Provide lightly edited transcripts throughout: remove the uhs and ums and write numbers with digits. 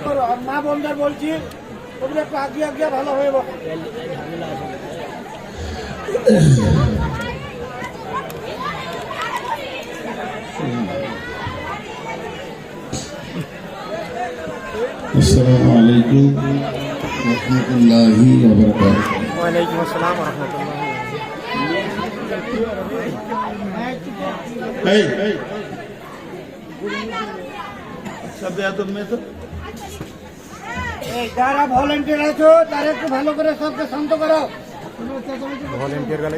করো। আর মা বোনদের বলছি তোমরা একটু আগিয়ে ভালো হয়ে বসো। अस्सलामु अलैकुम रहमतुल्लाहि व बरकातुहू। वालेकुम अस्सलाम व रहमतुल्लाहि। যারা ভলেন্টিয়ার আছো তারা একটু ভালো করে সবকে শান্ত করো। ভলেন্টিয়ার গেলে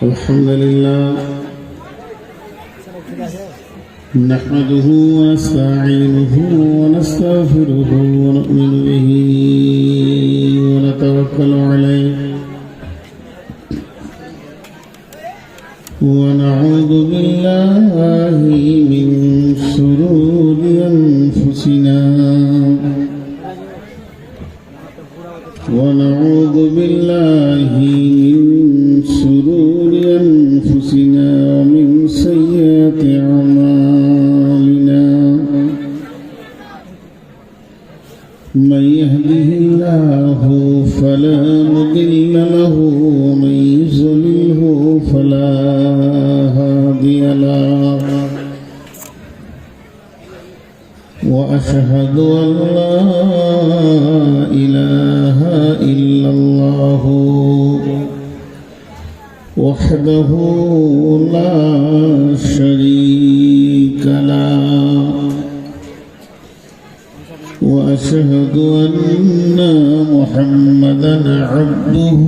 আলহামদুলিল্লাহ نحمده ونستعينه ونستغفره ونؤمن به ونتوكل عليه ونعوذ بالله من شرور أنفسنا ونعوذ بالله من شرور أنفسنا ومن سيئات أعمالنا من يهده الله فلا مضل له ومن يضلله فلا هادي له وأشهد أن لا إله إلا الله وحده لا شريك له وأشهد أن محمدا عبده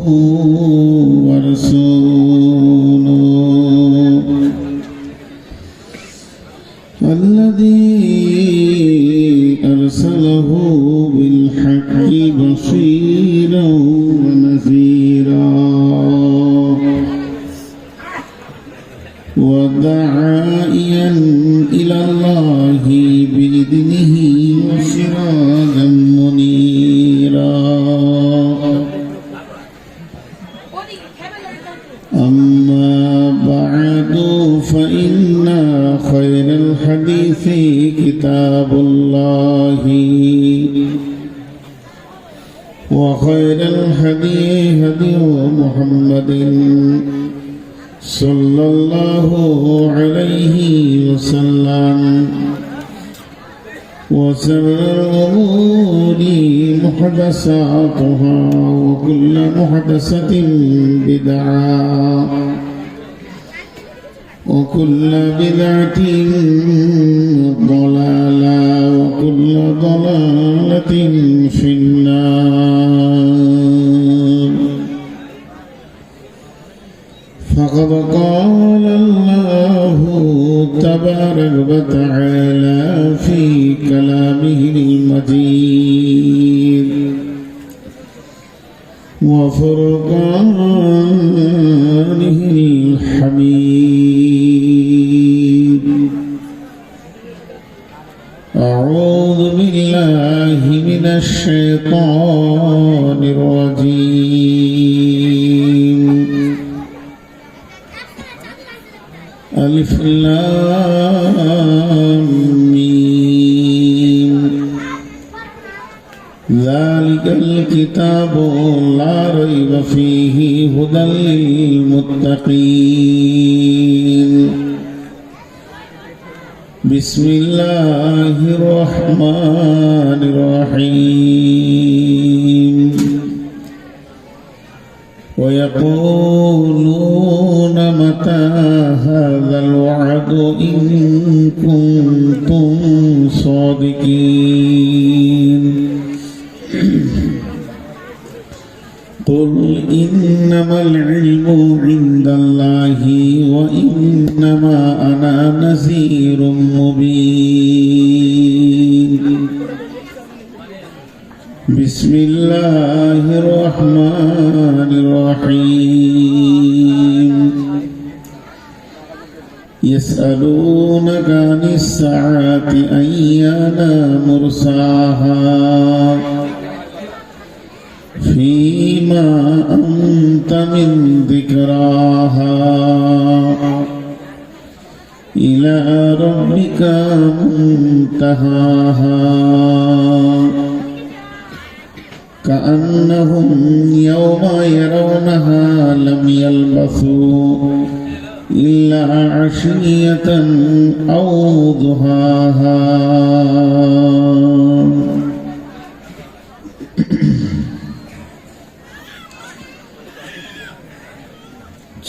ورسوله الذي أرسله بالحق بشيرا ونذيرا وداعيا إلى الله بإذنه وسراجا منيرا أما بعد فإن خير الحديث كتاب الله وخير الهدي هدي محمد صلى الله عليه وسلم وشر الأمور محدثاتها وكل محدثة بدعة وكل بدعة ضلالة وكل ضلالة في النار. فقد قال الله تبارك وتعالى في كلامه المجيد وفرقانه الحميد. أعوذ بالله من الشيطان الرجيم. ألف لام ميم. ذلك الكتاب لا ريب فيه هدى للمتقين. بسم الله الرحمن الرحيم. ويقولون متى هذا الوعد إن كنتم صادقين. قل إنما العلم عند الله وإنما أنا نذير مبين. بسم الله الرحمن الرحيم. يسألونك عن الساعة أيان مرساها فيما أنت من ذكراها إلى ربك منتهاها كأنهم يوم يرونها لم يلبثوا إلا عشية أو ضحاها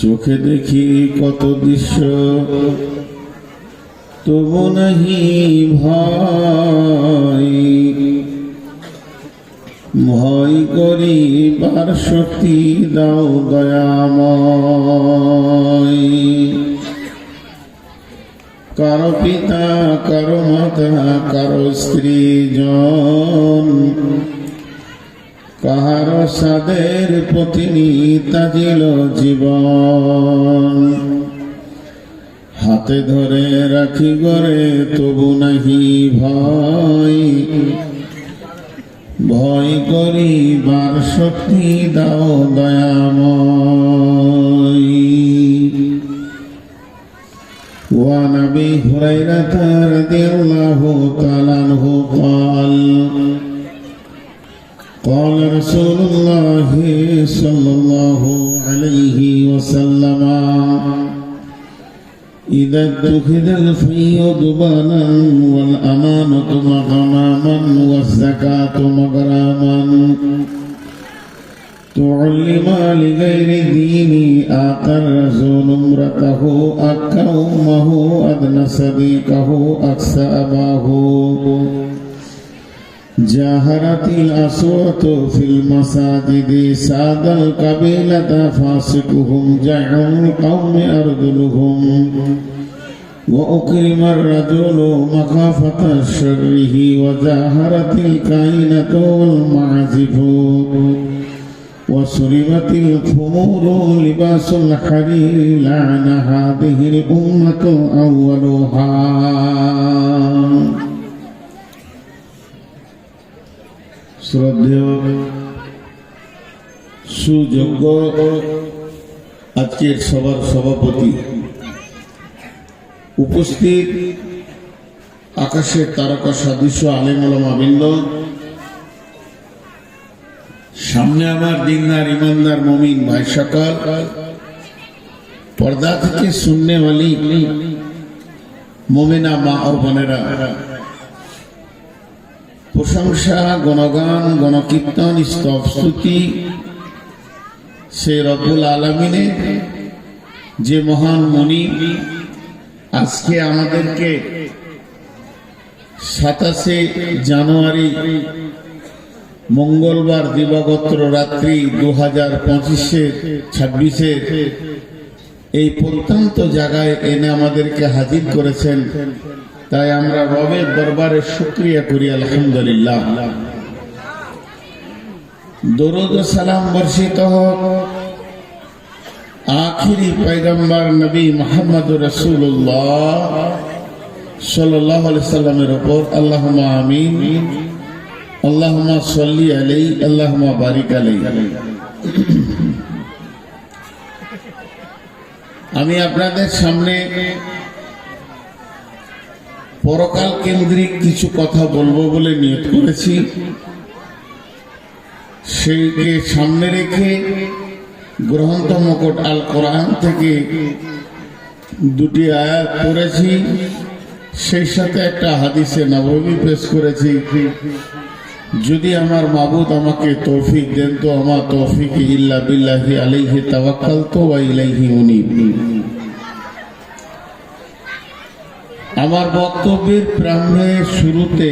চোখে দেখি কত দৃশ্য তবু নাহি ভয় ভয় করিবার শক্তি দাও দয়াময় কারো পিতা কারো মাতা কারো স্ত্রী জন কাহারো সাদের পত্নী তাজিল জীবন হাতে ধরে রাখি গরে তবু নাহি ভয় ভয় করিবার শক্তি দাও দয়াময় وعن ابي هريره رضي الله تعالى عنه قال قال رسول الله صلى الله عليه وسلم إذا اتخذ الفي دبانا والأمانة مغناما والزكاة مغراما تعلم لغير دين آتى الرسول امرته أكا أمه أدنى صديقه أقسى أباه جاهرت الأصوات في المساجد ساد القبيلة فاسقهم جعل القوم أرذلهم وأكرم الرجل مخافة شره وجاهرت الكائنة والمعازف وسربت الخمور لباس الحرير لعن هذه الأمة أولها শ্রদ্ধেয় সুযোগ্য আজকের সভার সভাপতি উপস্থিত আকাশের তারকা সদৃশ্য আলেম ওলামা বৃন্দ সামনে আমার দিনদার ইমানদার মুমিন ভাই সকল পর্দা থেকে শুননে ওয়ালি মুমিনা মা ও বোনেরা প্রশংসা গণগান গণকীর্তন স্তব স্তুতি সে রব্বুল আলামিনের যে মহান মনি আজকে আমাদেরকে 27 জানুয়ারি মঙ্গলবার দিবাগত রাত্রি 2025-26 এই প্রত্যন্ত জায়গায় এনে আমাদেরকে হাজির করেছেন তাই আমরা রবের দরবারে শুকরিয়া করি আলহামদুলিল্লাহ দরুদ ও সালাম বর্ষিত হোক আখিরি পয়গম্বর নবী মুহাম্মদুর রাসূলুল্লাহ সাল্লাল্লাহু আলাইহি সাল্লামের উপর আল্লাহুম্মা আমিন আল্লাহুম্মা সাল্লি আলাইহি আল্লাহুম্মা বারিক আলাইহি আমি আপনাদের সামনে পরকাল কেন্দ্রিক কিছু কথা বলবো বলে নিয়ত করেছি সেইকে সামনে রেখে গ্রন্থ মুকুট আল কোরআন থেকে দুটি আয়াত পড়েছি সেই সাথে একটা হাদিসে নববী পেশ করেছি যদি আমার মাবুদ আমাকে তৌফিক দেন তো আমার তৌফিক ইল্লা বিল্লাহি আলাইহি তাওয়াক্কালতু ওয়া ইলাইহি উনীব আমার বক্তব্যের প্রারম্ভে শুরুতে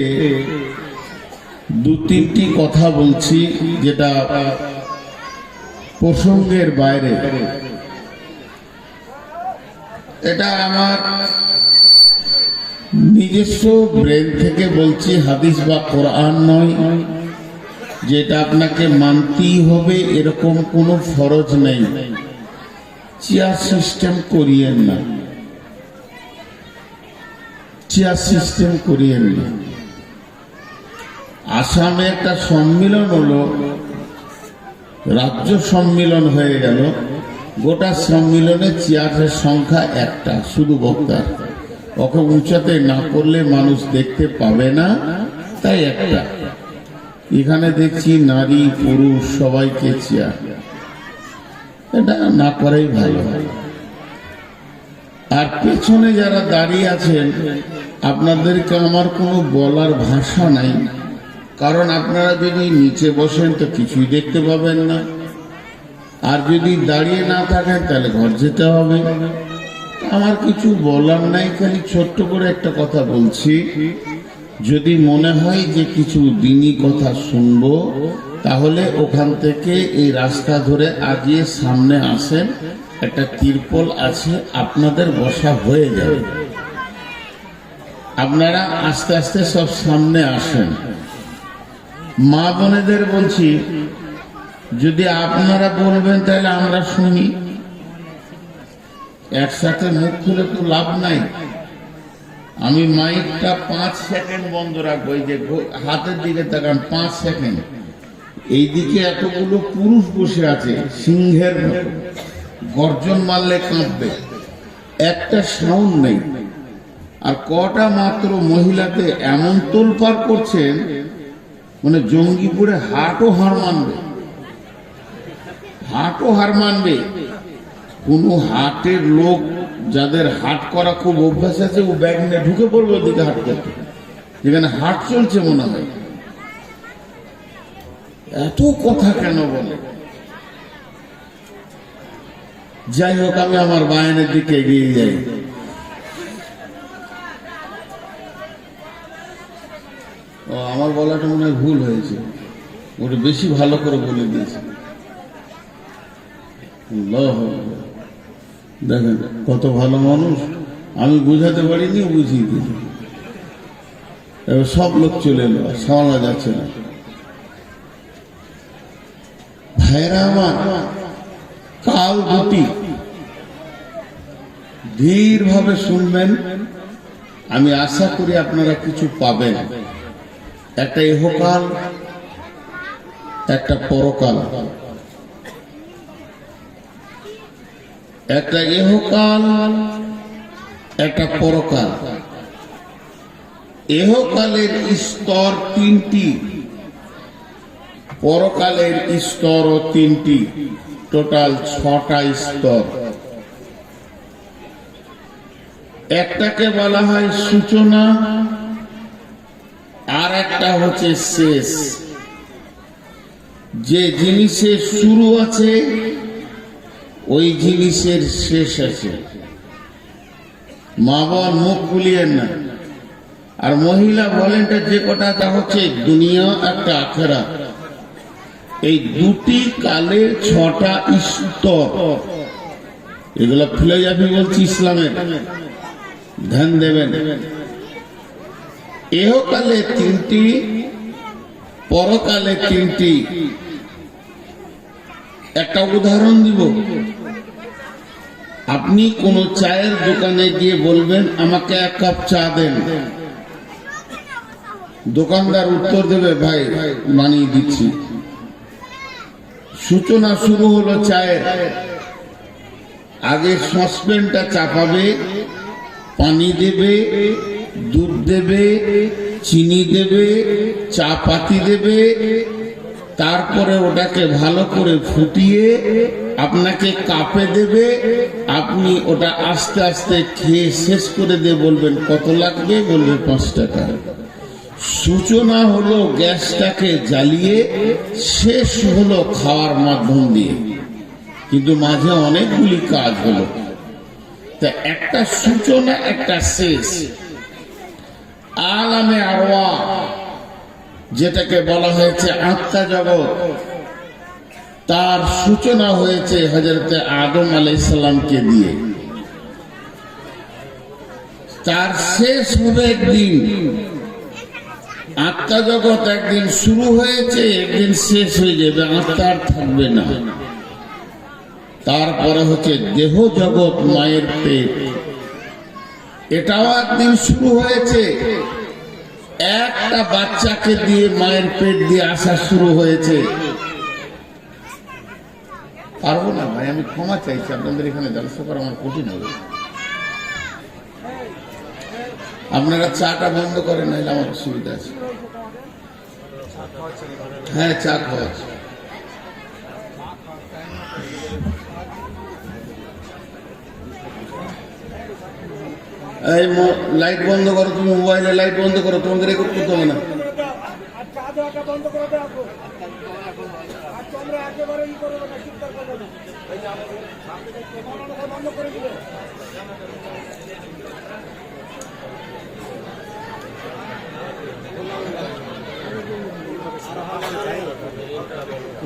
দু তিনটি কথা বলছি যেটা প্রসঙ্গের বাইরে এটা আমার নিজস্ব ব্রেন থেকে বলছি হাদিস বা কোরআন নয় যেটা আপনাকে মানতেই হবে এরকম কোনো ফরজ নেই চেয়ার সিস্টেম করিয়েন না চেয়ার সিস্টেম করিয়েন না আসামে একটা সম্মিলন হলো রাজ্য সম্মিলন হয়ে গেল গোটা সম্মিলনে চেয়ারের সংখ্যা একটা শুধু বক্তার ওকে উঁচাতে না করলে মানুষ দেখতে পাবে না, তাই একটা। এখানে দেখছি নারী পুরুষ সবাইকে চেয়ার, এটা না করাই ভালো। আর পেছনে যারা দাঁড়িয়ে আছেন আপনাদেরকে আমার কোনো বলার ভাষা নাই, কারণ আপনারা যদি নিচে বসেন তো কিছুই দেখতে পাবেন না, আর যদি দাঁড়িয়ে না থাকেন তাহলে ঘর যেতে হবে। আমার কিছু বলার নাই, খালি ছোট্ট করে একটা কথা বলছি। যদি মনে হয় যে কিছু দিনই কথা শুনবো, তাহলে ওখান থেকে এই রাস্তা ধরে আগিয়ে সামনে আসেন, একটা তিরপল আছে, আপনাদের বসা হয়ে যাবে। আপনারা আস্তে আস্তে সব সামনে আসেন। মা বোনেদের বলছি, যদি আপনারা বলবেন তাহলে আমরা শুনি, একসাথে মুখ খুলে তো লাভ নাই। আমি মাইকটা 5 সেকেন্ড বন্ধ রাখবো, এই যে হাতের দিকে তাকান, 5 সেকেন্ড। এইদিকে এতগুলো পুরুষ বসে আছে সিংহের মতো, গর্জন মারলে কাঁপবে, একটা সাউন্ড নেই। আর কটা মাত্র মহিলাতে এমন তোলপাড় করছেন, মানে জঙ্গিপুরে হাটও হার মানবে, হাটও হার মানবে। কোন হাটের লোক যাদের হাট করা খুব অভ্যাস আছে, ও ব্যাগ নিয়ে ঢুকে পড়বে ওদিকে হাট করতে, যেখানে হাট চলছে মনে হয়। এত কথা কেন বলে? যাই হোক, আমি আমার বায়ানের দিকে এগিয়ে যাই। ও, আমার বলাটা মনে হয় ভুল হয়েছে, ওটা বেশি ভালো করে বলে দিয়েছে। দেখেন কত ভালো মানুষ, আমি বুঝাতে পারিনি, বুঝিয়ে দিল। এবার সব লোক চলে এলো, সামলা যাচ্ছে না। ভাইরা আমার, কাল দুটি, ধীর ভাবে শুনবেন, আমি আশা করি আপনারা কিছু পাবেন। একটা ইহকাল, একটা পরকাল। একটা ইহকাল, একটা পরকাল। ইহকালের স্তর 3টি, পরকালের স্তর 3টি, টোটাল 6টা স্তর। একটাকে বলা হয় সূচনা, আর একটা হচ্ছে শেষ। যে জিনিসের শুরু আছে ওই জিনিসের শেষ আছে। মা বাবার মুখ খুলিয়েন না। আর মহিলা ভলেন্টার যে কটা, তা হচ্ছে দুনিয়া একটা আখেরা। এই দুটি কালে 6টা স্তর। এগুলো ফিলোসফি বলছি, ইসলামের, ধ্যান দেবেন। ইহকালে 3টি, পরকালে 3টি। একটা উদাহরণ দিব। আপনি কোন চায়ের দোকানে গিয়ে বলবেন আমাকে 1 কাপ চা দেন, দোকানদার উত্তর দেবে ভাই বানিয়ে দিচ্ছি। সূচনা শুরু হলো চায়ের। আগে সসপ্যানটা চাপাবে, পানি দেবে, দুধ দেবে, চিনি দেবে, চা পাতি দেবে, তারপরে ওটাকে ভালো করে ফুটিয়ে আপনাকে কাপে দেবে। আপনি ওটা আস্তে আস্তে খেয়ে শেষ করে দিয়ে বলবেন কত লাগবে, বলবে 5 টাকা। সূচনা হলো গ্যাসটাকে জ্বালিয়ে, শেষ হলো খাওয়ার মাধ্যম দিয়ে, কিন্তু মাঝে অনেকগুলি কাজ হলো। তা একটা সূচনা, একটা শেষ। আলামে আরওয়াহ, যেটাকে বলা হয়েছে আত্মা জগৎ, তার সূচনা হয়েছে হযরতে আদম আলাইহিস সালামকে দিয়ে। তার শেষ হবে একদিন। আত্মা জগৎ একদিন শুরু হয়েছে, একদিন শেষ হয়ে যাবে, আত্মা আর থাকবে না। তারপরে হচ্ছে দেহ জগৎ, মায়ের পেট, এটাও একদিন শুরু হয়েছে। একটা বাচ্চাকে দিয়ে মায়ের পেট দিয়ে আসা শুরু হয়েছে। পারবো না ভাই, আমি ক্ষমা চাইছি, আপনাদের এখানে জলসা করা আমার কঠিন হবে। আপনারা চাটা বন্ধ করেন, নাহলে আমার অসুবিধা আছে। হ্যাঁ, চা খাওয়া আছে। এই লাইট বন্ধ করো, তুমি মোবাইলে লাইট বন্ধ করো, তোমাকে রেকর্ড করতে হবে না।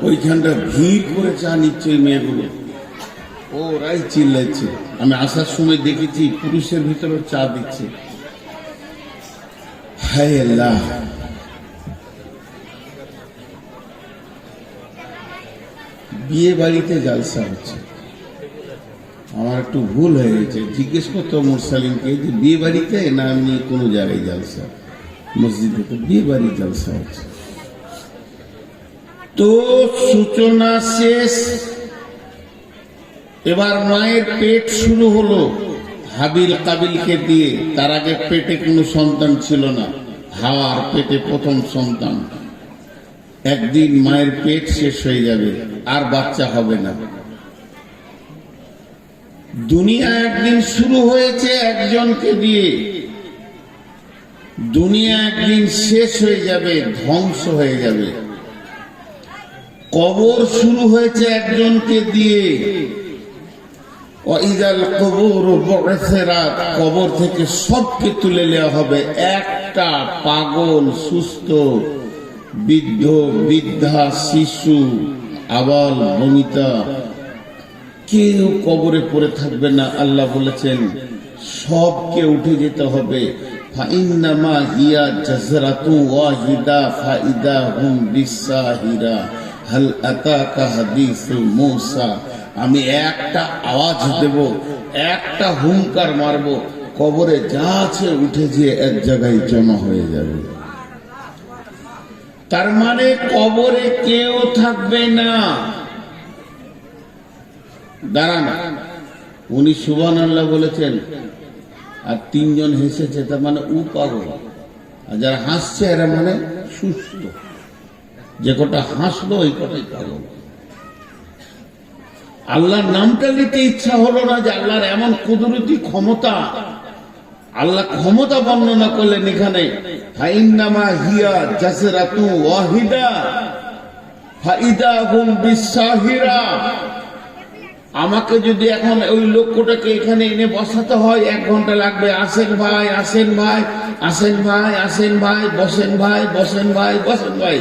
ওইখানটা ভিড় করে চা নিচ্ছে ওই মেয়েগুলো, ওরাই চিল্লাচ্ছে। আমি আসার সময় দেখেছি পুরুষের ভিতরে চা দিচ্ছে। হায় আল্লাহ, বিয়ে বাড়িতে জালসা হচ্ছে। আমার একটু ভুল হয়ে গেছে, জিজ্ঞেস করতো মুরসালিমকে যে বিয়ে বাড়িতে না এমনি কোনো জায়গায় জালসা? মসজিদে তো বিয়ে বাড়ি জালসা হচ্ছে। তো সূচনা শেষ, এবার মায়ের পেট শুরু হলো হাবিল কাবিলকে দিয়ে। তার আগে পেটে কোনো সন্তান ছিল না, হাওয়ার পেটে প্রথম সন্তান। একদিন মায়ের পেট শেষ হয়ে যাবে, আর বাচ্চা হবে না। দুনিয়া একদিন শুরু হয়েছে একজনকে দিয়ে, দুনিয়া একদিন শেষ হয়ে যাবে, ধ্বংস হয়ে যাবে। কবর শুরু হয়েছে একজনকে দিয়ে, কবর থেকে সবকে তুলে নেওয়া হবে। একটা পাগল, সুস্থ, বৃদ্ধ, বৃদ্ধা, শিশু, আবাল, বনিতা কেউ কবরে পড়ে থাকবে না। আল্লাহ বলেছেন সবকে উঠে যেতে হবে। ফাইন্নামা হিয়া জাজরাতু ওয়াহিদা ফাইদা হুম বিসাহিরা হাল আতাকা হাদিসু মূসা। আমি একটা আওয়াজ দেব, একটা হুঙ্কার মারব, কবরে যা আছে উঠে যেয়ে এক জায়গায় জমা হয়ে যাবে। তার মানে কবরে কেউ থাকবে না। দাঁড়ান, উনি সুবহানাল্লাহ বলেছেন আর তিনজন হেসেছে, তার মানে ও পাগল। আর যারা হাসছে এরা মানে সুস্থ। যে কটা হাসলো ওই কটাই পাগল। আল্লাহর নামটা নিতে ইচ্ছা হলো না যে আল্লাহর এমন কুদরতি ক্ষমতা। আল্লাহ ক্ষমতা বর্ণনা করলেন এখানে, ফাইন্নামা হিয়া জাসরাতু ওয়াহিদা ফাইদা হুম বিসাহিরা। আমাকে যদি এখন ওই লোকটাকে এখানে এনে বসাতে হয় 1 ঘন্টা লাগবে। আসেন ভাই, আসেন ভাই, আসেন ভাই, আসেন ভাই, বসেন ভাই, বসেন ভাই, বসেন ভাই।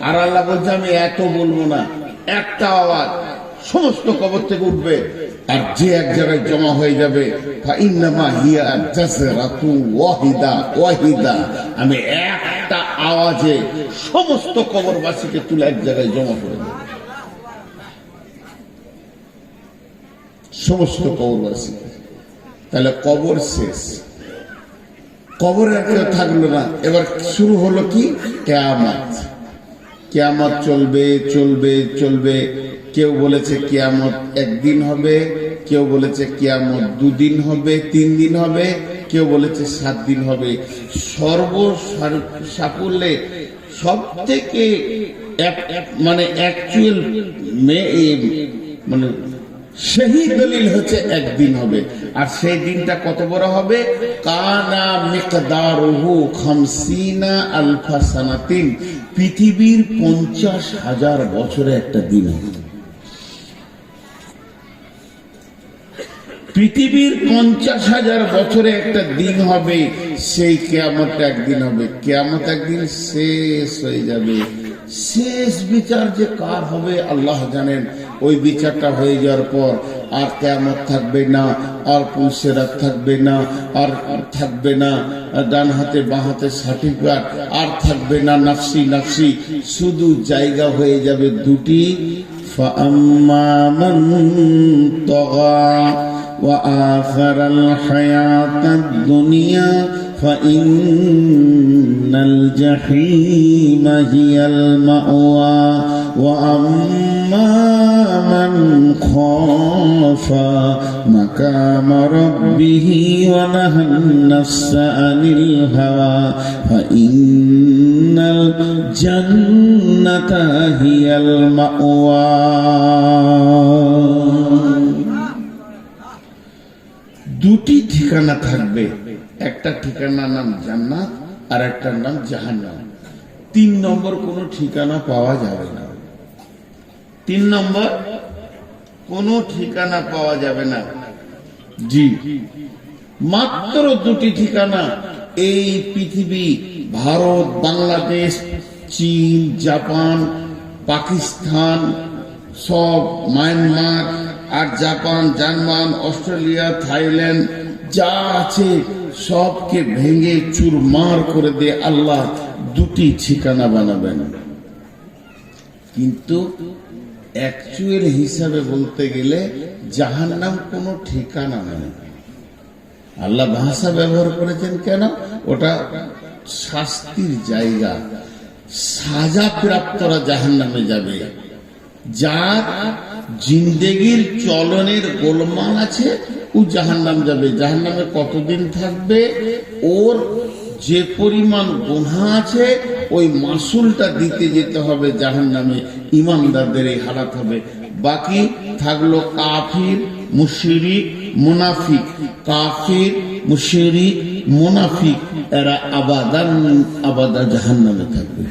আর আল্লাহ বলছে আমি এত বলবো না, একটা আওয়াজ সমস্ত কবর থেকে উঠবে আর যে এক জায়গায় জমা হয়ে যাবে। ফাইন্নামা হিয়া জাসরাতু ওয়াহিদা ওয়াহিদা। আমি একটা আওয়াজে সমস্ত কবরবাসীকে তুলে এক জায়গায় জমা করে দেব, সমস্ত কবরবাসী। তাহলে কবর শেষ, কবরে আর কেউ থাকলো না। এবার শুরু হলো কি? কিয়ামত। কিয়ামত চলবে চলবে চলবে। কেউ বলেছে কিয়ামত একদিন হবে, কেউ বলেছে কিয়ামত 2 দিন হবে, 3 দিন হবে, কেউ বলেছে 7 দিন হবে। সর্বসাকুল্যে সব থেকে মানে অ্যাকচুয়াল মানে সেই দলিল হচ্ছে একদিন হবে। আর সেই দিনটা কত বড় হবে? কানা মিকদারুহু 50 আলফা সানাতিন। পৃথিবীর 50,000 বছরে একটা দিন হবে। পৃথিবীর 50,000 বছরে একটা দিন হবে। সেই কিয়ামতটা একদিন হবে। কিয়ামত একদিন শেষ হয়ে যাবে। শেষ বিচার যে কার হবে আল্লাহ জানেন। ওই বিচারটা হয়ে যাওয়ার পর আর কিয়ামত থাকবে না, আর পুলসেরাত থাকবে না, আর থাকবে না ডান হাতে বাঁ হাতে সার্টিফিকেট, আর থাকবে না নাফসি নাফসি। শুধু জায়গা হয়ে যাবে দুটি, ফাআম্মা মান তাগা ওয়া আসারাল হায়াতাদ দুনিয়া فإن الجحيم هي المأوى وأما من خاف مقام ربه ونهى النفس عن الهوى فإن الجنة هي المأوى দুটি ঠিকানা থাকবে, একটা ঠিকানার নাম জান্নাত আর একটার নাম জাহান্নাম। 3 নম্বর কোনো ঠিকানা পাওয়া যাবে না। 3 নম্বর কোনো ঠিকানা পাওয়া যাবে না। জি, মাত্র 2টি ঠিকানা এই পৃথিবী, ভারত, বাংলাদেশ, চীন, জাপান, পাকিস্তান, সব মায়ানমার আর জাপান, জার্মান, অস্ট্রেলিয়া, থাইল্যান্ড যা আছে সবকে ভেঙে চুরমার করে দিয়ে আল্লাহ 2টি ঠিকানা বানাবেন। কিন্তু অ্যাকচুয়াল হিসাবে বলতে গেলে জাহান্নাম কোনো ঠিকানা নেই। আল্লাহ ভাষা ব্যবহার করেছেন কেন? ওটা শাস্তির জায়গা, সাজা প্রাপ্তরা জাহান্নামে যাবে। যার জিন্দেগির চলনের গোলমাল আছে ও জাহান্নাম যাবে। জাহান্নামে কতদিন থাকবে? ওর যে পরিমাণ গুনাহ আছে ওই মাসুলটা দিতে যেতে হবে জাহান্নামে। ইমানদারদের এই হালাত হবে। বাকি থাকলো কাফির, মুশরিক, মুনাফিক। কাফির, মুশরিক, মুনাফিক এরা আবাদা জাহান্নামে থাকবে।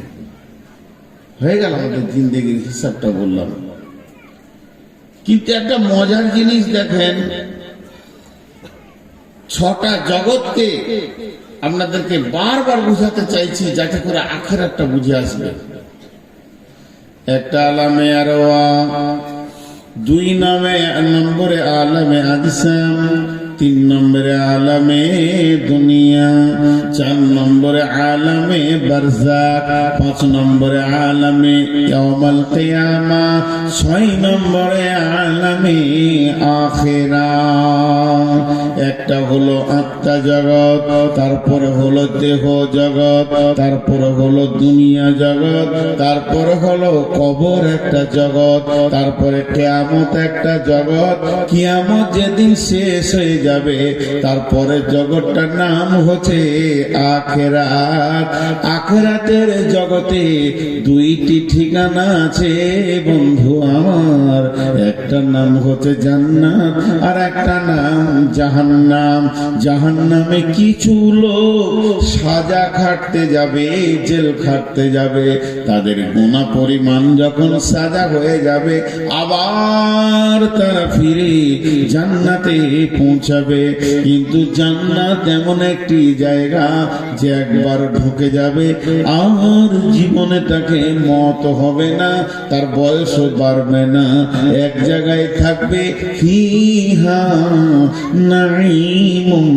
হয়ে গেল আমাদের জিন্দেগির হিসাবটা বললাম। কিন্তু একটা মজার জিনিস দেখেন, 6টা জগৎকে আপনাদেরকে বারবার বুঝাতে চাইছি যাতে করে আখিরাতটা বুঝে আসবে। একটা আলামে আরওয়া, 2 নম্বরে আলামে আজসাম, 3 নম্বরে আলামে দুনিয়া, 4 নম্বরে আলামে বারজাক, 5 নম্বরে আলামে ইয়াউমুল কিয়ামা, 6 নম্বরে আলামে আখিরাত। একটা হলো আত্মা জগৎ, তারপরে হলো দেহ জগৎ, তারপরে হলো দুনিয়া জগৎ, তারপরে হলো কবর একটা জগৎ, তারপরে কিয়ামত একটা জগৎ। কিয়ামত যেদিন শেষ হয়ে যাবে তারপরে জগৎটার নাম হচ্ছে আখিরাত। আখিরাতের জগতে 2টি ঠিকানা আছে বন্ধু আমার, একটা নাম হচ্ছে জান্নাত আর একটা নাম জাহান্নাম। জাহান্নামে কিছু লোক সাজা খাটতে যাবে, জেল খাটতে যাবে। তাদের গুনাহ পরিমাণ যখন সাজা হয়ে যাবে আবার তারা ফিরে জান্নাতে পৌঁছাবে। কিন্তু জান্নাত এমন একটি জায়গা যে একবার ঢুকে যাবে আর জীবনে তাকে মত হবে না, তার বয়সও বাড়বে না, এক জায়গায় থাকবে। ফিহা নাঈমুম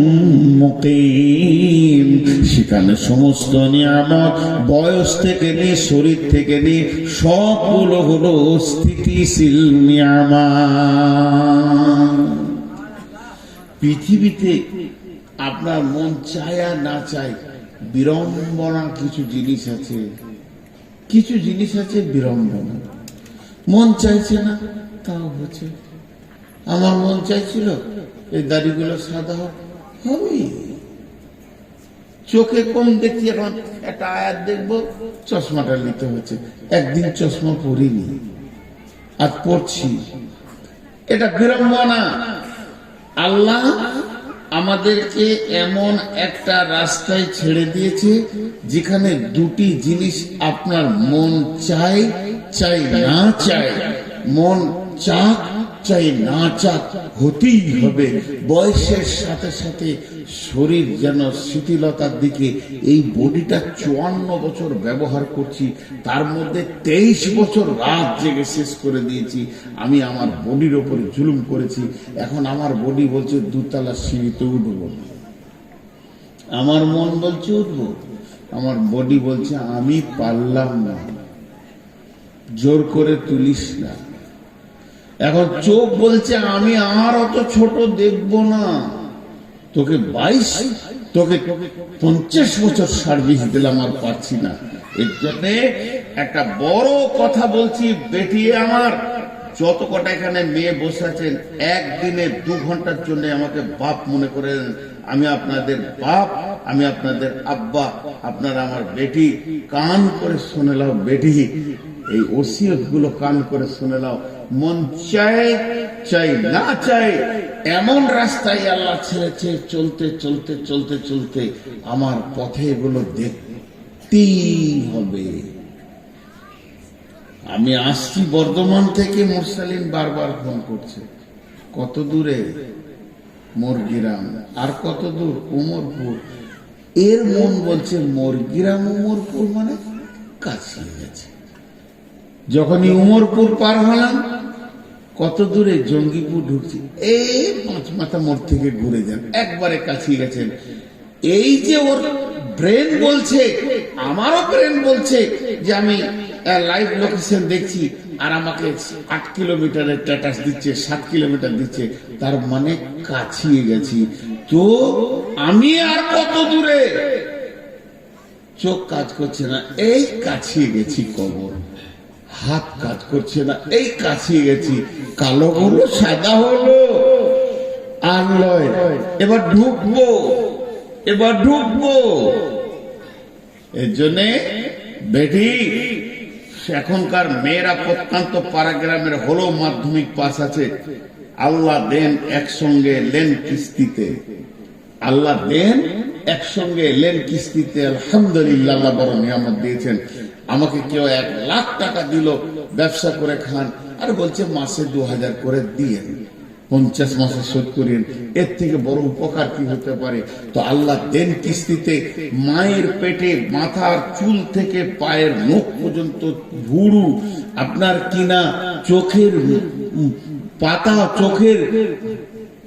মুকিম, সেখানে সমস্ত নিয়ামত বয়স থেকে নিয়ে শরীর থেকে নিয়ে সবগুলো হলো স্থিতিশীল নিয়ামত। পৃথিবীতে আপনার মন চায় আর না চায় বিড়ম্বনা কিছু জিনিস আছে, কিছু জিনিস আছে বিড়ম্বনা। মন চাইছে না তাও হচ্ছে। আমার মন চাইছিল এই দাড়িগুলো সাদা হবে, চোখে কম দেখছি, এখন একটা আয়াত দেখবো চশমাটা নিতে হচ্ছে। একদিন চশমা পরিনি, আজ পড়ছি। এটা বিড়ম্বনা। আল্লাহ আমাদেরকে এমন একটা রাস্তায় ছেড়ে দিয়েছে যেখানে 2টি জিনিস আপনার মন চাই, চাই না চাই, মন চাক চাই না চাক হতেই হবে। বয়সের সাথে সাথে শরীর যেন শিথিলতার দিকে। এই বডিটা 54 বছর ব্যবহার করছি, তার মধ্যে 23 বছর রাত জেগে শেষ করে দিয়েছি। আমি আমার বডির ওপরে জুলুম করেছি। এখন আমার বডি বলছে 2 তলা সিঁড়িতে উঠবো, আমার মন বলছে উঠবো, আমার বডি বলছে আমি পারলাম না, জোর করে তুলিস না। এখন চোখ বলছে আমি আর অত ছোট দেখব না, তোকে 22 তোকে 50 বছর সার্ভিস দিলাম আর পারছি না। এর জন্য একটা বড় কথা বলছি, বেটি আমার যত কটা এখানে মেয়ে বসে আছেন, একদিনে 2 ঘন্টার জন্য আমাকে বাপ মনে করেন। আমি আপনাদের বাপ, আমি আপনাদের আব্বা, আপনারা আমার বেটি। কান করে শুনে নাও বেটি, এই ওসিয়ত গুলো কান করে শুনে নাও। মন চায় চাই না চাই এমন রাস্তায় আল্লাহ ছেড়েছে, চলতে চলতে চলতে চলতে আমার পথে এগুলো দেখতেই হবে। আমি আসছি বর্ধমান থেকে, মুরসালিন বারবার ফোন করছে, কত দূরে? মোরগ্রাম। আর কত দূর? উমরপুর। এর মন বলছে মোরগ্রাম উমরপুর মানে কাছে গেছে। যখনই উমরপুর পার হলাম, কত দূরে? জঙ্গিপুর ঢুকছি। এই 5 মাথা মোড় থেকে ঘুরে যান, একবারে কাছে গেছেন। এই যে ওর ব্রেন বলছে, আমারও ব্রেন বলছে যে আমি লাইভ লোকেশন দেখছি, আর আমাকে 8 কিলোমিটারের স্ট্যাটাস দিচ্ছে, 7 কিলোমিটার দিচ্ছে, তার মানে কাছিয়ে গেছি। তো আমি আর কত দূরে? চোখ কাজ করছে না, এই কাছিয়ে গেছি কবর। হাত কাজ করছে না, এই কাছিয়ে গেছি। কালো হলো সাদা হলো আর লয়, এবার ঢুকবো, এবার ঢুকবো। এর জন্যে বেটি, এখনকার মেয়েরা প্রত্যন্ত পাড়া গ্রামের হলো মাধ্যমিক পাস আছে, আল্লাহ দেন একসঙ্গে লেন কিস্তিতে, আল্লাহ দেন একসঙ্গে লেন কিস্তিতে। আলহামদুলিল্লাহ, আল্লাহ বড় নিয়ামত দিয়েছেন। আমাকে কেউ 1 লাখ টাকা দিল, ব্যবসা করে খান, আর বলছে মাসে 2000 করে দিয়ে 50 মাসে শোধ করিয়েন। এর থেকে বড় উপকার কি হতে পারে? তো আল্লাহ দেন কিস্তিতে। মায়ের পেটে মাথার চুল থেকে পায়ের নখ পর্যন্ত ভুরু, আপনার কিনা চোখের পাতা, চোখের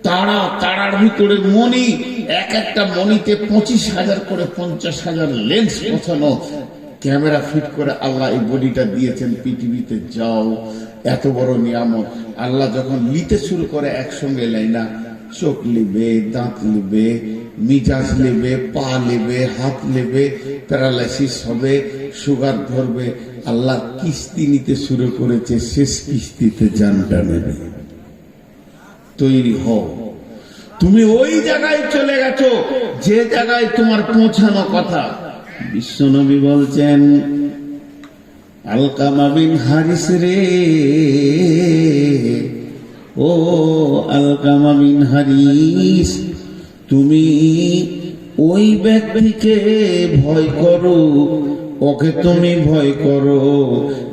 তারা, তারার ভিতরে মণি, এক একটা মণিতে 25,000 করে 50,000 লেন্স বসানো, ক্যামেরা ফিট করে আল্লাহ এই বডিটা দিয়েছেন পৃথিবীতে। যাও, এত বড় নিয়ামত। আল্লাহ যখন নিতে শুরু করে একসঙ্গে লাই না, চোখ লিবে, দাঁত লিবে, মিজাজ লিবে, পা লিবে, হাত লিবে, প্যারালাইসিস হবে, সুগার ধরবে। আল্লাহ কিস্তি নিতে শুরু করেছে, শেষ কিস্তিতে জানটা নেবে। তৈরি হও। তুমি ওই জায়গায় চলে গেছো যে জায়গায় তোমার পৌঁছানো কথা। বিশ্বনবী বলছেন, আলকামা বিন হারিস রে, ও আলকামা বিন হারিস, তুমি ওই ব্যক্তিকে ভয় করো, ওকে তুমি ভয় করো।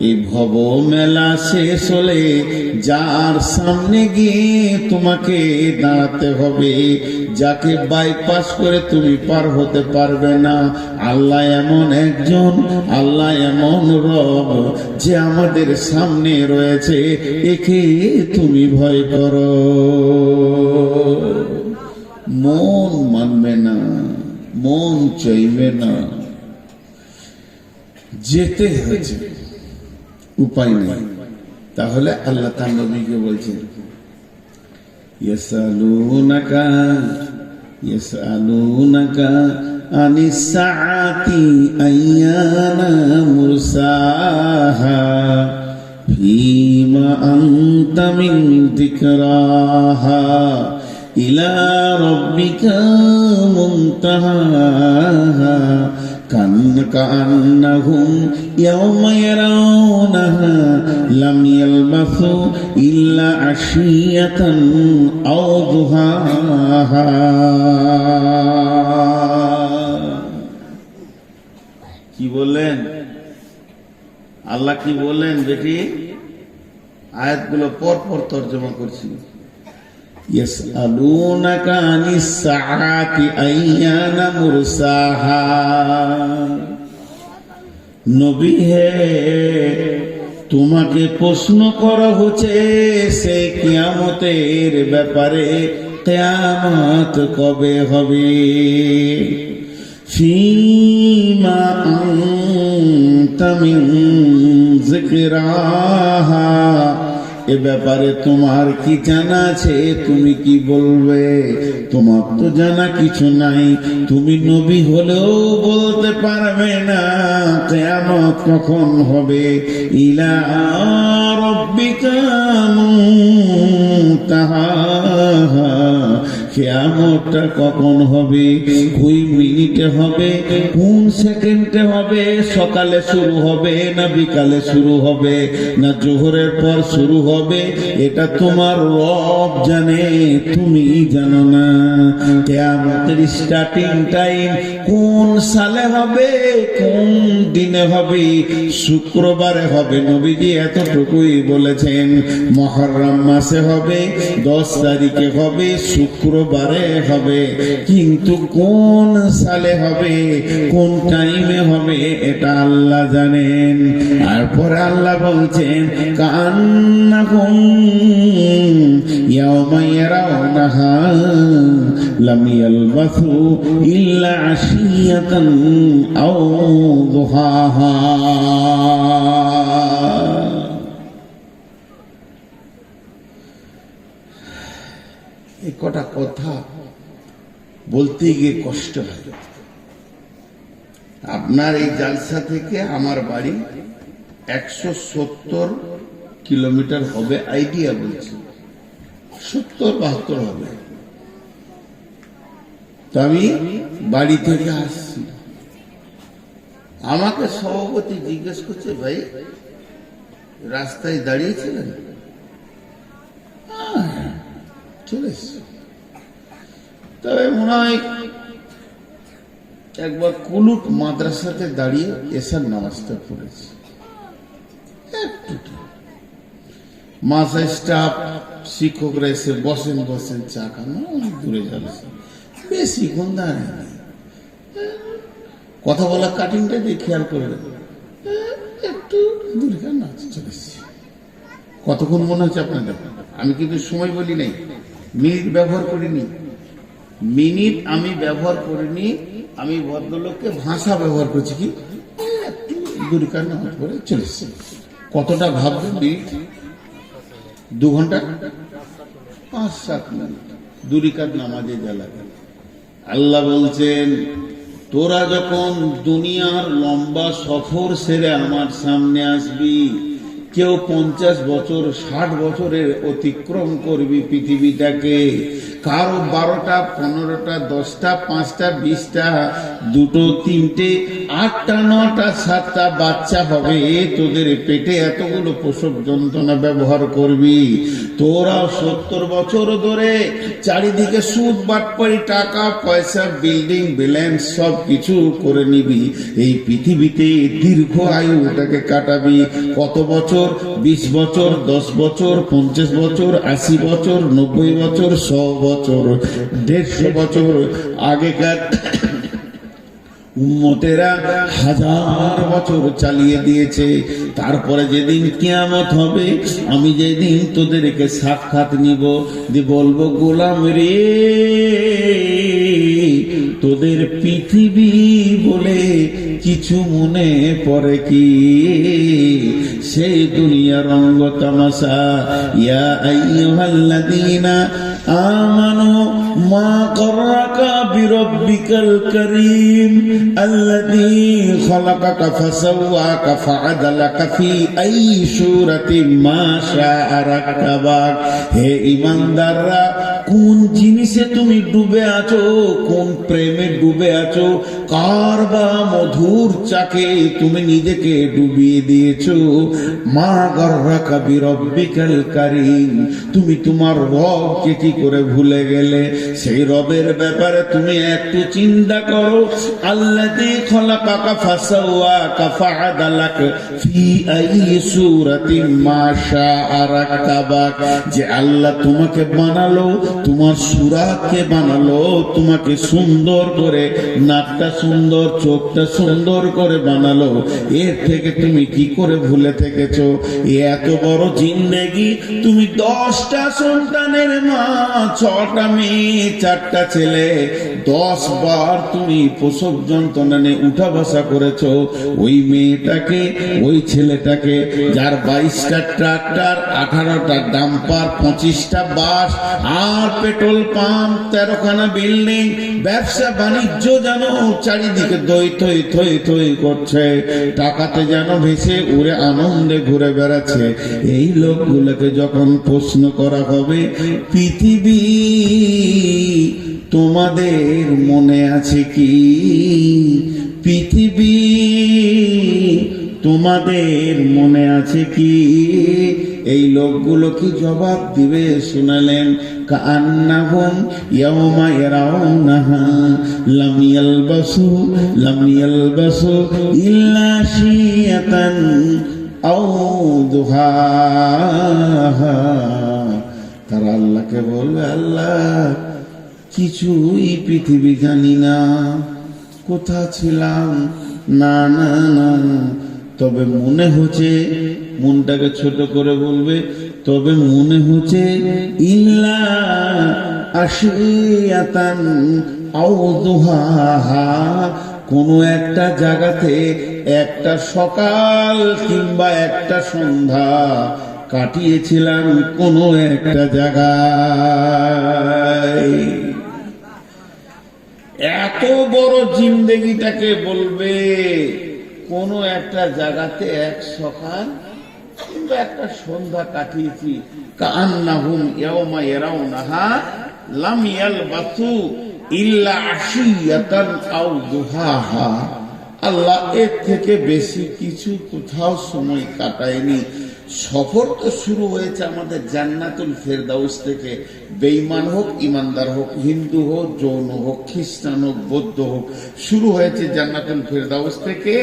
এই ভব মেলা শেষ হলে যার সামনে গিয়ে তোমাকে দাঁড়াতে হবে, যাকে বাইপাস করে তুমি পার হতে পারবে না। আল্লাহ এমন একজন, আল্লাহ এমন রব যে আমাদের সামনে রয়েছে, একে তুমি ভয় করো। মন মানবে না, মন চাইবে না, যেতে হয়েছে, উপায় নেই। তাহলে আল্লাহ তার নবীকে বলছেন, ইয়াসালুনাকা ইয়াসালুনাকা আনিস সাআতি আইয়ানা মুরসাহা ফীমা আনতা মিন যিকরাহা ইলা রাব্বিকা মুনতাহাহা কান্নাহুম ইয়াওমা ইয়ারাউনাহা লাম ইয়ালবাসু ইল্লা আশিয়াতান আও দুহাহা। কি বললেন আল্লাহ? কি বললেন বেটি? আয়াতগুলো পর পর তর্জমা করছি। ইয়াসআলুনাকা আনিস সাআতি আইয়ানা মুরসাহা। নবী হে, তোমাকে প্রশ্ন করা হচ্ছে সে কিয়ামতের ব্যাপারে, কিয়ামত কবে হবে। ফীমা আনতা মিন যিকরাহা, এ ব্যাপারে তোমার কি জানা আছে? তুমি কি বলবে? তোমার তো জানা কিছু নাই, তুমি নবী হলেও বলতে পারবে না কিয়ামত কখন হবে। ইলা রাব্বিকা মুনতাহাহা, কিয়ামতটা কখন হবে, কই মিনিটে হবে, কোন সেকেন্ডে হবে, সকালে শুরু হবে না বিকালে শুরু হবে না জোহরের পর শুরু হবে, এটা তোমার রব জানে, তুমি জানো না। কিয়ামতের স্টার্টিং টাইম কোন সালে হবে, কোন দিনে হবে, শুক্রবারে হবে, নবীজি এতটুকুই বলেছেন। মুহররম মাসে হবে, 10 তারিখে হবে, শুক্রবারে হবে, কিন্তু কোন সালে হবে, কোন টাইমে হবে, এটা আল্লাহ জানেন। তারপরে আল্লাহ বলছেন কান্নাহুম ইয়াওমা ইয়ারাউনাহা লাম ইয়ালবাসু ইল্লা আশিয়াতান আও দুহাহা। এই কটা কথা বলতে গিয়ে কষ্ট হয়। আপনার এই জালসা থেকে আমার বাড়ি 170 কিলোমিটার হবে, আইডিয়া বলছি 70-72 হবে। তো আমি বাড়ি থেকে আসছি, আমাকে সভাপতি জিজ্ঞেস করছে, ভাই রাস্তায় দাঁড়িয়েছিলেন? চলে এসছি। তবে মনে হয় একবার কুলুট মাদ্রাসাতে দাঁড়িয়ে এসার নামাজটা পড়েছি। মাসা স্টাফ শিক্ষকরা এসে বসেন বসেন চা খান, অনেক দূরে যাচ্ছে, বেশি কোন দাঁড়ায় কথা বলা কাটিংটা দিয়ে খেয়াল করে একটু দূরে খান না, চলে এসছি। কতক্ষণ মনে হচ্ছে আপনাদের? আমি কিন্তু সময় বলি নাই, মিনিট ব্যবহার করিনি, মিনিট আমি ব্যবহার করিনি, আমি ভদ্রলোককে ভাষা ব্যবহার করছি কি একটু দূরকার নামাজ পড়ে চলে এসছি। কতটা ভাববেন? মিনিট 2 ঘন্টা 5-7 মিনিট দূরিকার নামাজে যা লাগে। আল্লাহ বলছেন তোরা যখন দুনিয়ার লম্বা সফর সেরে আমার সামনে আসবি, কেউ 50 বছর 60 বছরের অতিক্রম করবি পৃথিবীটাকে, কারো 12টা 15টা 10টা 5টা 20টা 2টো 3টে 8টা 9টা 7টা বাচ্চা হবে, তোদের পেটে এতগুলো প্রসব যন্ত্রণা ব্যবহার করবি। তোরা 70 বছর ধরে চারিদিকে সুদ বাটপাড়ি টাকা পয়সা বিল্ডিং ব্যালেন্স সব কিছু করে নিবি, এই পৃথিবীতে দীর্ঘ আয়ুটাকে কাটাবি। কত বছর? 20 বছর, 10 বছর, 50 বছর, 80 বছর, 90 বছর, 100 বছর, 150 বছর। আগেকার উম্মতেরা 1000 বছর চালিয়ে দিয়েছে। তারপরে যেদিন কিয়ামত হবে, আমি যেদিন তোদেরকে সাক্ষাৎ নিব, বলবো গোলাম রে, তোদের পৃথিবী বলে কিছু মনে পড়ে কি? সেই দুনিয়ার রঙ্গ তামাশা। ইয়া আইয়ুহাল্লাযীনা আমানু মা গররাকা বিরাব্বিকাল কারীম আল্লাযী খালাকাকা ফাসাওয়াকা ফাআদালাকা ফি আইয়ি সূরাতিন মা শাআ রাক্কাবাক। হে ঈমানদাররা, কোন জিনিসে তুমি ডুবে আছো, কোন প্রেমে ডুবে আছো, কার বা মধুর চাকে তুমি নিজেকে ডুবিয়ে দিয়েছো। মা গররাকা বিরাব্বিকাল কারীম, তুমি তোমার রবকে কি করে ভুলে গেলে? সেই রবের ব্যাপারে তুমি একটু চিন্তা করো। আল্লাযী খালাকাকা ফাসাওয়াকা ফাআদালাক ফি আইয়ি সূরাতিন মা শাআ রাক্কাবাক, যে আল্লাহ তোমাকে বানালো তোমার সুরাকে বানালো, তোমাকে সুন্দর করে, নাকটা সুন্দর, চোখটা সুন্দর করে বানালো, এর থেকে তুমি কি করে ভুলে থেকেছো? এত বড় জিন্দেগি, তুমি 10টা সন্তানের মা, 6টা মেয়ে, 4টা ছেলে, 10 বার তুমি প্রসব যন্ত্রণা নিয়ে উঠা বসা করেছো। ওই মেয়েটাকে, ওই ছেলেটাকে, যার 22টা ট্রাক্টর, 18টা ডাম্পার, 25টা বাস, আর পেট্রোল পাম্প, 13খানা বিল্ডিং, ব্যবসা বাণিজ্য যেন চারিদিকে দই থই থই থই করছে, টাকাতে যেন ভেসে উড়ে আনন্দে ঘুরে বেড়াচ্ছে। এই লোকগুলোকে যখন প্রশ্ন করা হবে, পৃথিবী তোমাদের মনে আছে কি? পৃথিবী তোমাদের মনে আছে কি? এই লোকগুলো কি জবাব দিবে? শুনালেন, কান্নাহুম ইয়াওমা ইয়ারাউনাহা লাম ইয়ালবাসু ইল্লা শিয়াতান আও দুহাহা। তারা আল্লাহকে বলবে, আল্লাহ কিছুই পৃথিবী জানি না, কোথা ছিলাম, না না না, তবে মনে হচ্ছে, মনটাকে ছোট করে বলবে, তবে মনে হচ্ছে ইল্লা আশিয়াতান আও দুহাহা, কোনো একটা জায়গাতে একটা সকাল কিংবা একটা সন্ধ্যা কাটিয়েছিলাম কোনো একটা জায়গায়। এত বড় জিন্দেগিটাকে বলবে কোন একটা জায়গাতে এক সকাল কিংবা একটা সন্ধ্যা কাটিয়েছি। কান্নাহুম ইয়াওমা ইয়ারাউনাহা লাম ইয়ালবাসু ইল্লা আশিয়াতান আও দুহাহা। আল্লাহ এর থেকে বেশি কিছু কোথাও সময় কাটায়নি। সফর তো শুরু হয়েছে আমাদের জান্নাতুল ফেরদাউস থেকে। বেঈমান হোক, ইমানদার হোক, হিন্দু হোক, জৈন হোক, খ্রিস্টান হোক, বৌদ্ধ হোক, শুরু হয়েছে জান্নাতুল ফেরদাউস থেকে,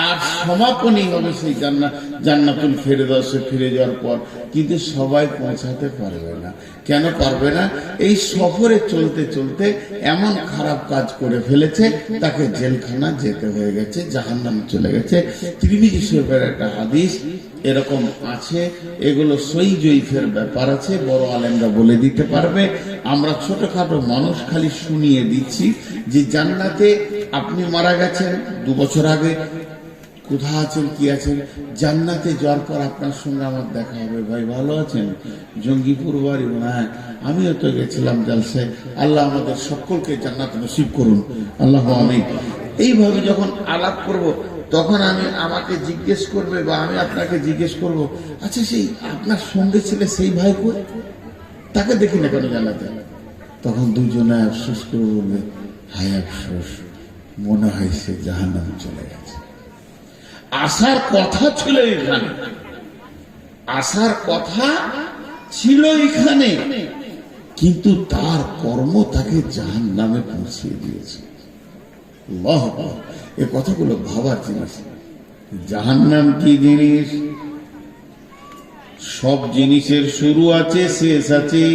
আর সমাপনী হবে সেই জান্নাতুল ফেরদাউসে ফিরে যাওয়ার পর। কিন্তু সবাই পৌঁছাতে পারবে না। কেন পারবে না? এই সফরে চলতে চলতে এমন খারাপ কাজ করে ফেলেছে, তাকে জেলখানা যেতে হয়ে গেছে, জাহান্নামে চলে গেছে। তিরমিজি শরীফের একটা হাদিস এরকম আছে, এগুলো সহি জয়ীফের ব্যাপার আছে, বড় আলেমরা বলে দিতে পারবে। আমরা ছোটখাটো মানুষ খালি শুনিয়ে দিচ্ছি যে জান্নাতে আপনি মারা গেছেন 2 বছর আগে, কোথা আছেন, কি আছেন, জান্নাতে যাওয়ার পর আপনার সঙ্গে আমার দেখা হবে, ভাই ভালো আছেন, জঙ্গিপুর বাড়ি, হ্যাঁ আমিও তো গেছিলাম জালসায়, আল্লাহ আমাদের সকলকে জান্নাত নসিব করুন, আল্লাহ আমিন। এইভাবে যখন আলাপ করব, তখন আমাকে জিজ্ঞেস করবে বা আমি আপনাকে জিজ্ঞেস করব, আচ্ছা সেই আপনার সঙ্গে ছিল সেই ভাই কই, তাকে দেখি না কেন জানাতে? তখন দুজনে আফসোস করে বলবে, হায় আফসোস, মনে হয় সে জাহান্নামে চলে গেছে। আসার কথা ছিল এখানে, আসার কথা ছিল এখানে, কিন্তু তার কর্ম তাকে জাহান্নামে পৌঁছিয়ে দিয়েছে। আল্লাহ, এ কথাগুলো ভাবার জিনিস। জাহান্নাম কি জিনিস? সব জিনিসের শুরু আছে, শেষ আছে।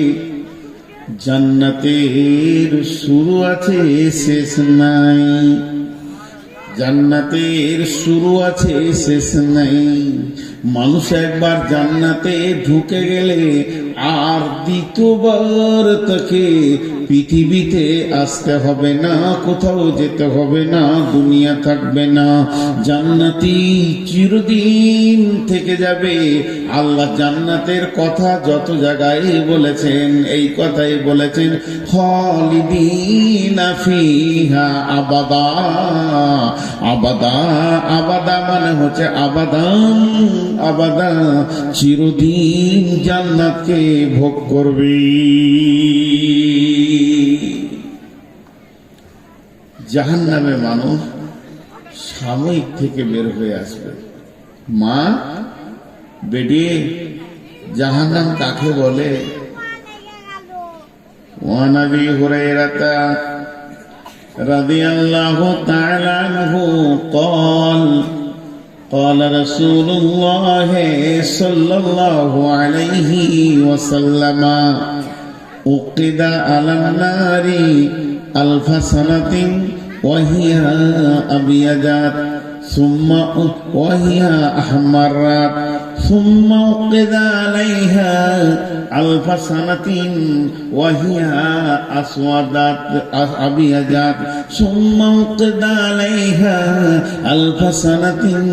জান্নাতের শুরু আছে, শেষ নাই। জান্নাতের শুরু আছে, শেষ নাই। মানুষ একবার জান্নাতে ঢুকে গেলে আর দ্বিতীয়বার তাকে পৃথিবীতে আসতে হবে না, কোথাও যেতে হবে না, দুনিয়া থাকবে না, জান্নাতি চিরদিন থেকে যাবে। আল্লাহ জান্নাতের কথা যত জায়গায় বলেছেন, এই কথাই বলেছেন, খালিদিনা ফিহা আবাদা। আবাদা, আবাদা মানে হচ্ছে আবাদান, আবাদা, চিরদিন জান্নাতকে ভোগ করবে। জাহান্নামে মানুষ সাময়িক থেকে বের হয়ে আসবে। মা বেডি, জাহান্নাম কাকে বলে? ওয়া নবী হুরায়রা রাদিয়াল্লাহু তাআলা আনহু قال قال رسول الله صلى الله عليه وسلم উকিদা আলান নারি আলফা সানাতিন ওয়াহিয়া আবিয়াজাত সুম্মা ওয়াহিয়া আহমারাত সুম্মা উকিদা আলাইহা আলফা সানাতিন ওয়াহিয়া আসওয়াদাত আবিয়াজাত সুম্মা উকিদা আলাইহা আলফা সানাতিন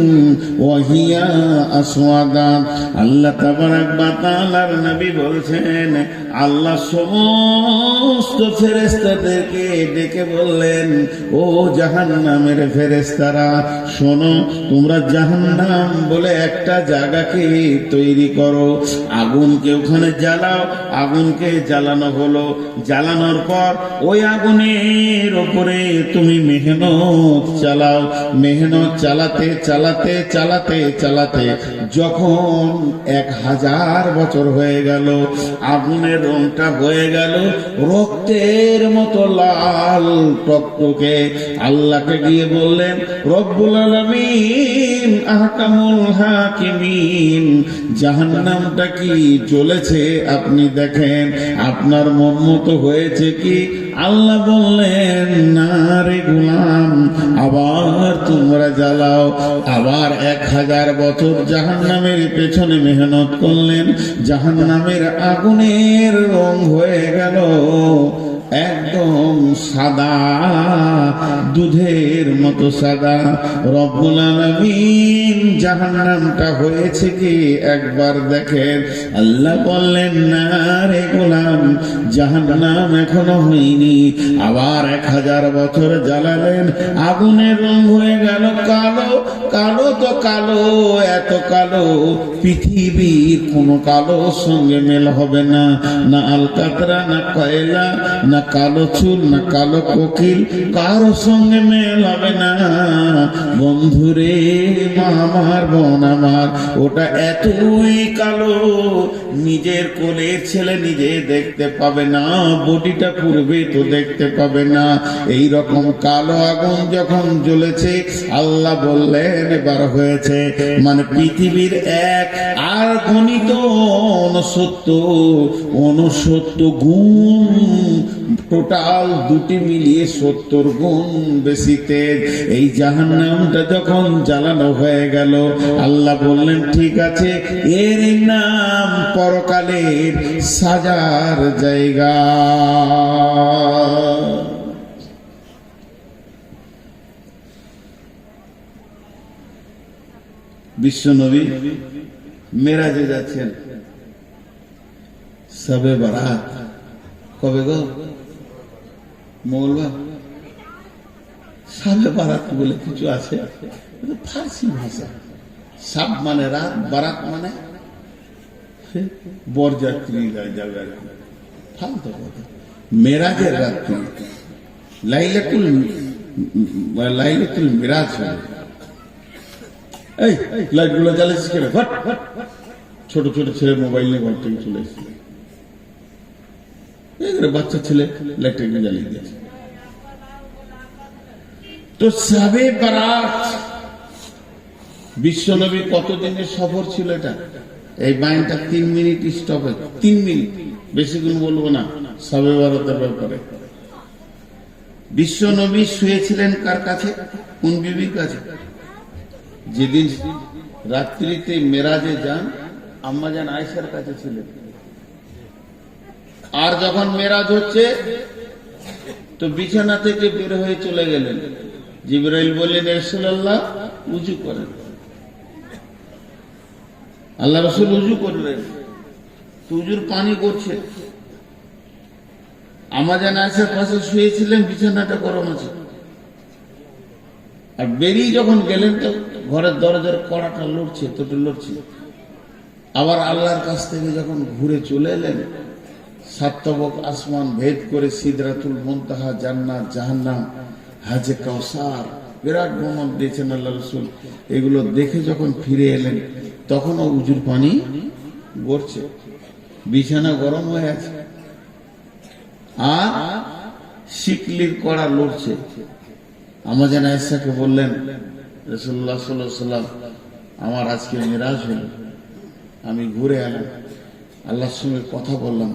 ওয়াহিয়া আসওয়াদাত। আল্লাহ তাবারাক ওয়া তাআলার নবী বলছেন, আল্লাহ সমস্ত ফেরেশতাদেরকে ডেকে বললেন, ও জাহান্নামের ফেরেশতারা শোনো, তোমরা জাহান্নাম বলে একটা জায়গাকে তৈরি করো, আগুনকে ওখানে জ্বালাও। আগুনকে জ্বালানো হলো, জ্বালানোর পর ওই আগুনের ওপরে তুমি মেহনত চালাও। মেহনত চালাতে চালাতে চালাতে চালাতে যখন 1000 বছর হয়ে গেল, আগুনের রংটা হয়ে গেল রক্তের মতো লাল টকটকে। আল্লাহকে গিয়ে বললেন, রব্বুল আলামিন আহকামুল হাকিমিন, জাহান্নামটা কি জ্বলেছে আপনি দেখেন, আপনার মন মতো হয়েছে কি? আল্লাহ বললেন, না রে গোলাম, আবার তোমরা জ্বালাও। আবার 1000 বছর জাহান্নামের পেছনে মেহনত করলেন, জাহান্নামের আগুনের রং হয়ে গেল একদম সাদা, দুধের মতো সাদা। রব্বুল আলামিন জাহান্নামটা হয়েছে কি একবার দেখেন। আল্লাহ বললেন, না রে গোলাম, জাহান্নাম এখনো হয়নি। আবার 1000 বছর জ্বালালেন, আগুনের রং হয়ে গেল কালো। কালো তো কালো, এত কালো পৃথিবীর কোনো কালোর সঙ্গে মেল হবে না। না আলকাতরা, না কয়লা, না কালো চুল, না কালো কোকিল, কারো সঙ্গে মেল হবে না। বন্ধুরে, মা আমার, বোন আমার, ওটা এতই কালো নিজের কোলের ছেলে নিজে দেখতে পাবে না, বডিটা পূর্বে তো দেখতে পাবে না। এই রকম কালো আগুন যখন জ্বলেছে, আল্লাহ বললেন এবার হয়েছে, মানে পৃথিবীর 1 আর গণিত 69 গুণ, টোটাল দুটি মিলিয়ে 70 গুণ বেশি তেজ। এই জাহান্নামটা যখন জ্বালানো হয়ে গেল, আল্লাহ বললেন, ঠিক আছে, এর নাম পরকালের সাজার জায়গা। বিশ্বনবী মেরাজে যাচ্ছেন, শবে বারাত কবে গো? মঙ্গলবার। শবে বারাত বলে কিছু আছে, ফার্সি ভাষা। সাব মানে রাত, বারাত মানে বরযাত্রী যাবে। ফালতু কথা। মেরাজের রাত্রি, লাইলাতুল মিরাজ হবে। এই লাইট গুলো জ্বালিয়েছিস কেন? ছোট ছোট ছেলে মোবাইল নিয়ে ঘর থেকে চলে এসেছে, বাচ্চা ছেলে লাইট জ্বালিয়ে দিয়েছে। তো শবে বারাত, বিশ্বনবী কতদিনের সফর ছিল এটা? এই বাইনটা 3 মিনিট স্টপে, 3 মিনিট, বেশিক্ষণ বলবো না শবে বারাতের ব্যাপারে। বিশ্বনবী শুয়েছিলেন কার কাছে? কোন বিবির কাছে? যেদিন রাত্রিতে মেরাজে যান, আম্মাজান আয়েশার কাছে ছিলেন। আর যখন মেরাজ হচ্ছে, তো বিছানা থেকে বের হয়ে চলে গেলেন। জিবরাইল বললেন, রাসূলুল্লাহ উযু করেন। আল্লাহ রাসূল উযু করলেন, উযুর পানি করছে। আম্মাজান আয়েশার পাশে শুয়েছিলেন, বিছানাটা গরম আছে। আর বেরিয়ে যখন গেলেন, তো ঘরের দরজার কড়াটা লড়ছে, তোটা লড়ছে। আবার আল্লাহর কাছ থেকে যখন ঘুরে চলে এলেন, 7 তবক আসমান ভেদ করে সিদরাতুল মুনতাহা, জান্নাত, জাহান্নাম, হাজে কাউসার, বিরাট ভ্রমণ দিয়েছেন আল্লাহ রাসূল। এগুলো দেখে যখন ফিরে এলেন, তখনও উজুর পানি গড়ছে, বিছানা গরম হয়ে আছে, আর শিকলির কড়া লড়ছে। আম্মাজান আয়েশাকে বললেন, রাসূলুল্লাহ সাল্লাল্লাহু আলাইহি ওয়াসাল্লাম, আমার আজকে মিরাজ হলো, আমি ঘুরে এলাম, আল্লাহর সঙ্গে কথা বললাম,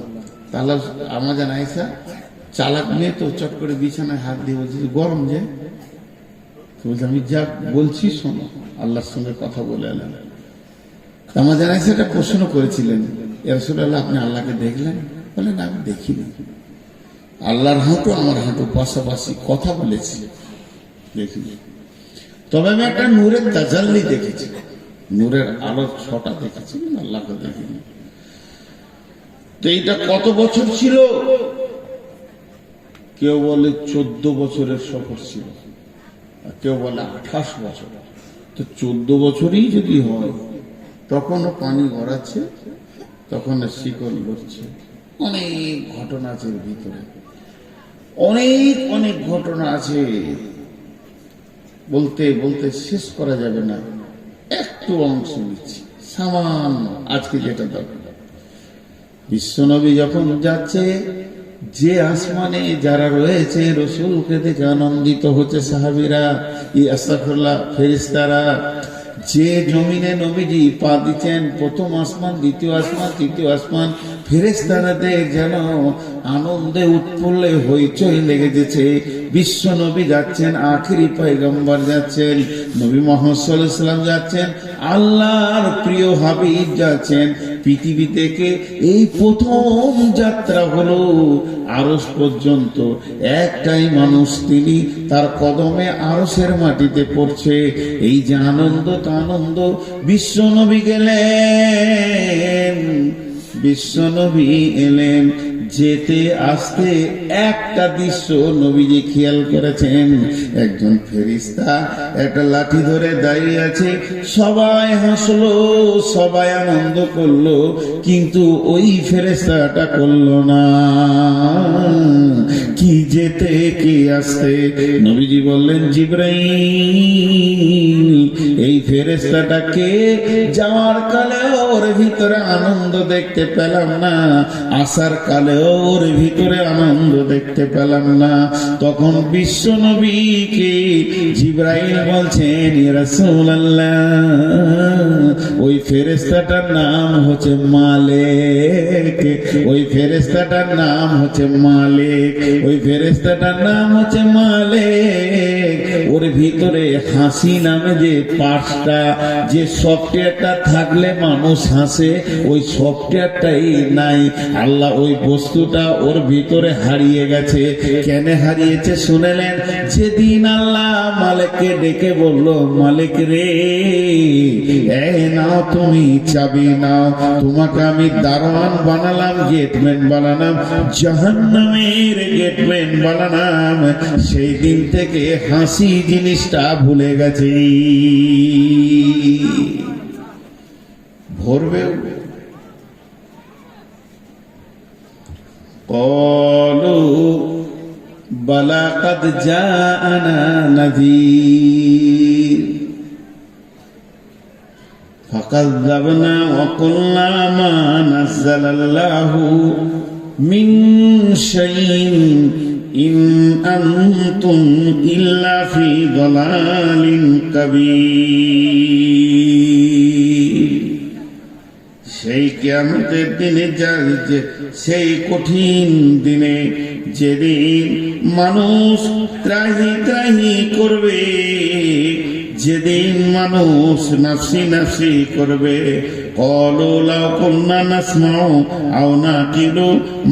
তাহলে আমার জানা আইসা চালাক মেয়ে তো চট করে বিছানায় হাত দিয়ে বলছে গরম যে, তো বলছে আমি যা বলছি শোনো, আল্লাহর সঙ্গে কথা বলে এলেন। আমার জানা আইসা একটা প্রশ্ন করেছিলেন, ইয়া রাসূলুল্লাহ আপনি আল্লাহকে দেখলেন? বলেন আমি দেখিনি, আল্লাহর হাঁটু আমার হাঁটু পাশাপাশি, কথা বলেছি দেখিনি, তবে আমি একটা নূরের তাজাল্লি দেখেছি, নূরের আলোর ছটা দেখেছি, আল্লাহকে দেখিনি। তো এইটা কত বছর ছিল? কেউ বলে 14 বছরের সফর ছিল, আর কেউ বলে 28 বছর। তো 14 বছরই যদি হয়, তখনও পানি গড়াচ্ছে, তখন শিকল লড়ছে, অনেক ঘটনা আছে এর ভিতরে, অনেক অনেক ঘটনা আছে, বলতে বলতে শেষ করা যাবে না। একটু অংশ নিচ্ছি সামান্য, আজকে যেটা দরকার। বিশ্বনবী যখন যাচ্ছে, যে আসমানে যারা রয়েছে রসুলকে দেখে আনন্দিত হচ্ছে সাহাবীরা, আস্তাগফিরুল্লাহ ফেরেশতারা। যে জমিনে নবীজি পা দিচ্ছেন, প্রথম আসমান, দ্বিতীয় আসমান, তৃতীয় আসমান, ফেরেশতাদের যেন আনন্দে উৎফুল্লে হইচই লেগে যেছে। বিশ্ব নবী যাচ্ছেন, আখিরি পয়গম্বর যাচ্ছেন, নবী মুহাম্মদ সাল্লাল্লাহু আলাইহি ওয়াসাল্লাম যাচ্ছেন, আল্লাহর প্রিয় হাবিব যাচ্ছেন। পৃথিবী থেকে এই প্রথম যাত্রা হলো আরশ পর্যন্ত। একটাই মানুষ, তিনি তার কদমে আরশের মাটিতে পড়ছে। এই যে আনন্দ, তা আনন্দ। বিশ্ব নবী গেলেন, বিশ্বনবী এলেন, যেতে আসতে একটা দৃশ্য নবীজি খেয়াল করেছেন। একজন ফেরেশতা একটা লাঠি ধরে দাঁড়িয়ে আছে, সবাই হাসলো, সবাই আনন্দ করলো, কিন্তু ওই ফেরেশতাটা করলো না। কি যেতে কি আসতে? নবীজি বললেন জিবরাইল, এই ফেরেশতাটাকে যাওয়ার কালে ওর ভিতরে আনন্দ দেখতে পেলাম না, আসার কালে ওর ভিতরে আনন্দ দেখতে পেলাম না। তখন বিশ্ব নবীকে জিবরাইল বলছেন, ইয়া রাসূলুল্লাহ, ওই ফেরেশতাটার নাম হচ্ছে মালিক, ওই ফেরেশতাটার নাম হচ্ছে মালিক, ওই ফেরেশতাটার নাম হচ্ছে মালিক। ওর ভিতরে হাসি নামে যে পাঁচটা, যে সফটওয়্যারটা থাকলে মানুষ হাসে, ওই সফটওয়্যারটাই নাই। আল্লাহ ওই বস্তুটা ওর ভিতরে হারিয়ে গেছে। কেন হারিয়েছে শুনেলেন? যেদিন আল্লাহ মালিককে ডেকে বলল, মালিক রে, এই নাও তুমি চাবি নাও, তোমাকে আমি দারোয়ান বানালাম, গেটম্যান বানালাম, জাহান্নামের গেটম্যান বানালাম। সেই দিন থেকে হাসি জিনিসটা ভুলে গেছে। ভরবে قالوا بلى قد جاءنا نذير فكذبنا وقلنا ما نزل الله من شيء إن أنتم إلا في ضلال كبير। সেই কিয়ামতের দিনে, সেই কঠিন দিনে, যেদিন মানুষ ত্রাহি ত্রাহি করবে, যেদিন মানুষ নাফসি নাফসি করবে, قالوا لو كنا نسمع أو نعقل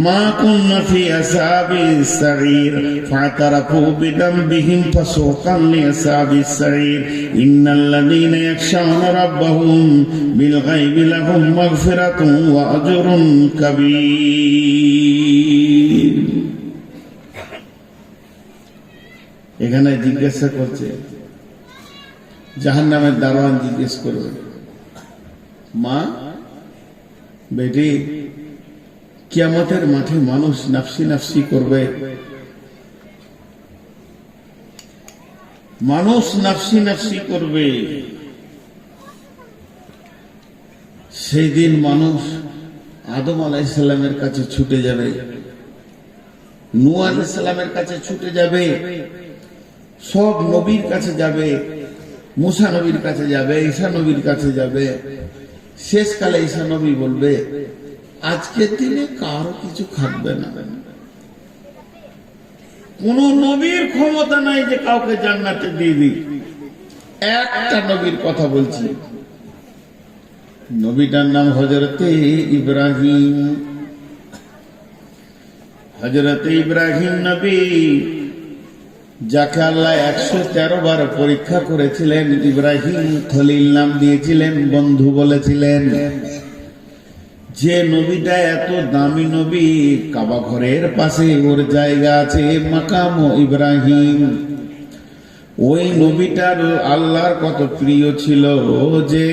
ما كنا في أصحاب السعير فاعترفوا بذنبهم فسوقا لأصحاب السعير إن الذين يخشون ربهم بالغيب لهم مغفرة وأجر كبير। এখানে জিজ্ঞাসা করছে, জাহান্নামের দারোয়ান জিজ্ঞেস করবে, মা বেটি, কিয়ামতের মাঠে মানুষ নাফসি নাফসি করবে, মানুষ নাফসি নাফসি করবে, সেই দিন মানুষ আদম আলাইহিস সালামের কাছে ছুটে যাবে, নূহ আলাইহিস সালামের কাছে ছুটে যাবে, সব নবীর কাছে যাবে, মুসা নবীর কাছে যাবে, ঈসা নবীর কাছে যাবে। শেষকালে ঈসা নবী বলবে, আজকের দিনে কারো কিছু খাটবে না। কোন নবীর ক্ষমতা নাই যে কাউকে জান্নাতে দিয়ে দিই। একটা নবীর কথা বলছি, নবীটার নাম হযরতে ইব্রাহিম। হযরতে ইব্রাহিম নবী, যাকে আল্লাহ 113 বার পরীক্ষা করেছিলেন। ইব্রাহিম খলিল নাম দিয়েছিলেন, বন্ধু বলেছিলেন। যে নবীটা এত দামি নবী, কাবা ঘরের পাশে ওর জায়গা আছে, মাকাম ইব্রাহিম। ওই নবীটার আল্লাহর কত প্রিয় ছিল যে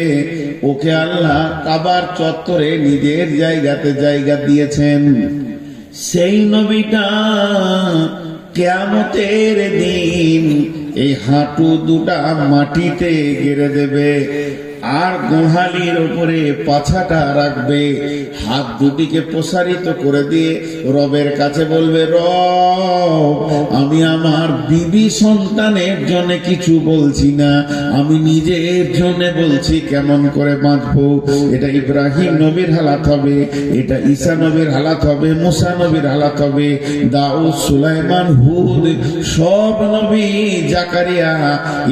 ওকে আল্লাহ কাবার চত্বরে নিজের জায়গাতে জায়গা দিয়েছেন। সেই নবীটা কিয়ামতের দিন এই হাঁটু দুটা মাটিতে গেড়ে দেবে, আর গোহালির উপরে পাছাটা রাখবে, হাত দুটিকে প্রসারিত করে দিয়ে রবের কাছে বলবে, রব, আমি আমার বিবি সন্তানের জন্য কিছু বলছি না, আমি নিজের জন্য বলছি কেমন করে বাঁচবো। এটা ইব্রাহিম নবীর হালাত হবে, এটা ঈসা নবীর হালাত হবে, মুসা নবীর হালাত হবে, দাউদ, সুলাইমান, হুদ, সব নবী, জাকারিয়া,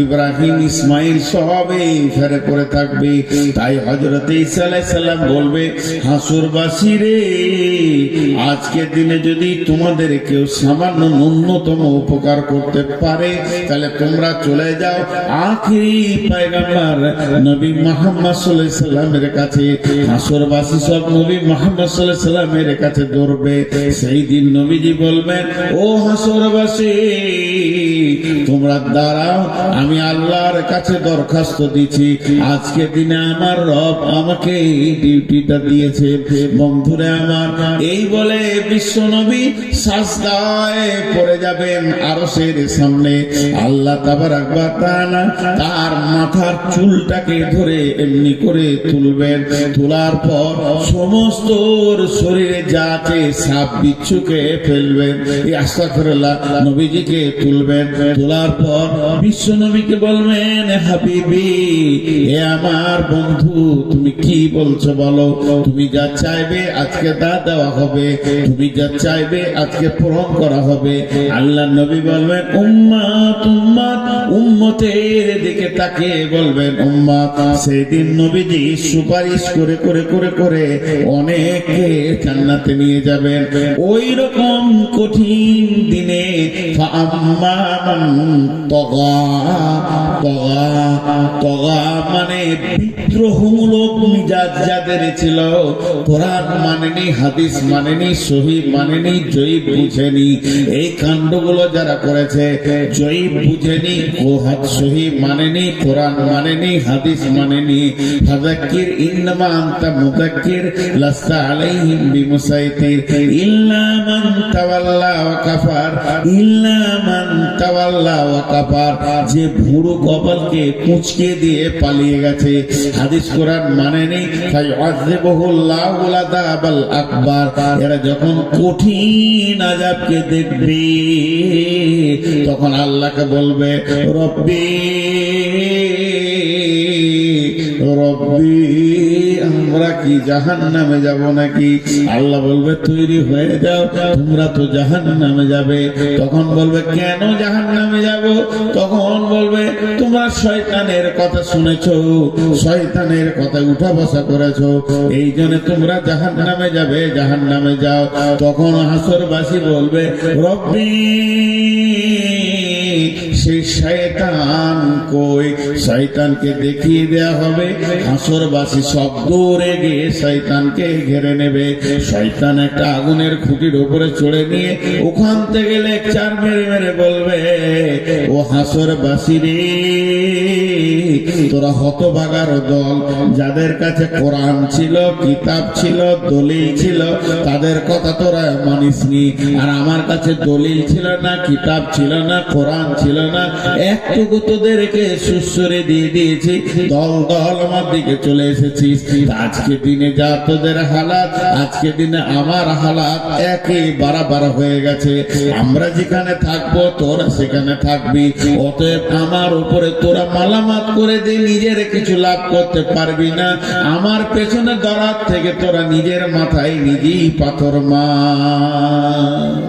ইব্রাহিম, ইসমাইল সব এই ফেরে পড়ে থাকবে। তাই হযরত ঈসা আলাইহিস সালাম বলবে, হাসুরবাসী রে, আজকের দিনে যদি তোমাদের কেউ সামান্য ন্যূনতম উপকার করতে পারে, তাহলে তোমরা চলে যাও আখিরি পয়গম্বর নবী মুহাম্মদ সাল্লাল্লাহু আলাইহি সাল্লামের কাছে। হাসুরবাসী সব নবী মুহাম্মদ সাল্লাল্লাহু আলাইহি সাল্লামের কাছে দৌড়বে। সেই দিন নবীজি বলবেন, ও হাসুরবাসী, তোমরা দাঁড়াও, আমি আল্লাহর কাছে দরখাস্ত দিচ্ছি, আজকে দিনে আমার রব আমাকে এই ডিউটিটা দিয়েছে। বন্ধুরা আমার, এই বলে বিশ্ব নবী সাজদায় পড়ে যাবেন আরশের সামনে। আল্লাহ তাবারাক ওয়া তাআলা তার মাথার চুলটাকে ধরে এমনি করে তুলবেন। তোলার পর সমস্ত শরীরে যা আছে সাপ বিচ্ছুকে ফেলবেন। এই আস্তাগফিরুল্লাহ, নবীজিকে তুলবেন। তোলার পর বিশ্ব নবীকে বলবেন, হাবিবি, এ আমার বন্ধু, তুমি কি বলছো বলো? তুমি যা চাইবে আজকে তা দেওয়া হবে, তুমি যা চাইবে আজকে পূরণ করা হবে। আল্লাহ নবী বলবেন, উম্মত উম্মত, উম্মতের দিকে তাকিয়ে বলবেন উম্মত। সেদিন নবীজি সুপারিশ করে করে করে করে অনেককে জান্নাতে নিয়ে যাবেন। ওই রকম কঠিন দিনে ফাআম্মা মান তাগা, তাগা, তাগা মানে বিদ্রোহমূলক মিজাজ যাদের ছিল, কোরআন মানেনি, হাদিস মানেনি, সহি মানেনি, জয়ীব বুঝেনি, এই কাণ্ডগুলো যারা করেছে, জয়ীব বুঝেনি, সহি মানেনি, কোরআন মানেনি, হাদিস মানেনি। ফাযাক্কির ইন্নামা আনতা মুযাক্কির লাস্তা আলাইহিম বিমুসাইতির ইল্লা মান তাওয়াল্লা ওয়া কাফার, ইল্লা মান তাওয়াল্লা ওয়া কাফার, যে ভুরু কপালকে কুঁচকে দিয়ে পালিয়ে গেছে, হাদিস কোরআন মানেনি, ফায়ুআযিবুহুল্লাহুল আযাবাল আকবার। এরা যখন কঠিন আযাবকে দেখবে, তখন আল্লাহকে বলবে, রব্বি রব্বি, আমরা কি জাহান্নামে যাব নাকি? আল্লাহ বলবে, তৈরি হয়ে যাও, তোমরা তো জাহান্নামে যাবে। তখন বলবে, কেন জাহান্নামে যাব? তখন বলবে, তোমরা শয়তানের কথা শুনেছো, শয়তানের কথা উঠা বসা করেছো, এই জন্য তোমরা জাহান্নামে যাবে, জাহান্নামে যাও। তখন হাসরবাসী বলবে, রব্বি, সেই শয়তান কই? শয়তানকে দেখিয়ে দেয়া হবে। হাসরবাসী সব দৌড়ে গিয়ে শয়তানকে ঘিরে নেবে। শয়তান একটা আগুনের খুঁটির উপরে চড়ে নিয়ে ওখান থেকে লেকচার মেরে মেরে বলবে, ও হাসরবাসী রে, তোরা হতভাগার দল, যাদের কাছে কোরআন ছিল, কিতাব ছিল, দলিল ছিল, তাদের কথা তোরা মানিসনি। আর আমার কাছে দলিল ছিল না, কিতাব ছিল না, কোরআন ছিল না, একটুকু তোদেরকে সুসরে দিয়ে দিয়েছি, দল দল আমার দিকে চলে এসেছিস। আজকে দিনে যা তোদের হালাত, আজকে দিনে আমার হালাত একই বাড়াবাড়া হয়ে গেছে। আমরা যেখানে থাকবো তোরা সেখানে থাকবি, অতএব আমার উপরে তোরা মালামাল মাফ করে দে, নিজের কিছু লাভ করতে পারবি না, আমার পেছনে দরাত থেকে তোরা নিজের মাথায় নিজেই পাথর মার।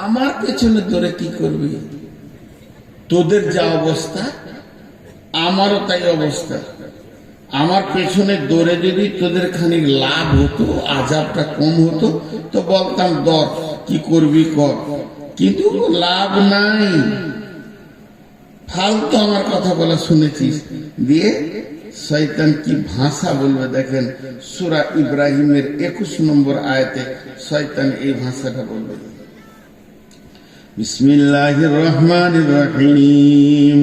আমার পেছনে তোরা কি করবি? তোদের যা অবস্থা আমারও তাই অবস্থা। আমার পেছনে দৌড়ে যদি তোদের খানিক লাভ হতো, আজাবটা কম হতো, তো বলতাম দর কি করবি কর, কিন্তু লাভ নাই। ফালতু আমার কথা বলা শুনেছিস। দিয়ে শয়তান কি ভাষা বলবে দেখেন, সূরা ইব্রাহিমের 21 নম্বর আয়াতে শয়তান এই ভাষাটা বলবে, বিসমিল্লাহির রহমানির রহিম,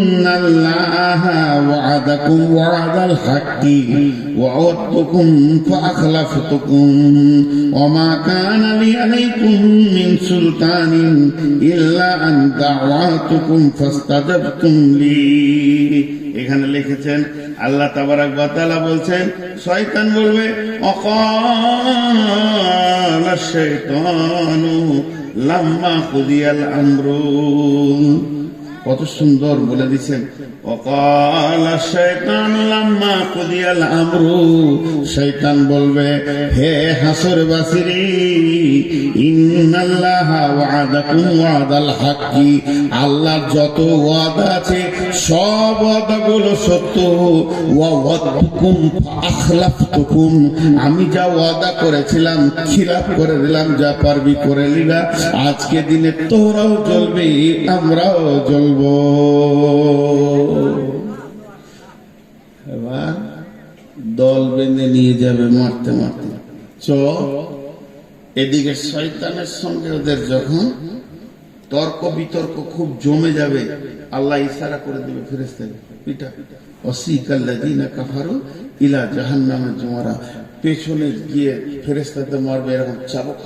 ইন্নাল্লাহা ওয়া'আদাকুম ওয়া'দাল হাক্কি ওয়া ওয়া'আদতুকুম ফাআখলাফতুকুম ওয়া মা কানা লি আলাইকুম মিন সুলতানিন ইল্লা আন দা'ওয়াতুকুম ফাস্তাজাবতুম লি। এখানে লিখেছেন আল্লাহ তাবারাক ওয়া তাআলা বলছেন, শয়তান বলবে অকালা শাইতানু লাম্মা কুদিয়াল আমরু। কত সুন্দর বলে দিচ্ছেন, ওয়াকালা শাইতানু লাম্মা কুদিয়াল আমরু। শয়তান বলবে, হে হাসরবাসীরে, ইন্নাল্লাহা ওয়া'আদাকুম ওয়া'দাল হাক্কি, আল্লাহর যত ওয়াদা আছে সব ওয়াদাগুলো সত্য, ওয়া ওয়া'আদতুকুম ফাআখলাফতুকুম, আমি যা ওয়াদা করেছিলাম খিলাফ করে দিলাম, যা পারবি করে নিলা। আজকে দিনে তোরাও জ্বলবি আমরাও জ্বলব। এবার দল বেঁধে নিয়ে যাবে মারতে মারতে। এদিকে শয়তানের সঙ্গে ওদের যখন তর্ক বিতর্ক খুব জমে যাবে, আল্লাহ ইশারা করে দেবে ফেরেশতাকে, পিটা ওয়াসিকাল্লাযীনা কাফারু ইলা জাহান্নামা যুমারা, পেছনে গিয়ে ফেরেশতাতে মারবে এরকম চাবুক,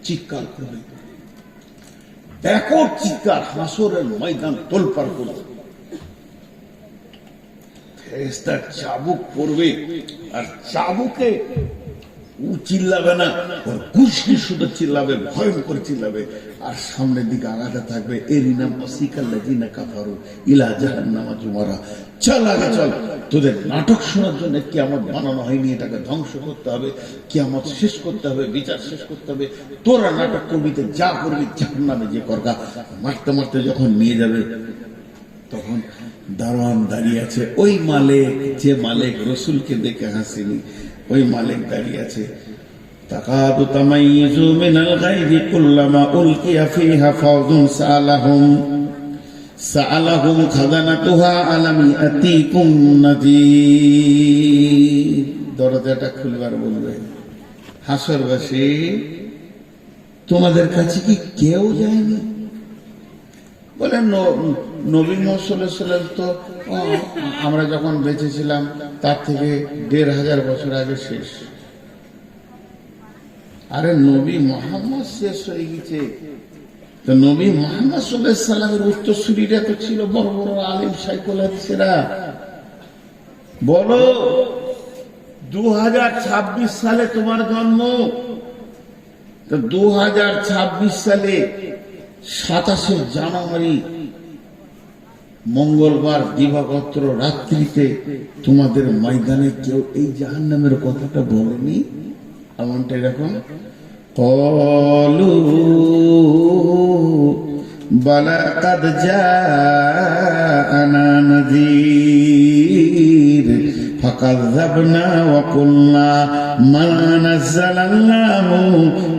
চিৎকার করবে, ব্যাপক চিৎকার, হাসরের ময়দান তোলপাড় করবে। ফেরেশতার চাবুক পড়বে, আর চাবুকে ও চিল্লাবে না, ওর কুশকি শুধু চিল্লাবে, ভয়ঙ্কর চিল্লাবে, আর সামনের দিকে আগাতে থাকবে, এরই নাম ওয়াসিকাল্লাযীনা কাফারু ইলা জাহান্নামা যুমারা। চল আগে চল, তোদের নাটক শোনার জন্য কিয়ামত বানানো হয়নি, এটাকে ধ্বংস করতে হবে, কিয়ামত শেষ করতে হবে, বিচার শেষ করতে হবে, তোরা নাটক করবি তো যা করবি জাহান্নামে যে করগা। মারতে মারতে যখন নিয়ে যাবে, তখন দারোয়ান দাঁড়িয়ে আছে, ওই মালিক যে মালিক রসুলকে দেখে হাসিনি, ওই মালিক দাঁড়িয়ে আছে। তাকাদু তামাইয়িজু মিনাল গায়জি কুল্লামা উলকিয়া ফিহা ফাওজুন সাআলাহুম খাজানাতুহা আলাম ইয়াতিকুম নাযীর। দরজাটা খুলবার বলবে, হাসরবাসী তোমাদের কাছে কি কেউ যায়নি? বলেন নবী মুহাম্মদ সাল্লাল্লাহু আলাইহি ওয়াসাল্লাম তো আমরা যখন বেঁচে ছিলাম তার থেকে ১৫০০ বছর আগে শেষ। আরে নবী মুহাম্মদ শেষ হয়ে গেছে, তো নবী মুহাম্মদ সাল্লাল্লাহু আলাইহি ওয়াসাল্লামের উত্তরসূরিরা তো ছিল বড় বড় আলিম শাইখুল হাদিসেরা। বলো 2026 সালে তোমার জন্ম, তো 2026 সালে 27শে জানুয়ারি মঙ্গলবার দিবাগত রাত্রিতে তোমাদের ময়দানে কেউ এই জাহান্নামের কথাটা বলেনি? এমনটা এরকম ক্বালু বালা কাদ জাআনা নাযীর ফাকাযযাবনা ওয়া কুলনা মা নাযালাল্লাহু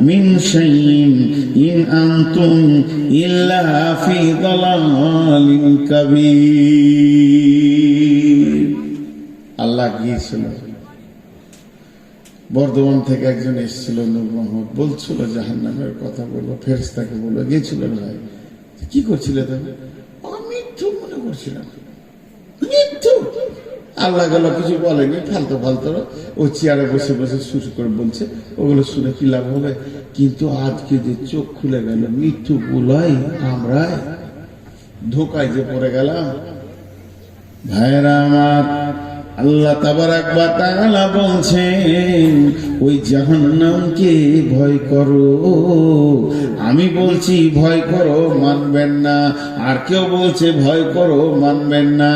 মিন শাইইন ইন আনতুম ইল্লা ফি দালালিন কাবীর। আল্লাহ গিয়েছিল, বর্ধমান থেকে একজন এসেছিল, নূর মোহাম্মদ, বলছিল জাহান্নামের কথা বলবো, ফেরেশতাকে বলবো। গিয়েছিল, ভাই কি করছিলে তুমি? মৃত্যু মনে করছিলাম, মৃত্যু। আল্লাহ গেল কিছু বলেনি, ফালতু ফালতু ও চেয়ারে বসে বসে শুরু করে বলছে, ওগুলো শুনে কি লাভ হবে? কিন্তু আজকে যে চোখ খুলে গেল, মৃত্যু গুলাই আমরা ধোকায় যে পড়ে গেলাম। ভাইরা আমার, আল্লাহ তাবারাক ওয়া তাআলা বলছেন ওই জাহান্নামকে ভয় করো। আমি বলছি ভয় করো, মানবেন না। আর কেউ বলছে ভয় করো, মানবেন না।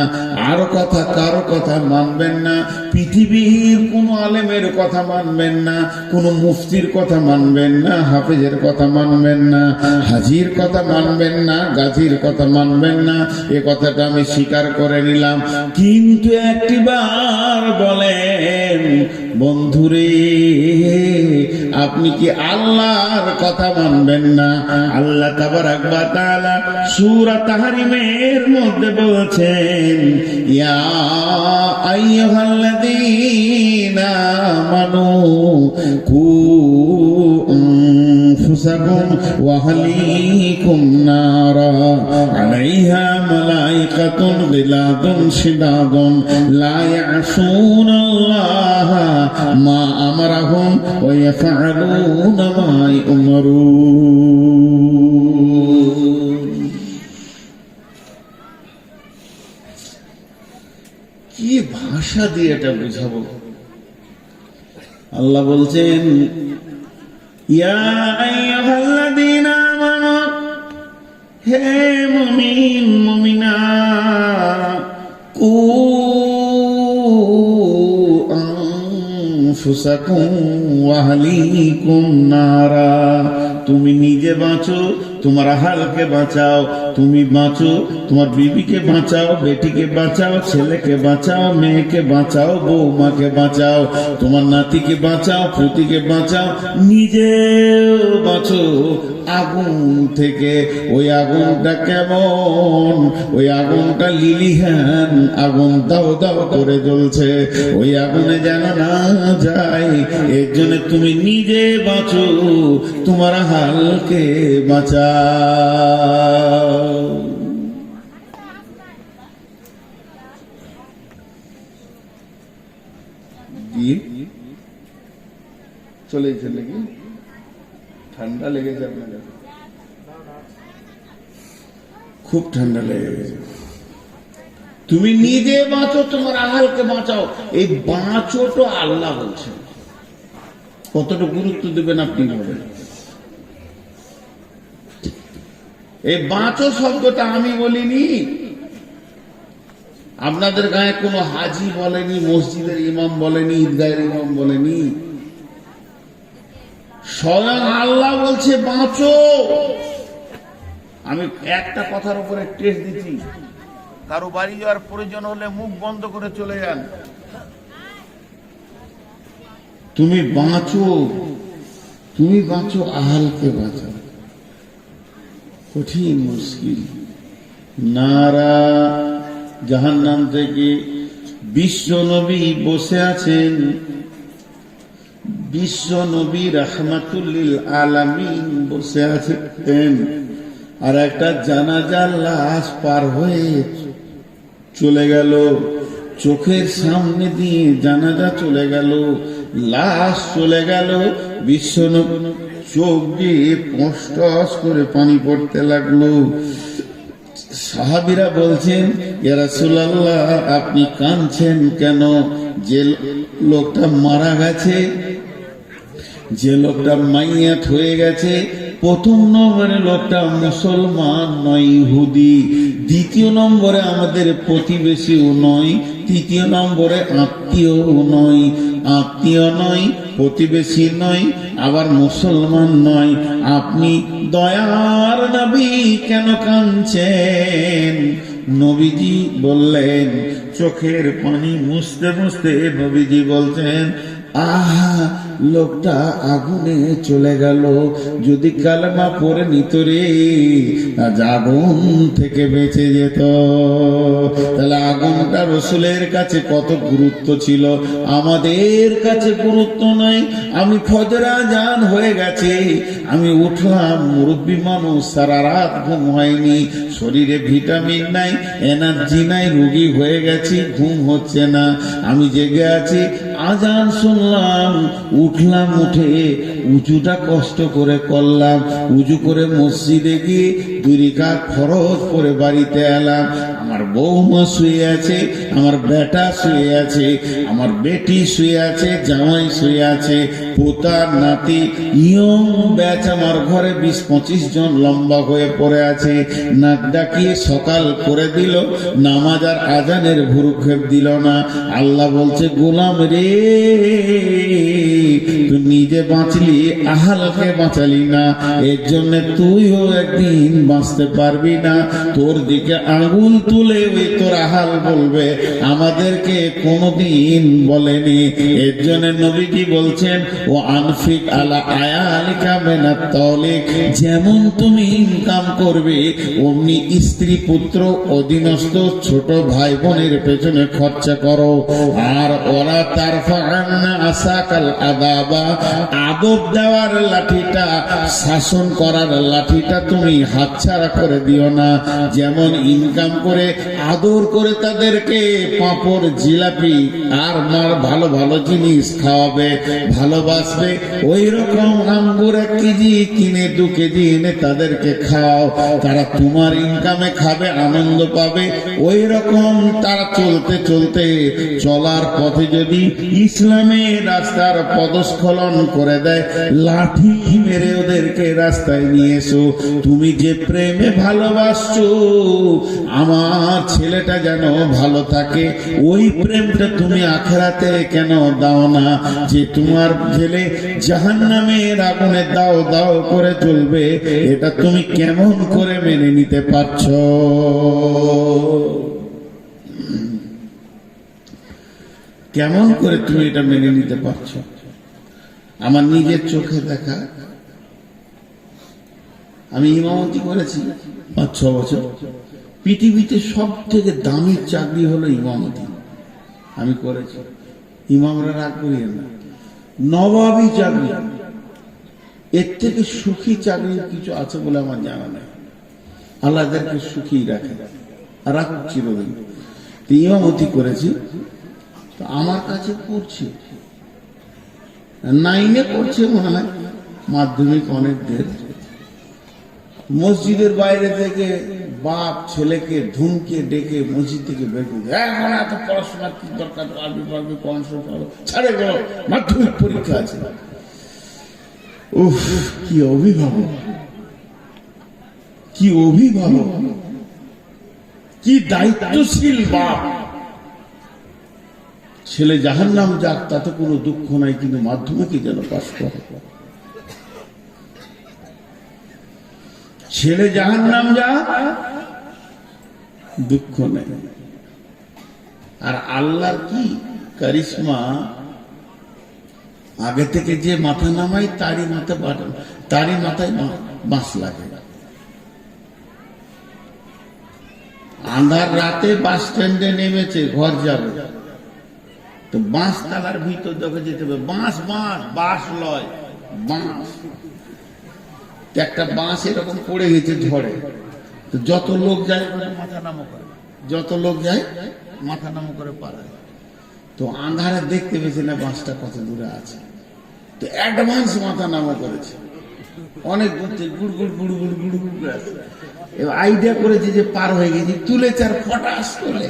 আর কথা কারো কথা মানবেন না। পৃথিবীর কোন আলেমের কথা মানবেন না, কোন মুফতির কথা মানবেন না, হাফেজের কথা মানবেন না, হাজির কথা মানবেন না, গাজীর কথা মানবেন না। এ কথাটা আমি স্বীকার করে নিলাম। কিন্তু একটিবার বলেন বন্ধুরে, আপনি কি আল্লাহর কথা মানবেন না? আল্লাহ তাবারাক ওয়া তাআলা সূরা তাহরিমের মধ্যে বলছেন, ইয়া আইয়ুহাল্লাযীনা আমানু কু আনফুসাকুম ওয়া আহলিকুম নারা আলাইহা মালাইকাতুন গিলাদুন শিদাদুন লা ইয়াসুনাল্লাহা মা আমারাহুম ওয়া ইয়াফআলুনা মা ইউমারুন। কি ভাষা দিয়ে এটা বুঝাবো? আল্লাহ বলছেন, ইয়া আইয়ুহাল্লাযীনা আমানু, হে মুমিন মুমিনা, কু আনফুসাকুম ওয়া আহলিকুম নারা, তুমি নিজে বাঁচো, তোমার আহালকে বাঁচাও, তুমি বাঁচো, তোমার বিবিকে বাঁচাও, বেটিকে বাঁচাও, ছেলেকে বাঁচাও, মেয়েকে বাঁচাও, বৌমাকে বাঁচাও, তোমার নাতিকে বাঁচাও, পুতিকে বাঁচাও, নিজেও বাঁচো আগুন থেকে। ওই আগুনটা কেমন? ওই আগুনটা লিলিহান আগুন, দাও দাও করে জ্বলছে। ওই আগুনে যেন না যায়, এর জন্য তুমি নিজে বাঁচো, তোমার হালকে বাঁচাও। চলেছে নাকি? ঠান্ডা লেগেছে আপনাদের? খুব ঠান্ডা লেগে গেছে। তুমি নিজে বাঁচো, তোমার আহালকে বাঁচাও। এই বাঁচো তো আল্লাহ বলছেন। কতটা গুরুত্ব দেবেন আপনি ভাবেন। এই বাঁচো শব্দটা আমি বলিনি, আপনাদের গায়ে কোনো হাজি বলেনি, মসজিদের ইমাম বলেনি, ঈদগাহের ইমাম বলেনি। স্বয়ং আল্লাহ বলছে বাঁচো। আমি একটা কথার উপরে টেস্ট দিচ্ছি, কারো বাড়ি যাওয়ার প্রয়োজন হলে মুখ বন্ধ করে চলে যান। তুমি বাঁচো, তুমি বাঁচো, আহালকে বাঁচাও। কঠিন মুশকিল। নারা, জাহান্নাম থেকে বিশ্ব নবী বসে আছেন। বিশ্ব নবী রাহমাতুল লিল আলামিন বসে আছেন, আর একটা জানাজার লাশ পার হয়ে চলে গেল। চোখের সামনে দিয়ে জানাজা চলে গেল, লাশ চলে গেল। বিশ্ব নবী চোখ দিয়ে টস করে পানি পড়তে লাগলো। সাহাবীরা বলছেন, ইয়া রাসূলুল্লাহ, আপনি কাঁদছেন কেন? যে লোকটা মারা গেছে, যে লোকটা মাইয়াত হয়ে গেছে, প্রথম নম্বরে লোকটা মুসলমান নয়, ইহুদি। দ্বিতীয় নম্বরে আমাদের প্রতিবেশীও নয়, তৃতীয় নম্বরে আত্মীয়ও নয়। আত্মীয় নয়, প্রতিবেশী নয়, আবার মুসলমান নয়। আপনি দয়ার নবী কেন কাঁদছেন? নবীজি বললেন, চোখের পানি মুছতে মুছতে নবীজি বলছেন, আহা, লোকটা আগুনে চলে গেল। যদি কালেমা পড়ে নিত রে, আজ আগুন থেকে বেঁচে যেত। তাহলে আগুনটা রসুলের কাছে কত গুরুত্ব ছিল, আমাদের কাছে গুরুত্ব নাই। আমি ফজর আজান হয়ে গেছে, আমি উঠলাম, মুরব্বী মানুষ, সারা রাত ঘুম হয়নি, শরীরে ভিটামিন নাই, এনার্জি নাই, রোগী হয়ে গেছি, ঘুম হচ্ছে না। আমি জেগে আছি, আজান শুনলাম, উঠলাম, উঠে উঁচুটা কষ্ট করে করলাম, উঁচু করে মসজিদে গিয়ে 2 রাকাত ফরজ করে বাড়িতে এলাম। আমার বৌমা শুয়ে আছে, আমার বেটা শুয়ে আছে, আমার বেটি শুয়ে আছে, জামাই শুয়ে আছে, পোতা নাতি ইয়ং ব্যাচ আমার ঘরে 20-25 জন লম্বা হয়ে পড়ে আছে। নাক ডাকিয়ে সকাল করে দিল, নামাজ আর আজানের ভুরুক্ষেপ দিল না। আল্লাহ বলছে, গোলাম রে, তুই নিজে বাঁচলি, আহালকে বাঁচালি না, এর জন্য তুইও একদিন বাঁচতে পারবি না। তোর দিকে আঙুল তুলে ওই তোর আহাল বলবে, আমাদেরকে কোনদিন বলেনি। এর জন্য নবীজি বলছেন, ও আনফিক আলা আয়ালিকা মিনাত তালিক, যেমন তুমি ইনকাম করবে অমনি স্ত্রী পুত্র অধীনস্থ ছোট ভাই বোনের পেছনে খরচা করো। আর ওরা তারফাআন্না আসাকাল আদাবা, আদব দেওয়ার লাঠিটা, শাসন করার লাঠিটা তুমি হাতছাড়া করে দিও না। যেমন ইনকাম করে আদর করে তাদেরকে পাঁপড় জিলাপি আর মার ভালো ভালো জিনিস খাওয়াবে, ভালোবাসবে, ওই রকম আঙ্গুর 1 কেজি কিনে 2 কেজি এনে তাদেরকে খাও। তারা তোমার ইনকামে খাবে, আনন্দ পাবে। ওই রকম তারা চলতে চলতে চলার পথে যদি ইসলামের রাস্তার পদস্খলন করে দেয়, লাঠি মেরে ওদেরকে রাস্তায় নিয়ে এসো। তুমি যে প্রেমে ভালোবাসছো আমার ছেলেটা যেন ভালো থাকে, ওই প্রেমটা তুমি আখিরাতে কেন দাও না? যে তোমার ছেলে জাহান্নামের আগুনে দাও দাও করে জ্বলবে, এটা তুমি কেমন করে মেনে নিতে পারছো? কেমন করে তুমি এটা মেনে নিতে পারছো? আমার নিজের চোখে দেখা, আমি ইমামতি করেছি 5-6 বছর। পৃথিবীতে সব থেকে দামি চাকরি হলো ইমামতি, আমি করেছি। ইমামরা রাগ করিয়ে না, নবাবী চাকরি, এর থেকে সুখী চাকরি কিছু আছে বলে আমার জানা নেই। আল্লাহ এদেরকে সুখী রাখে, রাখুক চিরদিন। ইমামতি করেছি, তো আমার কাছে পড়ছে 9-এ পড়ছে মনে হয়, মাধ্যমিক অনেক দের। মসজিদের বাইরে থেকে বাপ ছেলেকে ধুমকে ডেকে মসজিদ থেকে বের করে, এখন এত পড়াশোনার কি দরকার, আরবি পারবি, কোরআন শরীফ পড়ো, ছাড়ে গেল, মাধ্যমিক পরীক্ষা আছে। উফ, কি অভিভাবক, কি অভিভাবক, কি দায়িত্বশীল বাপ। ছেলে জাহান্নাম যাক তাতে কোনো দুঃখ নাই, কিন্তু মাধ্যমিকে যেন পাস করে। ছেলে জাহান্নাম যাক দুঃখ নেই। আর আল্লাহর কি কারিশমা, আগে থেকে যে মাথা নামাই তারই মাথায় বাঁশ লাগে। আন্ধার রাতে বাস স্ট্যান্ডে নেমেছে, ঘর যাবে, তো বাঁশ তালার ভিতর দেখে যেতে হবে, বাঁশ বাঁশ বাঁশ লয় বাঁশ। একটা বাঁশ এরকম পড়ে গেছে ঝড়ে, তো যত লোক যায় মাথা নামো করে, যত লোক যায় মাথা নামো করে পালায়। তো আন্ধারে দেখতে পেয়েছে না বাঁশটা কত দূরে আছে, তো অ্যাডভান্স মাথা নামো করেছে, অনেক দূর থেকে গুড় গুড় গুড় গুড় গুড় গুড় করে আসছে। এবার আইডিয়া করেছে যে পার হয়ে গেছে, তুলেছে আর ফটাস করে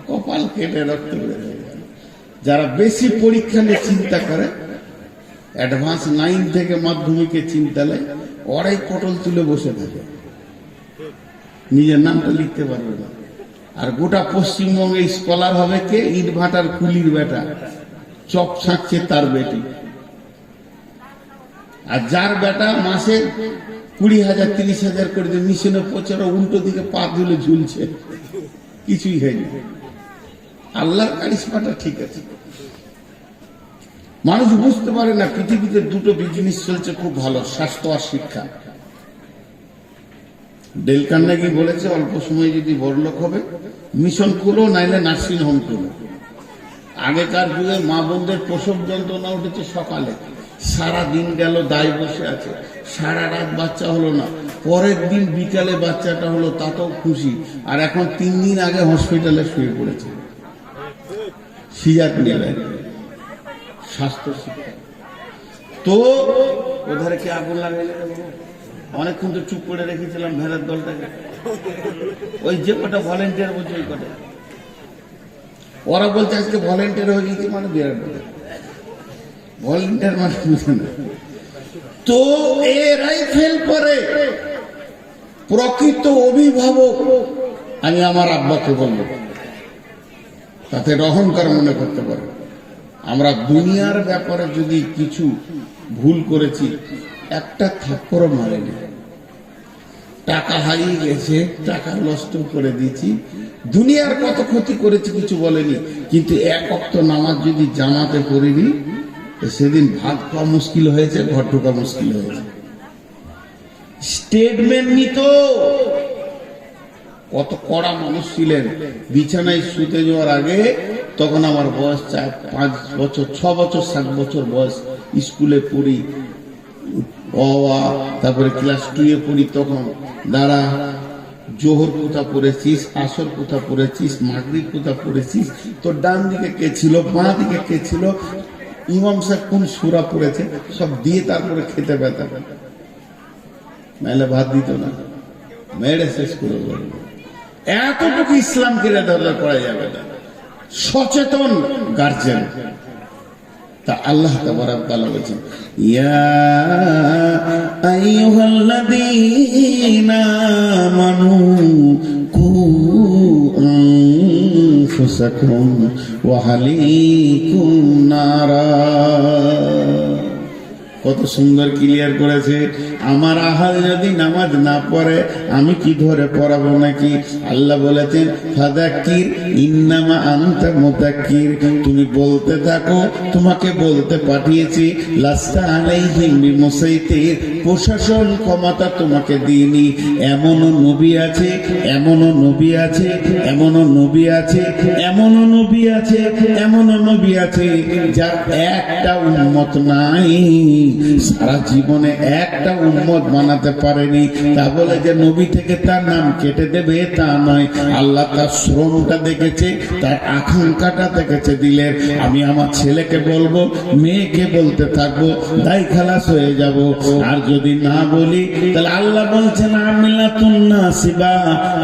কপাল কেটে রক্ত বের হয়ে গেল। যারা বেশি পরীক্ষা নিয়ে চিন্তা করে, অ্যাডভান্স 9 থেকে মাধ্যমিকে চিন্তা নেয়, ওরাই পটল তুলে বসে থাকে, নিজের নামটা লিখতে পারবে না। আর গোটা পশ্চিমবঙ্গে স্কলার হবে কে? ইট ভাটার কুলির বেটা, চপ ছাঁকছে তার বেটি। আর যার বেটা মাসে 20,000 30,000 করে দিয়ে মিশনে পচেরা উল্টো দিকে পা তুলে ঝুলছে, কিছুই হয়নি। আল্লাহর কারিশমাটা ঠিক আছে। মানুষ বুঝতে পারে না পৃথিবীতে 2টো বিজনেস চলছে খুব ভালো, স্বাস্থ্য আর শিক্ষা। ডেল কার্নেগি বলেছে, অল্প সময় যদি বড়লোক হবে মিশন খুলো, নাইলে নার্সিং হোম খুলো। আগেকার যুগে মা বোনদের প্রসব যন্ত্রণা উঠেছে সকালে, সারা দিন গেল দায় বসে আছে, সারা রাত বাচ্চা হলো না, পরের দিন বিকালে বাচ্চাটা হলো, তাতেও খুশি। আর এখন 3 দিন আগে হসপিটালে শুয়ে পড়েছে, সিজার নেবেন। স্বাস্থ্য শিক্ষা তো ওধারে কি আগুন লাগাইলে অনেকক্ষণ তো চুপ করে রেখেছিলাম ভেড়ার দলটাকে, ওই যে কটা ভলেন্টিয়ার বলছে ওই কটা, ওরা বলছে আজকে ভলেন্টিয়ার হয়ে গেছি মানে বিরাট ভলেন্টিয়ার মানে বুঝে না। তো এরাই ফেল করে। প্রকৃত অভিভাবক আমি আমার আব্বাকে বলবো, তাতে অহংকার মনে করতে পারে। আমরা দুনিয়ার ব্যাপারে যদি কিছু ভুল করেছি, একটা থাপ্পড়ও মারেনি, টাকা হারিয়ে গেছে, টাকা নষ্ট করে দিয়েছি, দুনিয়ার কত ক্ষতি করেছি কিছু বলেনি, কিন্তু এক ওয়াক্ত নামাজ যদি জামাতে পড়িনি, সেদিন ভাত খাওয়া মুশকিল হয়েছে, ঘর ঢোকা মুশকিল হয়েছে। স্টেটমেন্ট নিত। কত কড়া মানুষ ছিলেন। বিছানায় শুতে যাওয়ার আগে, তখন আমার বয়স 4-5 বছর, 6 বছর 7 বছর বয়স, স্কুলে পড়ি, তারপরে ক্লাস 2 এ পড়ি, তখন দাঁড়া জোহর কোথা পড়েছিস, আসর কোথা পড়েছিস, মাগরিব কোথা পড়েছিস, তোর ডান দিকে কে ছিল, বাঁ দিকে কে ছিল, ইমাম সাহেব কোন সূরা পড়েছে, সব দিয়ে তারপরে খেতে ব্যথা, নাহলে ভাত দিত না, মেরে শেষ করে বলবো। এতটুকু ইসলামকে রেদার করা যাবে না। সচেতন গার্জেন। তা আল্লাহ তাবারক তাআলা বলেছেন, ইয়া আইয়ুহাল্লাযীনা আমানু কু আনফুসাকুম ওয়া আহলিকুম নারা। কত সুন্দর ক্লিয়ার করেছে। আমার আহাল যদি নামাজ না পড়ে আমি কি ধরে পড়াবো নাকি? আল্লাহ বলেছেন ফাযাক্কির ইন্নামা আনতা মুযাক্কির, তুমি বলতে থাকো, তোমাকে বলতে পাঠিয়েছি। লাস্তা আলাইহিম বিমুসাইতির, প্রশাসন ক্ষমতা তোমাকে দিইনি। এমনও নবী আছে, এমনও নবী আছে, এমনও নবী আছে, এমনও নবী আছে, এমনও নবী আছে যার একটা উম্মত নাই, সারা জীবনে একটা উম্মত বানাতে পারেনি। তা বলে যে নবী থেকে তার নাম কেটে দেবে তা নয়। আল্লাহ তার শ্রমটা দেখেছে, তার আকাঙ্ক্ষাটা দেখেছে দিলের। আমি আমার ছেলেকে বলবো, মেয়েকে বলতে থাকবো, দাই খালাস হয়ে যাব। আর যদি না বলি তাহলে আল্লাহ বলছেন আমিলাতুন নাসিবা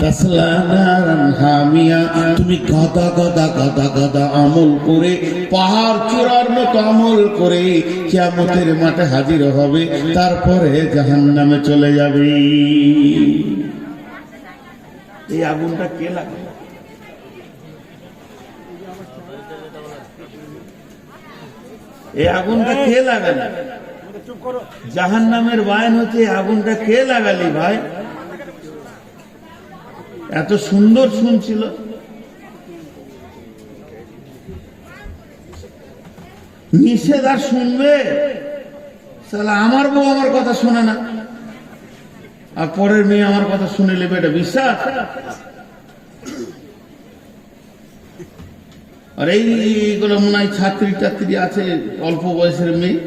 তাসলা নারান হামিয়া, তুমি গাদা গাদা গাদা গাদা আমল করে, পাহাড় চূড়ার মতো আমল করে কিয়ামতের মাঠে হাজির হবে, তারপরে জাহান্নামে চলে যাবে। এই আগুনটা কে লাগালো? এই আগুনটা কে লাগালো? জাহান্নামের বায়ন হচ্ছে আগুনটা কে লাগালি ভাই? এত সুন্দর শুনছিল, নিষেধ আর শুনবে? তাহলে আমার বউ আমার কথা শোনে না, আর পরের মেয়ে আমার কথা শুনে নেবে, এটা বিশ্বাস? আর এইগুলো মনে হয় ছাত্রী টাত্রী আছে, অল্প বয়সের মেয়ে,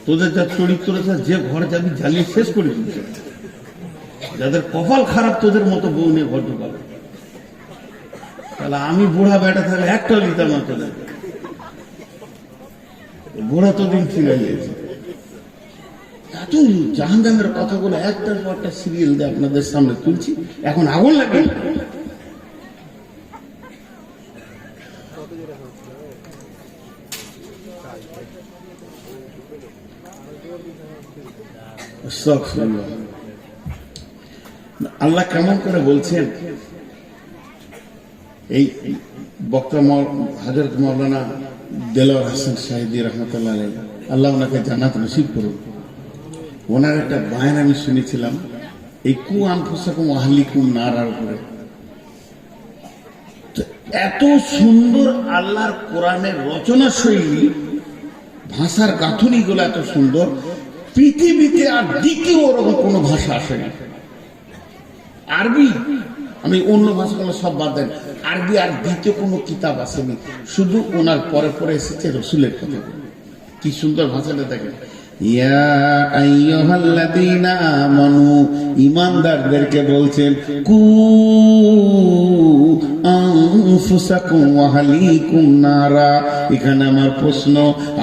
তোদের যা চরিত্র আছে, যে ঘর যাবি জ্বালিয়ে শেষ করে দিচ্ছে। যাদের কপাল খারাপ তোদের মতো বউ নিয়ে ঘর ঢুকাবে। তাহলে আমি বুড়া বেটা থাকলে একটাও নিতাম না তোদের। বুড়া তো দিন ফিরে গিয়েছে। এত জাহান্নামের কথাগুলো একটার পর একটা সিরিয়াল দিয়ে আপনাদের সামনে তুলছি, এখন আগুন লাগে। আল্লাহ কেমন করে বলছেন? এই বক্তা হযরত মাওলানা দেলোয়ার হোসেন সাইদি রহমতুল্লাহ আলাইহি, আল্লাহ ওনাকে জান্নাত নসিব করুন। ওনার একটা বায়ান আমি শুনেছিলাম এই কু আনফুসাকুম ওয়া আহলিকুম নারার উপরে। এত সুন্দর আল্লাহর কোরআনের রচনা শৈলী, ভাষার গাঁথনি গুলো এত সুন্দর, পৃথিবীতে আর দ্বিতীয় ওরকম কোন ভাষা আসেনি। আরবি, আমি অন্য ভাষাগুলো সব বাদ দেন, আরবি আর দ্বিতীয় কোনো কিতাব আসেনি, শুধু ওনার পরে পরে এসেছে রসুলের কথা। কি সুন্দর ভাষাটা দেখেন। ইয়া আইয়ুহাল্লাযীনা আমানু, ঈমানদারদেরকে বলছেন, কু আনফুসাকুম ওয়া আহলিকুম নারা। এখানে আমার প্রশ্ন,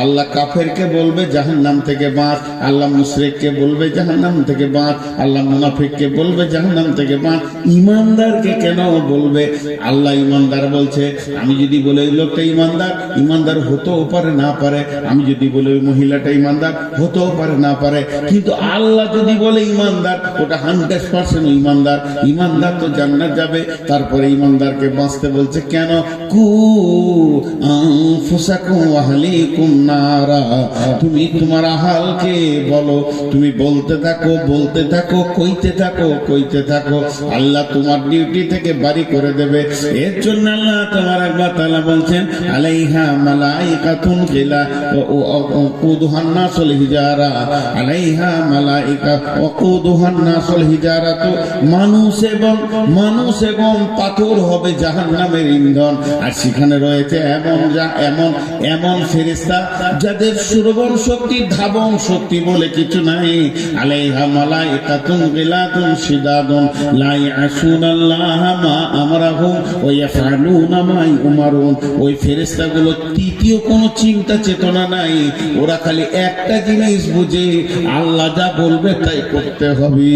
আল্লাহ কাফেরকে বলবে জাহান্নাম থেকে বাঁচ, আল্লাহ মুশরিককে বলবে জাহান্নাম থেকে বাঁচ, আল্লাহ মুনাফিককে বলবে জাহান্নাম থেকে বাঁচ, ঈমানদারকে কেন বলবে? আল্লাহ ঈমানদার বলছে, আমি যদি বলে ওই লোকটা ঈমানদার, ঈমানদার হতেও পারে না পারে, আমি যদি বলে ওই মহিলাটা ঈমানদার, হতেও পারে না পারে, কিন্তু আল্লাহ যদি বলে ঈমানদার, ওটা 100% ঈমানদার। ঈমানদার তো জান্নাত যাবে, তারপরে ঈমানদারকে বাঁচতে বলছে কেন? কু আনফুসাকুম ওয়া আহলিকুম নারা। তুমি তোমার আহালকে বলো, তুমি বলতে থাকো, বলতে থাকো, কইতে থাকো, কইতে থাকো, আল্লাহ তোমার ডিউটি থেকে বাড়ি করে দেবে। এর জন্য আল্লাহ তাবারাক ওয়া তাআলা বলছেন, আলাইহা মালাইকাতুন গিলা ওয়াকুদুহান নাসুল হিজারা, আলাইহা মালাইকা ওয়াকুদুহান নাসুল হিজারাতু, মানুষ এবং পাথর হবে জাহান্নামের ইন্ধন। আর সেখানে রয়েছে এমন ফেরেশতা যাদের শ্রবণ শক্তি, ধাবন শক্তি বলে কিছু নাই। আলাইহা মালাইকাতুন গিলাতুন শিদাদুন লা ইয়াসুনাল্লাহা মা আমরাহুম ওয়া ইয়াফআলুনা মা ইউমারুন। ওই ফেরেশতাগুলো তৃতীয় কোনো চিন্তা চেতনা নাই, ওরা খালি একটা জিনিস বুঝে, আল্লাহ যা বলবে তাই করতে হবে।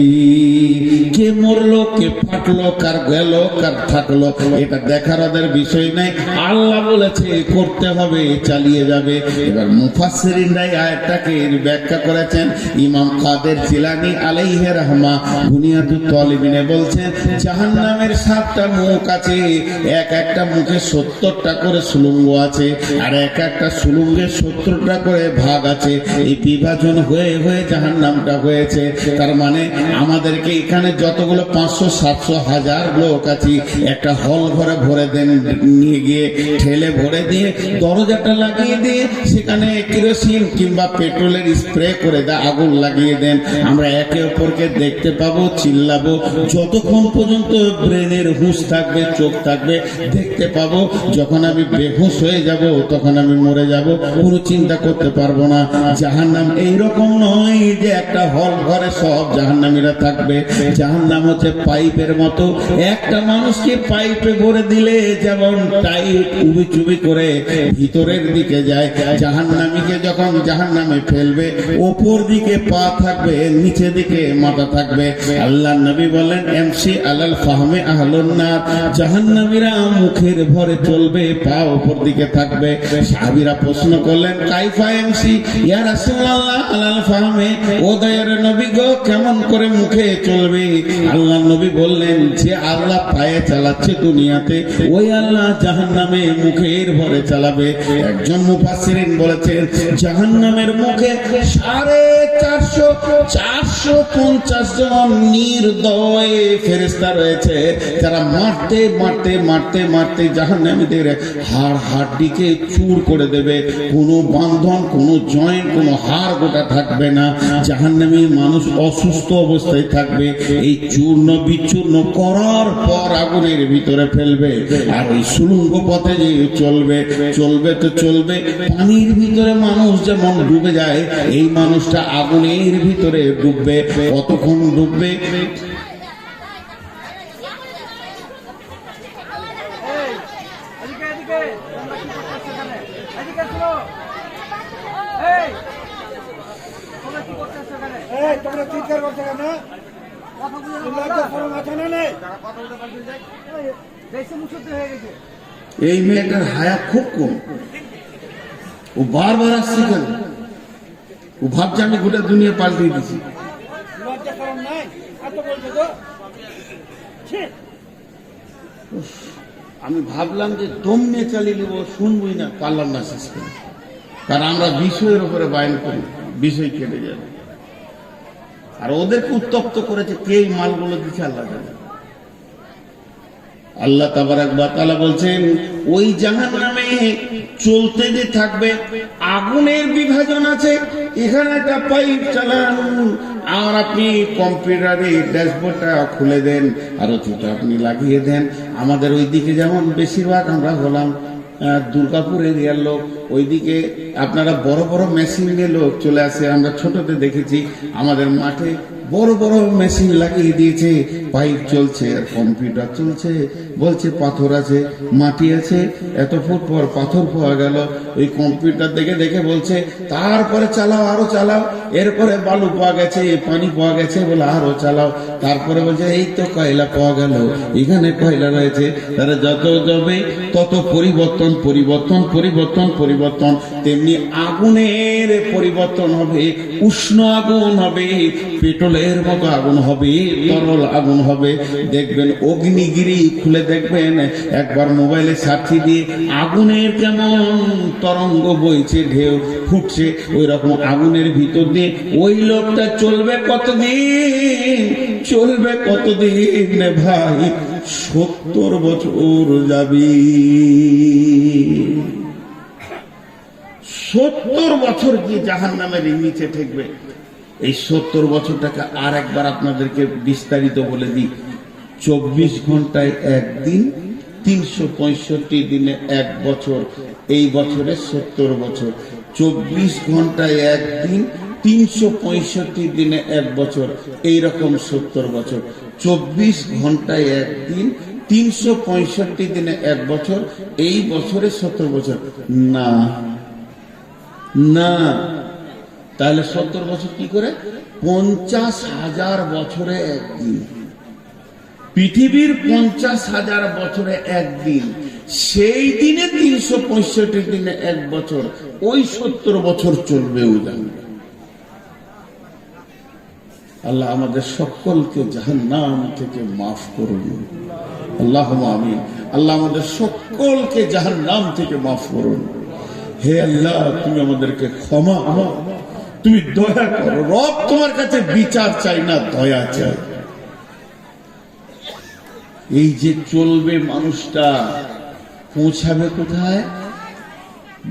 কে মরলো, কে ফাটলো, কার গেল, কার থাকলো, এটা দেখার ওদের বিষয় নাই। আল্লাহ বলেছে করতে হবে, চালিয়ে যাবে। এবার মুফাসসিরিনরা এই আয়াতটাকে ব্যাখ্যা করেছেন। ইমাম কাদের জিলানী আলাইহি রাহমা বুনিয়াতুত তালিবিনে বলছেন, জাহান্নামের 7টা মুখ আছে, এক একটা মুখে 70টা করে সুলঙ্গ আছে, আর এক একটা সুলঙ্গে 70টা করে ভাগ আছে। এই বিভাজন হয়ে হয়ে জাহান্নামটা হয়েছে। তার মানে আমাদেরকে এখানে যতগুলো 500, 700, 1000 লোক আছে, একটা হল ঘরে ভরে দেন, নিয়ে গিয়ে ঠেলে ভরে দিয়ে দরজাটা লাগিয়ে দিয়ে সেখানে কেরোসিন কিংবা পেট্রোলের স্প্রে করে দেয়, আগুন লাগিয়ে দেন। আমরা একে অপরকে দেখতে পাবো, চিল্লাবো, যতক্ষণ পর্যন্ত ব্রেনের হুঁশ থাকবে, চোখ থাকবে, দেখতে পাবো। যখন আমি বেহুশ হয়ে যাব, তখন আমি মরে যাব, কোনো চিন্তা করতে পারবো না। জাহান্নাম এইরকম নয় যে একটা হল ঘরে সব জাহান্নামীরা থাকবে। জাহান্নাম হচ্ছে পাইপের মতো, একটা মানুষকে পাইপে ভরে দিলে যেমন টাইট উবি চুবি করে ভিতরের দিকে যায়, জাহান্নামীকে যখন জাহান্নামে ফেলবে, ওপর দিকে পা থাকবে, নিচে দিকে মাথা থাকবে। আল্লাহ নবী বলেন, এমসি আলাল ফাহমে আহলুন নার, জাহান্নামীরা মুখের ভরে চলবে, পা ওপর দিকে থাকবে। সাহাবীরা প্রশ্ন করলেন, কাইফা এমসি ইয়া রাসূলুল্লাহ আলাল ফাহমে, ও দয়ার নবী গো, কেমন করে মুখে চলবে? আল্লাহ নবী বললেন, যে আল্লাহ পায়ে চালাচ্ছে দুনিয়াতে, ওই আল্লাহ জাহান্নামে মুখের ভরে চালাবে। একজন মুফাসসিরিন বলেছেন, জাহান্নামের মুখে 450 জন নির্দয় ফেরেশতা রয়েছে, যারা মারতে মারতে মারতে মারতে জাহান্নামীদের হাড় হাড্ডিকে চূর করে দেবে। কোনো বান্ধন, কোনো জয়েন্ট, কোনো হাড় গোটা থাকবে না। জাহান্নামী মানুষ অসুস্থ অবস্থায় থাকবে। এই চূর্ণ বিচূর্ণ করার পর আগুনের ভিতরে ফেলবে। আর ওই সুলঙ্গ পথে যে চলবে, চলবে তো চলবে, পানির ভিতরে মানুষ যেমন ডুবে যায়, এই মানুষটা আগুনের ভিতরে ডুববে। কতক্ষণ ডুববে? তোমরা চিৎকার করছো কেন? এই মেয়েটার হায়া খুব কম, ও বারবার আসছে কেন? ও ভাবছে আমি গোটা দুনিয়া পাল্টে দিচ্ছি। আমি ভাবলাম যে দম নিয়ে চালিয়ে নেবো, শুনবই না, পারলাম না শেষ করে। কারণ আমরা বিষয়ের উপরে বায়ন করি, বিষয় কেটে যাবে। আর ওদেরকে উত্তপ্ত করেছে কে? এই মালগুলো দিচ্ছে আল্লাহ জানে। আল্লাহ তাবারাক ওয়া তাআলা বলছেন, ওই জাহান্নামে চলতে যে থাকবে, আগুনের বিভাজন আছে। এখানে একটা পাইপ চালান, আর আপনি কম্পিউটারে ড্যাশবোর্ডটা খুলে দেন, আর ওটা আপনি লাগিয়ে দেন। আমাদের ওই দিকে যেমন বেশিরভাগ আমরা হলাম দুর্গাপুর এরিয়ার লোক, ওইদিকে আপনারা বড় বড় মেশিন নিয়ে লোক চলে আসে। আমরা ছোটতে দেখেছি আমাদের মাঠে বড় বড় মেশিন লাগিয়ে দিয়েছে, পাইপ চলছে আর কম্পিউটার চলছে, বলছে পাথর আছে, মাটি আছে, এত ফুট পর পাথর পাওয়া গেল। ওই কম্পিউটার দেখে দেখে বলছে তারপরে চালাও, আরো চালাও, এরপরে বালু পাওয়া গেছে, পানি পাওয়া গেছে, বলে আরো চালাও, তারপরে বলছে এই তো কয়লা পাওয়া গেল, এখানে কয়লা রয়েছে। তারা যত যাবে তত পরিবর্তন পরিবর্তন পরিবর্তন পরিবর্তন। তেমনি আগুনের পরিবর্তন হবে, উষ্ণ আগুন হবে, পেট্রোলের মতো আগুন হবে, তরল আগুন হবে। দেখবেন অগ্নিগিরি খুলে দেখবেন, একবার মোবাইলে সার্চি দিয়ে আগুনের কেমন তরঙ্গ বইছে, ঢেউ ফুটছে, ওই রকম আগুনের ভিতর দিয়ে ওই লোকটা চলবে কতদিন, চলবে কতদিন রে ভাই, 70 বছর যাবি। 70 বছর গিয়ে জাহান্নামের নিচে ঠেকবে। এই 70 বছরটাকে আর একবার আপনাদেরকে বিস্তারিত বলে দিই। 24 ঘন্টায় একদিন, 365 দিনে এক বছর। এই বছরে 70 বছর। 24 ঘন্টায় একদিন, 365 দিনে এক বছর, এইরকম 70 বছর। 24 ঘন্টায় একদিন, 365 দিনে এক বছর, এই বছরে 70 বছর না না। তাহলে 70 বছর কি করে? 50,000 বছরে একদিন। পৃথিবীর 50,000 বছরে একদিন, সেই দিনে 365 দিনে এক বছর, ওই 70 বছর চলবেও জানবে। আল্লাহ আমাদের সকলকে জাহান্নাম থেকে মাফ করুন, আল্লাহুম্মা আমিন। আল্লাহ আমাদের সকলকে জাহান্নাম থেকে মাফ করুন। হে আল্লাহ, তুমি আমাদেরকে ক্ষমা, তুমি দয়া করো। রব তোমার কাছে বিচার চাই না, দয়া চাই। এই যে চলবে মানুষটা, পৌঁছাবে কোথায়?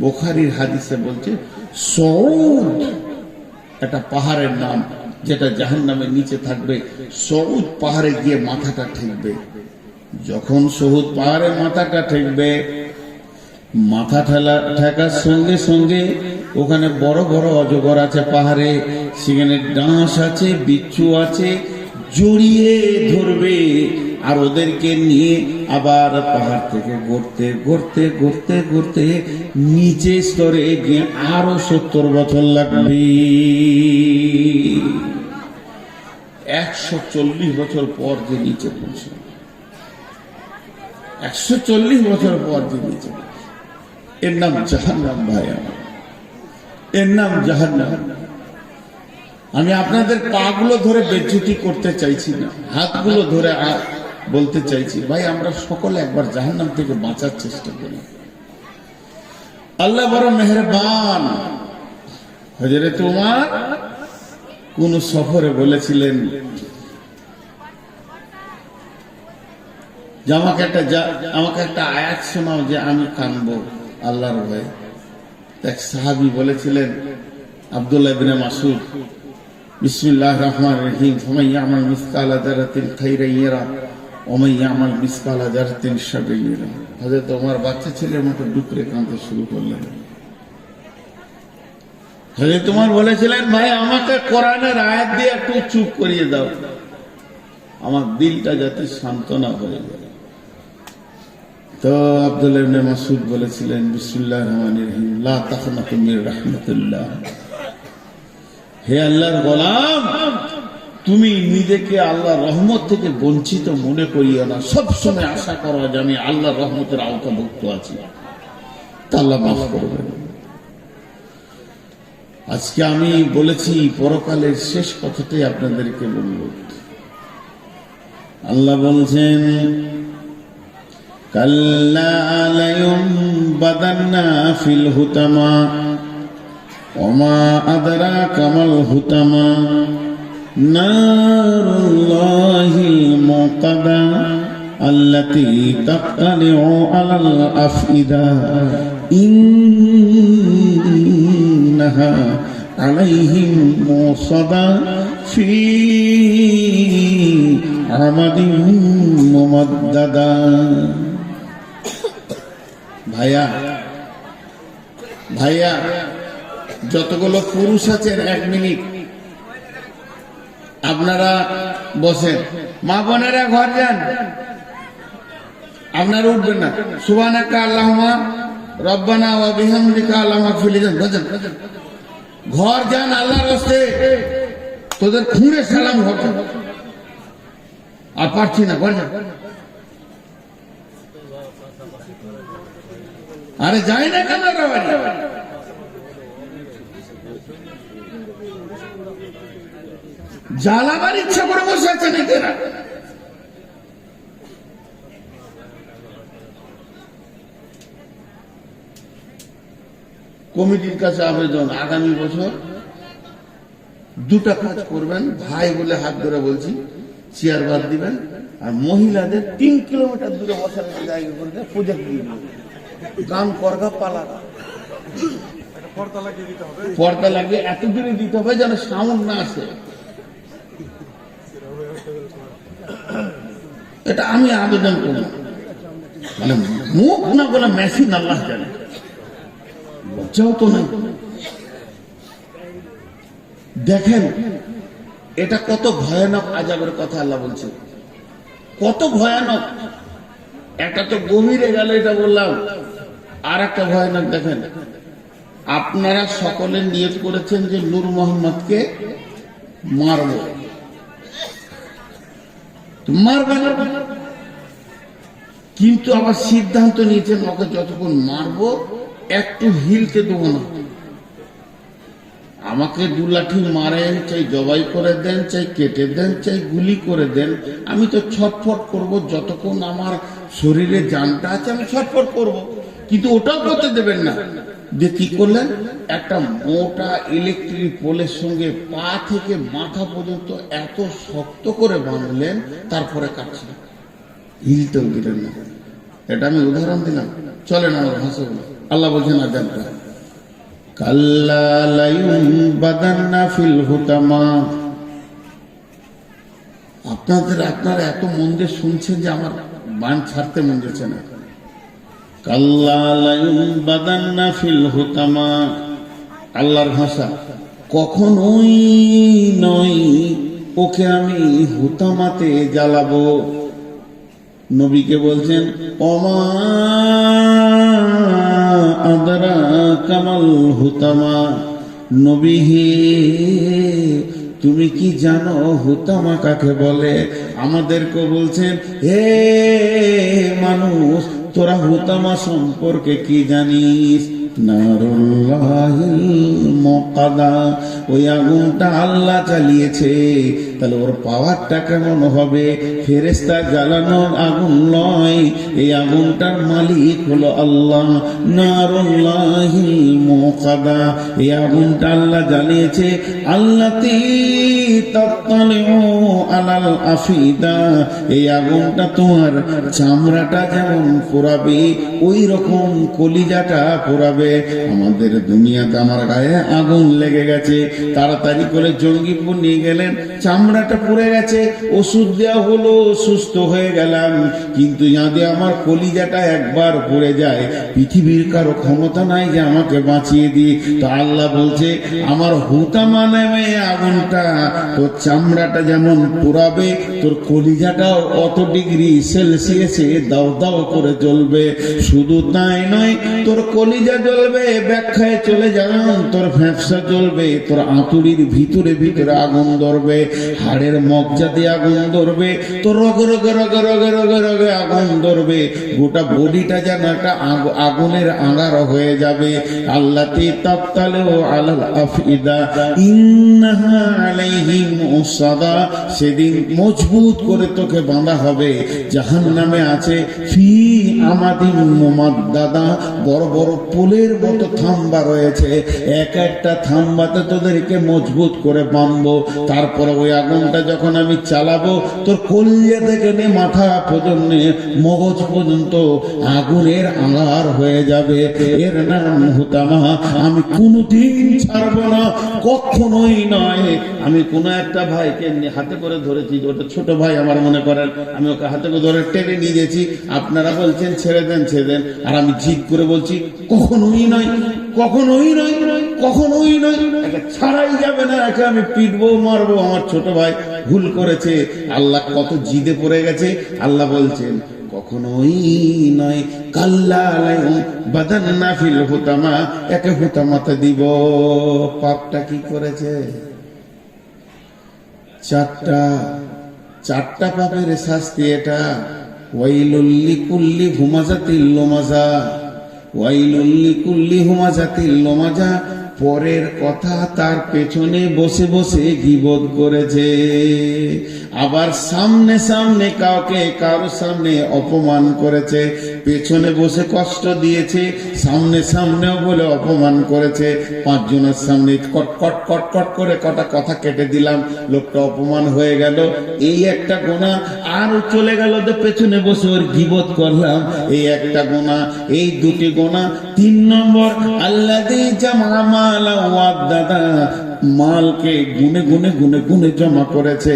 বুখারীর হাদিসে বলছে সউদ একটা পাহাড়ের নাম, যেটা জাহান্নামের নিচে থাকবে। সউদ পাহাড়ে গিয়ে মাথাটা ঠেকবে। যখন সউদ পাহাড়ে মাথাটা ঠেকবে, মাথা ঠেকার সঙ্গে সঙ্গে ওখানে বড় বড় অজগর আছে পাহাড়ে, সেখানে ডাঁশ আছে, বিচ্ছু আছে, জড়িয়ে ধরবে। আর ওদেরকে নিয়ে আবার পাহাড় থেকে গড়তে গড়তে গড়তে গড়তে নিচে স্তরে গিয়ে আরো 70 বছর লাগবে। 140 বছর পর যে নিচে পৌঁছে, 140 বছর পর যে নিচে, এর নাম জাহান্নাম ভাই আমার, এর নাম জাহান্নাম। আমি আপনাদের পাগুলো ধরে বেজ্জতি করতে চাইছি না, হাতগুলো ধরে বলতে চাইছি, ভাই আমরা সকলে একবার জাহান্নাম থেকে বাঁচার চেষ্টা করি। আল্লাহ বড় মেহেরবান। হযরত উমর কোন সফরে বলেছিলেন যে আমাকে একটা আয়াত শোনাও যে আমি কানবো আল্লাহর ভয়ে। এক সাহাবী বলেছিলেন, আব্দুল্লাহ ইবনে মাসউদ, বিসমিল্লাহির রহমানির রহিম, ফামান ইয়ামাল মিসকালা যারাতিন খাইরান ইয়ারা ওয়া মান ইয়ামাল মিসকালা যারাতিন শাররান ইয়ারা। হযরত ওমর বাচ্চা ছেলের মতো ডুকরে কাঁদতে শুরু করলেন। হযরত ওমর বলেছিলেন, ভাই আমাকে কোরআনের আয়াত দিয়ে একটু চুপ করিয়ে দাও, আমার দিলটা যাতে সান্ত্বনা হয়ে যায়। তো আব্দুল্লাহ ইবনে মাসউদ বলেছিলেন, বিসমিল্লাহির রহমানির রহিম, লা তাকনাতু মির রাহমাতিল্লাহ। হে আল্লাহর গোলাম, তুমি নিজেকে আল্লাহর রহমত থেকে বঞ্চিত মনে করিও না, সবসময় আশা করো যে আমি আল্লাহর রহমতের আওতাভুক্ত আছি, তা আল্লাহ মাফ করবেন। আজকে আমি বলেছি পরকালের শেষ কথাটাই আপনাদেরকে বলব। আল্লাহ বলছেন, কাল্লা লায়ুনবাদান্না ফিল হুতামা ওমা আদরাকা মাল হুতামা নারুল্লাহিল মুকাদা আল্লাতী তাত্তালিউ আলাল আফইদা ইন্নাহা আলাইহিম মুসাদা ফি আমাদিন মুমাদ্দাদা। ভাইয়া ভাইয়া যতগুলো পুরুষ আছেন 1 মিনিট আপনারা বসেন, মা বোনেরা ঘর যান, আপনারা উঠবেন না। সুবহানাকা আল্লাহুম্মা রব্বানা ওয়া বিহামদিকা আল্লাহুম্মা ফিলি যান, বসেন ঘর যান, আল্লাহর রাস্তে তোদের খুঁড়ে সালাম ঘর যান। আর পারছি না, ঘর যান। আরে যাই না কেন জ্বালাবার ইচ্ছা করে বসে আছে নাকি এরা? কমিটির কাছে আবেদন, আগামী বছর 2টা কাজ করবেন, ভাই বলে হাত ধরে বলছি, চেয়ার বাদ দিবেন আর মহিলাদের 3 কিলোমিটার দূরে বসার জায়গা করে প্রজেক্ট দিয়ে দিবেন। গান করগা পালাগা পর্দা লাগিয়ে এত দূরে দিতে হবে যেন সাউন্ড না আসে। এটা আমি আবেদন করলাম, মানে মুখ না বলে মেশিন আল্লাহ জানে, লজ্জাও তো নাই। দেখেন এটা কত ভয়ানক আযাবের কথা আল্লাহ বলছে, কত ভয়ানক। একটা তো গভীরে গেল এটা বললাম, আর একটা ভয়ানক দেখেন। আপনারা সকলে নিয়ত করেছেন যে নূর মোহাম্মদকে মারব, মারবেন, কিন্তু আবার সিদ্ধান্ত নিয়েছেন ওকে যতক্ষণ মারবো একটু হিলতে দেবো না। আমাকে 2 লাঠি মারেন, চাই জবাই করে দেন, চাই কেটে দেন, চাই গুলি করে দেন, আমি তো ছটফট করব। যতক্ষণ আমার শরীরে জানটা আছে আমি ছটফট করব, কিন্তু ওটাও করতে দেবেন না। যে কি করলেন, একটা মোটা ইলেকট্রিক পোলের সঙ্গে পা থেকে মাথা পর্যন্ত এত শক্ত করে বাঁধলেন, তারপরে কাটছিলেন, হিলতেও দিলেন না। এটা আমি উদাহরণ দিলাম, চলেন আমার ভাষাগুলো। আল্লাহ বলছেন আযান করেন, কাল্লা লায়ুনবাদান্না ফিল হুতামা। আপনারা এত মন দিয়ে শুনছেন যে আমার বান ছাড়তে মন যাচ্ছে না। কাল্লা লায়ুনবাদান্না ফিল হুতামা, আল্লাহর ভাষা, কখনোই নয় ওকে আমি হুতামাতে জ্বালাবো। নবীকে বলছেন, ওমা আদরা কামাল হুতামা, নবী হে তুমি কি জানো হুতামা কাকে বলে? আমাদেরকে বলছেন, হে মানুষ তোরা হুতামা সম্পর্কে কি জানিস? নারুল্লাহিল মুকাদা, ওই আগুনটা আল্লাহ চালিয়েছে, তাহলে ওর পাওয়ারটা কেমন হবে? ফেরেশতা জ্বালানোর আগুন নয়, এই আগুনটার মালিক হলো আল্লাহ। নারুল্লাহিল মুকাদা, এই আগুনটা আল্লাহ জ্বালিয়েছে। আল্লাতি তাত্তালিউ আলাল আফিদা, এই আগুনটা তোমার চামড়াটা যেমন পোড়াবে ওই রকম কলিজাটা পোড়াবে। আমাদের দুনিয়াতে আমার গায়ে আগুন লেগে গেছে, তাড়াতাড়ি করে জঙ্গিপুর নিয়ে গেলেন, চামড়াটা পুড়ে গেছে, ওষুধ দেওয়া হলো, সুস্থ হয়ে গেলাম, কিন্তু যদি আমার কলিজাটা একবার পুড়ে যায়, পৃথিবীর কারো ক্ষমতা নাই যে আমাকে বাঁচিয়ে দিই। তো আল্লাহ বলছে, আমার হুতামা নামে আগুনটা তোর চামড়াটা যেমন পুড়াবে, তোর কলিজাটাও অত ডিগ্রি সেলসিয়াসে দাও দাও করে জ্বলবে। শুধু তাই নয়, তোর কলিজা জ্বলবে, ব্যাখ্যায় চলে যান, তোর ফ্যাঁপসা জ্বলবে, তোর আঁতুড়ির ভিতরে ভিতরে আগুন ধরবে, হাড়ের মজ্জাতে আগুন ধরবে, তোর রগে রগে রগে রগে রগে রগে আগুন ধরবে, গোটা বডিটা যেন একটা আগুনের আঙার হয়ে যাবে। আল্লাতি তাত্তালিউ আলাল আফিদা ইন্নাহা আলাইহিম মুসাদা, সেদিন মজবুত করে তোকে বাঁধা হবে। জাহান্নামে আছে ফি আমাদিন মুমাদ্দাদা, বড় বড় পুলের মতো থাম্বা রয়েছে, এক একটা থাম্বাতে তোদেরকে মজবুত করে বাঁধবো। তারপরে ওই আগুনটা যখন আমি চালাবো, তোর কলিজা থেকে নে মাথা পর্যন্ত মগজ পর্যন্ত আগুনের আঙার হয়ে যাবে। এর নাম হুতামা। আমি কোনোদিন ছাড়বো না, কখনোই নয়। আমি কোনো একটা ভাইকে হাতে করে করে ধরেছি, ওটা ছোট ভাই আমার মনে করেন, আমি ওকে হাতে করে ধরে টেনে নিয়ে গেছি, আপনারা বলছেন ছেড়ে দেন ছেড়ে দেন, আর আমি জিদ করে বলছি কখনোই নয়, কখনোই নয়, কখনোই নয়, একে ছাড়াই যাবে না, একে আমি পিটবো মারবো, আমার ছোট ভাই ভুল করেছে। আল্লাহ কত জিদে পড়ে গেছে, আল্লাহ বলছেন কখনোই নয়, কাল্লা বাদান্না ফিল হুতামা, একে হুতামাতে দিব। পাপটা কি করেছে? চারটা পাপের শাস্তি এটা। ওয়াইলুল লিকুল্লি হুমাজাতিল লুমাজা, ওয়াইলুল লিকুল্লি হুমাজাতিল লুমাজা, পরের কথা তার পেছনে বসে বসে গীবত করেছে। আবার সামনে সামনে কারো সামনে অপমান করেছে, পেছনে বসে কষ্ট দিয়েছে, সামনে সামনেও বলে অপমান করেছে। 5 জনের সামনে কট কট কট কট করে কটা কথা কেটে দিলাম, লোকটা অপমান হয়ে গেল, এই একটা গুনাহ। আর চলে গেল তো পেছনে বসে ওর গীবত করলাম, এই একটা গুনাহ। এই দুটি গুনাহ। 3 নম্বর, আল্লাযী জামা মালা ওয়া দাদা, মালকে গুনে গুনে গুনে গুনে জমা করেছে।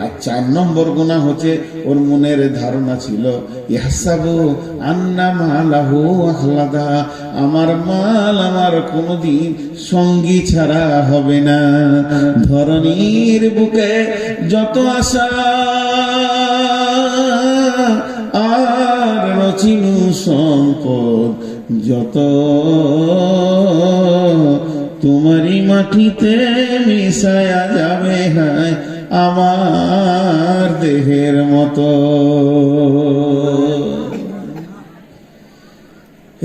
আর 4 নম্বর গুনাহ হচ্ছে ওর মনের ধারণা ছিল ইহসাবু আন্না মালাহু আখলাদা, আমার মাল আমার কোনদিন সঙ্গী ছাড়া হবে না। ধরনীর বুকে যত আশা আর রচিনু সম্পদ যত, তোমারই মাটিতে মিশায়া যাবে হায় আমার দেহের মতো।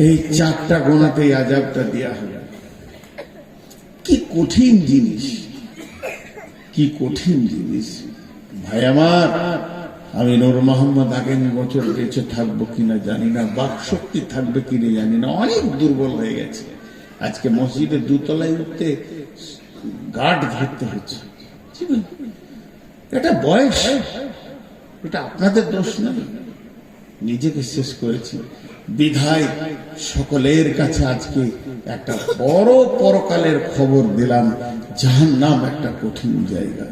এই 4টা গোনাতেই আযাবটা দেয়া হবে। কি কঠিন জিনিস, কি কঠিন জিনিস ভাই আমার। আমি নূর মোহাম্মদ আগামী বছর বেঁচে থাকবো কিনা জানি না, বাক শক্তি থাকবে কিনা জানি না, অনেক দুর্বল হয়ে গেছে। আজকে মসজিদের 2 তলায় উঠতে গার্ড ধরতে হচ্ছে। এটা বয়স, এটা আপনাদের দোষ না, নিজেকে শেষ করেছি। বিধায় সকলের কাছে আজকে একটা বড় পরকালের খবর দিলাম, জাহান্নাম একটা কঠিন জায়গা,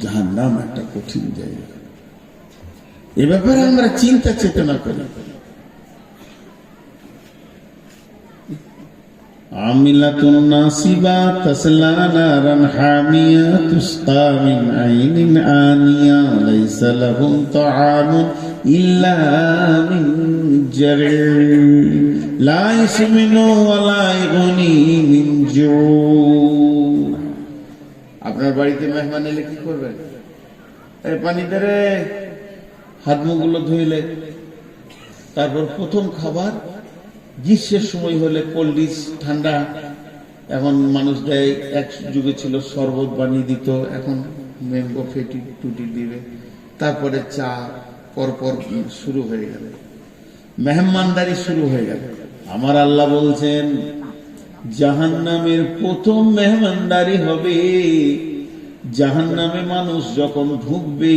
জাহান্নাম একটা কঠিন জায়গা। এ ব্যাপারে আমরা চিন্তা চেতনা করি। আমিলাতুন নাসিবা তাসলা নারান হামিয়া তুসকা মিন আইনিন আনিয়া লাইসা লাহুম তাআমুন ইল্লা মিন জারির লা ইয়াসমিনু ওয়া লা ইগুনি মিন জু। আপনার বাড়িতে মেহমান এলে কি করবেন? এই পানি দে রে, হাত মুখগুলো ধুইলে, তারপর প্রথম খাবার। গ্রীষ্মের সময় হলে কোল্ড ড্রিঙ্কস ঠান্ডা, এখন মানুষ দেয়, এক যুগে ছিল শরবত বানিয়ে দিত, এখন ম্যাঙ্গো ফেটি টুটি দিবে, তারপরে চা, পরপর শুরু হয়ে গেল, মেহমানদারি শুরু হয়ে গেল। আমার আল্লাহ বলছেন জাহান্নামের প্রথম মেহমানদারি হবে। জাহান্নামে মানুষ যখন ঢুকবে,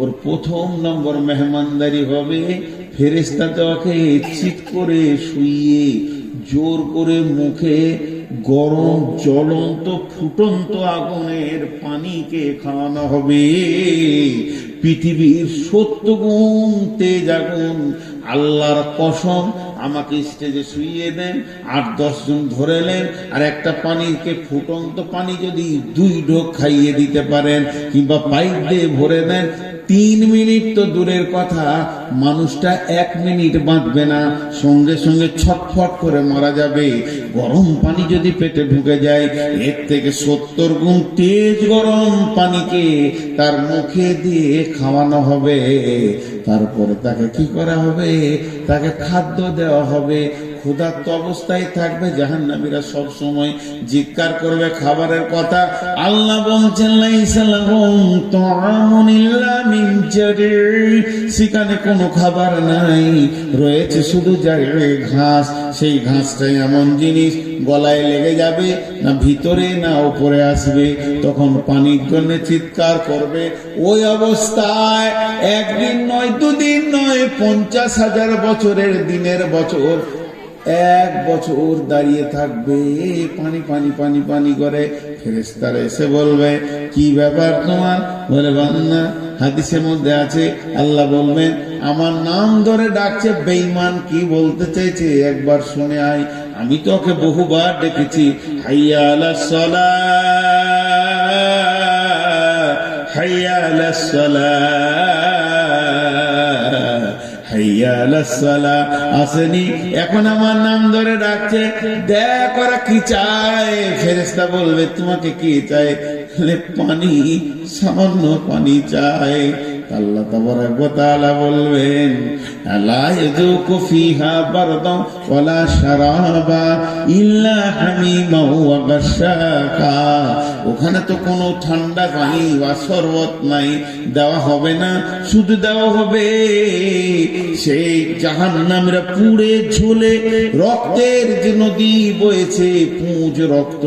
ওর প্রথম নম্বর মেহমানদারি হবে ফেরেশতা তাকে চিৎ করে শুইয়ে জোর করে মুখে গরম জ্বলন্ত ফুটন্ত আগুনের পানিকে খাওয়ানো হবে। পৃথিবীর 70 গুণ তেজ আগুন। আল্লাহর কসম, আমাকে স্টেজে শুইয়ে দেন, 8-10 জন ধরে নেন, আর একটা পানিকে ফুটন্ত পানি যদি 2 ঢোক খাইয়ে দিতে পারেন, কিংবা পাইপ দিয়ে ভরে দেন, 3 মিনিট তো দূরের কথা, মানুষটা 1 মিনিট বাঁচবে না, সঙ্গে সঙ্গে ছটফট করে মারা যাবে। গরম পানি যদি পেটে ঢুকে যায়, এর থেকে 70 গুণ তেজ গরম পানিকে তার মুখে দিয়ে খাওয়ানো হবে। তারপরে তাকে কি করা হবে? তাকে খাদ্য দেওয়া হবে। ক্ষুধার্ত অবস্থায় থাকবে। জাহান্নামীরা সব সময় জিজ্ঞাসা করবে খাবারের কথা। আল্লাহ বলছেন লাইসা লাহুম তাআমুন ইল্লা মিন জারির, সেখানে কোনো খাবার নাই, রয়েছে শুধু জারির ঘাস। সেই ঘাসটাই এমন জিনিস গলায় লেগে যাবে, না ভিতরে না উপরে আসবে, তখন পানির জন্য চিৎকার করবে। ওই অবস্থায় 1 দিন নয়, 2 দিন নয়, 50,000 বছরের দিনের বছর 1 বছর দাঁড়িয়ে থাকবে, পানি পানি পানি পানি করে। ফেরেশতারা এসে বলবে, কি ব্যাপার তোমার? বলে, বান্দা, হাদিসের মধ্যে আছে আল্লাহ বলবেন আমার নাম ধরে ডাকছে, বেঈমান কি বলতে চাইছে একবার শুনে আয়। আমি তো ওকে বহুবার ডেকেছি, হাইয়া আলাস সালাহ, হাইয়া আলাস সালাহ, হাইয়া আলাস সালাহ। আসেনি, এখন আমার নাম ধরে ডাকছে, দেখ ওরা কি চায়। ফেরেশতা বলবে, তোমাকে কি চায়? পানি, সামান্য পানি চায়। আল্লাহ তাবারাক ওয়া তাআলা বলবেন, লা ইয়াযুকু ফিহা বারদা ওয়ালা শারাবা ইল্লা হামিমা ওয়া গাশশাকা। ওখানে তো কোনো ঠান্ডা পানি বা শরবত নাই, দেওয়া হবে না। শুধু দেওয়া হবে সেই জাহান্নামীরা পুড়ে ঝুলে রক্তের যে নদী বয়েছে, পুঁজ রক্ত,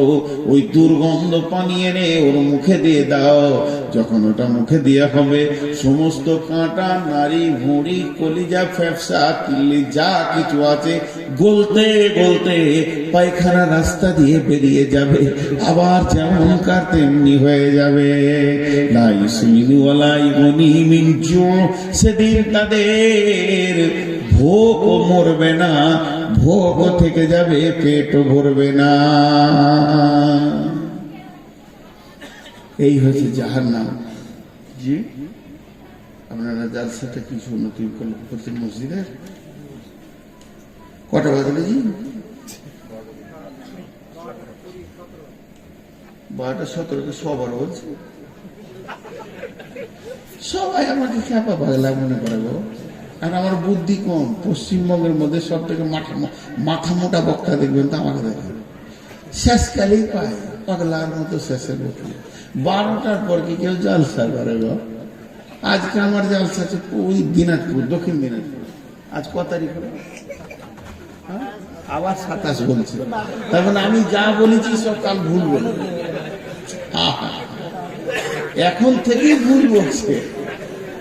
ওই দুর্গন্ধ পানি এনে ওর মুখে দিয়ে দাও। যখন ওটা মুখে দেওয়া হবে, সমস্ত কাঁটা, নারী, ভুঁড়ি, কলিজা, ফ্যাপসা, কিল্লি যা কিছু আছে গলতে গলতে পায়খানা রাস্তা দিয়ে বেরিয়ে যাবে, আবার যেমনকার তেমনি হয়ে যাবে। লা ইসমিনু ওয়ালা ইগুনি মিন জু। সেদিন তাদের ভোগও মরবে না, ভোগও থেকে যাবে, পেটও ভরবে না। এই হচ্ছে জাহান্নাম। জি, আপনারা জালসাটা কি উন্নতি করছেন মসজিদের? কটা বাজলে জি? 12:17 সবার বলছে। সবাই আমাকে খ্যাপা পাগলা মনে করে গো। আর আমার বুদ্ধি কম। পশ্চিমবঙ্গের মধ্যে সব থেকে মাথা মোটা বক্তা দেখবেন তো আমাকে দেখেন, শেষকালেই পায় পাগলার মতো শেষে বসে। 12টার পর কি কেউ জালসা করে গো? আজকে আমার জালসা আছে ওই দিনাজপুর, দক্ষিণ দিনাজপুর। আজ ক তারিখ হলো? আবার 27 বলছে। তার মানে আমি যা বলেছি সব কাল ভুল বলবে। এখন থেকেই ভুল বলছে,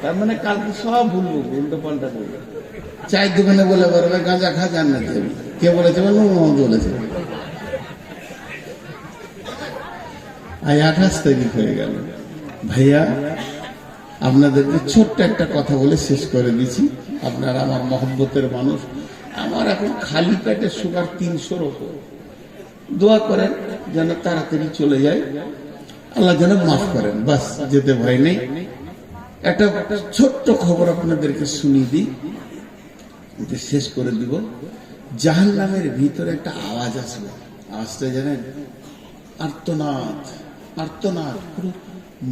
তার মানে কালকে সব ভুলবো, উল্টো পাল্টা বলবো। চায়ের দোকানে বলে বলবে গাঁজা খা জান্নাতে যাবি। কে বলেছে? বলেছে। আজ 28 তারিখ হয়ে গেল। ভাইয়া, আপনাদেরকে ছোট্ট একটা কথা বলে শেষ করে দিচ্ছি। আপনারা আমার মহব্বতের মানুষ। আমার এখন খালি পেটে সুগার 300-র উপর। দোয়া করেন যেন তাড়াতাড়ি চলে যায়, আল্লাহ যেন মাফ করেন, বাস, যেতে ভয় নেই। একটা ছোট্ট খবর আপনাদেরকে শুনিয়ে দিই, শেষ করে দিব। জাহান্নামের ভিতরে একটা আওয়াজ আসবে। আওয়াজটা জানেন? আর্তনাদ, আর্তনাদ, পুরো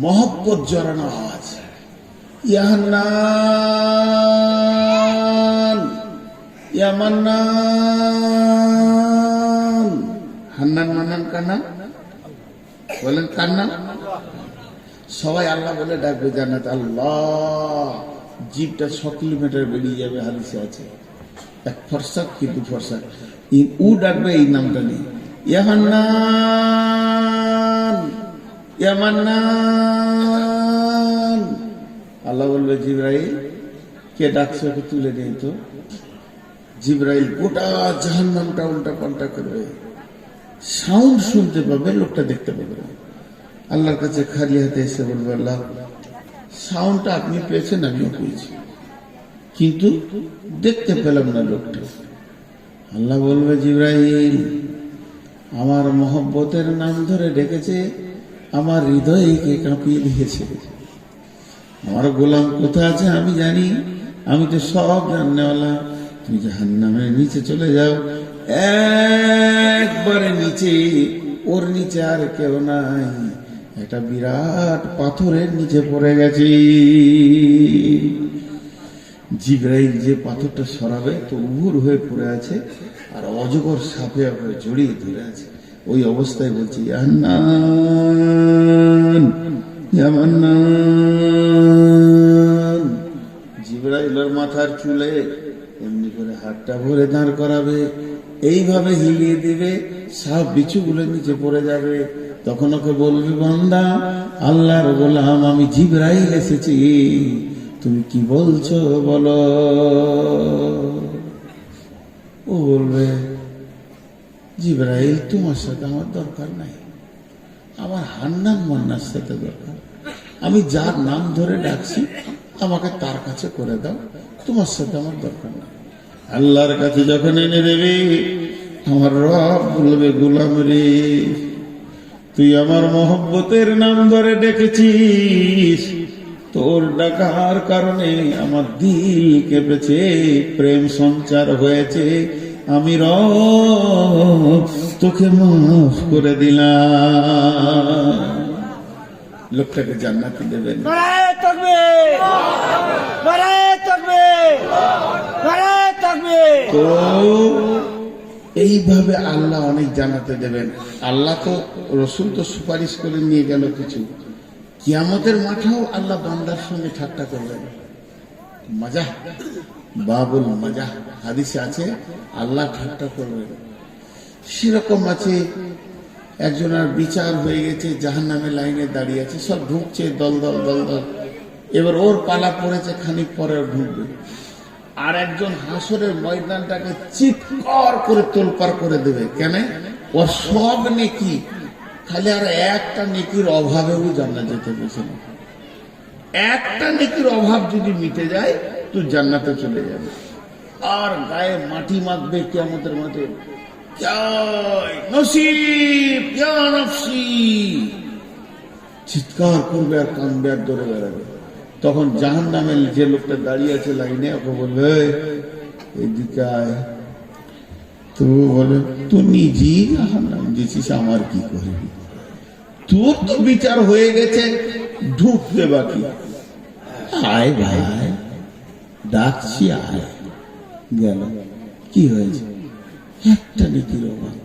মহব্বত জড়ানো আওয়াজ। ইয়া হান্নান, ইয়া মান্নান। হান্নান মান্নান কার নাম? বলেন কার নাম? সবাই আল্লাহ বলে ডাকবে জান্নাত। আল্লাহ, জিভটা 6 কিলোমিটার বেরিয়ে যাবে, হাদিসে আছে। এক ফরসাক কিন্তু ফরসাক উ ডাকবে এই নামটা নিয়ে, ইয়া হান্নান, ইয়া মান্নান। আল্লাহ বলবে, জিবরাইল, কে ডাকছে ওকে তুলে নেই তো। জিবরাইল গোটা জাহান্নামটা উল্টা পাল্টা করবে, সাউন্ড শুনতে পাবে, লোকটা দেখতে পাবে না। আল্লাহর কাছে খালি হাতে এসে বলবে, আল্লাহ, সাউন্ডটা আপনি পেয়েছেন, আমিও পেয়েছি, কিন্তু দেখতে পেলাম না লোকটা। আল্লাহ বলবে, জিবরাইল, আমার মহব্বতের নাম ধরে ডেকেছে, আমার হৃদয়কে কাঁপিয়ে দিয়েছে। আমার গোলাম কোথা আছে আমি জানি, আমি তো সব জাননেওয়ালা। তুমি জাহান্নামের নিচে চলে যাও, একবারে নিচে, ওর নিচে আর কেউ নাই, একটা বিরাট পাথরের নিচে পড়ে গেছে। জিবরাইল যে পাথরটা সরাবে তো উবুর হয়ে পড়ে আছে, আর অজগর সাপে করে জড়িয়ে ধরে আছে। ওই অবস্থায় বলছি, ইয়া হান্নান, ইয়া মান্নান। জিবরাইলের মাথার চুলে এমনি করে হাতটা ভরে দাঁড় করাবে, এইভাবে হিলিয়ে দিবে, সাপ বিছুগুলো নিচে পড়ে যাবে। তখন ওকে বলবি, বান্দা, আল্লাহর গোলাম, আমি জিবরাইল এসেছি, তুমি কি বলছো বলো। ও বলবে, জিবরাইল, তোমার সাথে আমার দরকার নাই, আমার হান্নান মান্নার সাথে দরকার। আমি যার নাম ধরে ডাকছি আমাকে তার কাছে করে দাও, তোমার সাথে আমার দরকার নাই। আল্লাহর কাছে যখন এনে দেবে, আমার রব বলবে, গোলাম রে, তুই আমার মহব্বতের নাম ধরে ডেকেছিস, তোর ডাকার কারণে আমার দিল কেঁপেছে, প্রেম সঞ্চার হয়েছে, আমি রব তোকে মাফ করে দিলাম। লোকটাকে জান্নাতে দেবেন। নারায়ে তাকবীর, নারায়ে তাকবীর, নারায়ে তাকবীর। তো এইভাবে আল্লাহ অনেক জানাতে দেবেন। আল্লাহ তো, রসুল তো সুপারিশ করে নিয়ে গেল কিছু, কিয়ামতের মাঠেও আল্লাহ বান্দার সঙ্গে ঠাট্টা করবেন। মজা, বাবুল মজা, হাদিসে আছে আল্লাহ ঠাট্টা করবেন। সেরকম আছে, একজনের বিচার হয়ে গেছে, জাহান্নামের লাইনে দাঁড়িয়ে আছে, সব ঢুকছে দল দল দল দল, এবার ওর পালা পড়েছে, খানিক পরে ঢুকবে। আর একজন হাসরের ময়দানটাকে চিৎকার করে তোলপাড় করে দেবে। কেন? ওর সব নেকি, খালি আর একটা নেকির অভাবেও জান্নাত যেতে পেরেছে না। একটা নেকির অভাব যদি মিটে যায় তো জান্নাতে চলে যাবে। আর গায়ে মাটি মাখবে কিয়ামতের মাঠে, নসিব ইয়া নফসি, চিৎকার করবে আর কান্দবে আর দৌড়ে বেড়াবে। তখন জাহান্নামের যে লোকটা দাঁড়িয়ে আছে লাইনে, ওকে বলবে, এদিকে আয়। তো বলে, তুই নিজেই জাহান্নাম দিয়েছিস, আমার কি করবি? তোর তো বিচার হয়ে গেছে, ঢুকতে বাকি। আয় ভাই, ডাকছি, আয়। গেল, কি হয়েছে? একটা নীতির অভাব।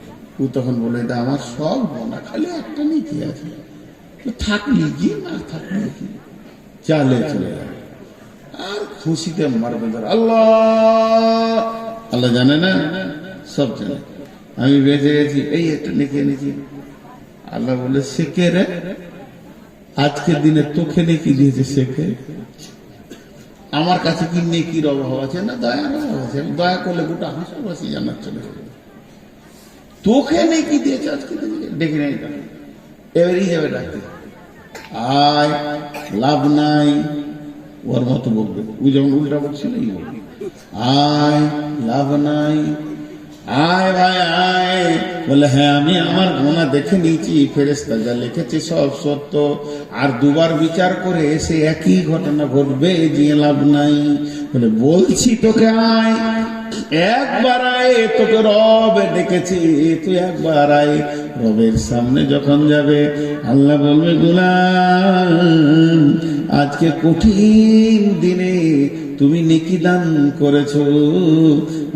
ও তখন বলে, এটা আমার সব মনা, খালি একটা নীতি আছে, থাকলি কি না থাকলি কি, চালে চলে যাবে। আর খুশিতে মারবে ধর। আল্লাহ, আল্লাহ জানে না, সব জানে। আমি বেঁচে গেছি, এই একটা লিখে এনেছি। আল্লাহ বলে, সে কে রে? আজকের দিনে তোকে নেকি দিয়েছে, সে কে? আমার কাছে কি নেকির অভাব আছে না দয়ার অভাব আছে? আমি দয়া করলে গোটা হাসপাতাল জান্নাত চলে যাবে। তোকে নেকি দিয়েছে আজকে দিনে, ডেকে নেই, এবারই যাবে ডাকতে, আয়, লাভ নাই। ওর মতো বলবে, ওই যেমন উল্টা বলছিল, আয়, লাভ নাই, আয় ভাই আয়। বলে, হ্যাঁ আমি আমার গোনা দেখে নিয়েছি, ফেরেশতা যা লিখেছে সব সত্য। আর দুবার বিচার করে এসে একই ঘটনা ঘটবে, যে লাভ নাই। বলে, বলছি তোকে আয়, একবার আয়, তোকে রব ডেকেছি, তুই একবার আয়। রবের সামনে যখন যাবে, আল্লাহ বলবে, গোলাম, আজকে কঠিন দিনে তুমি নেকি দান করেছো,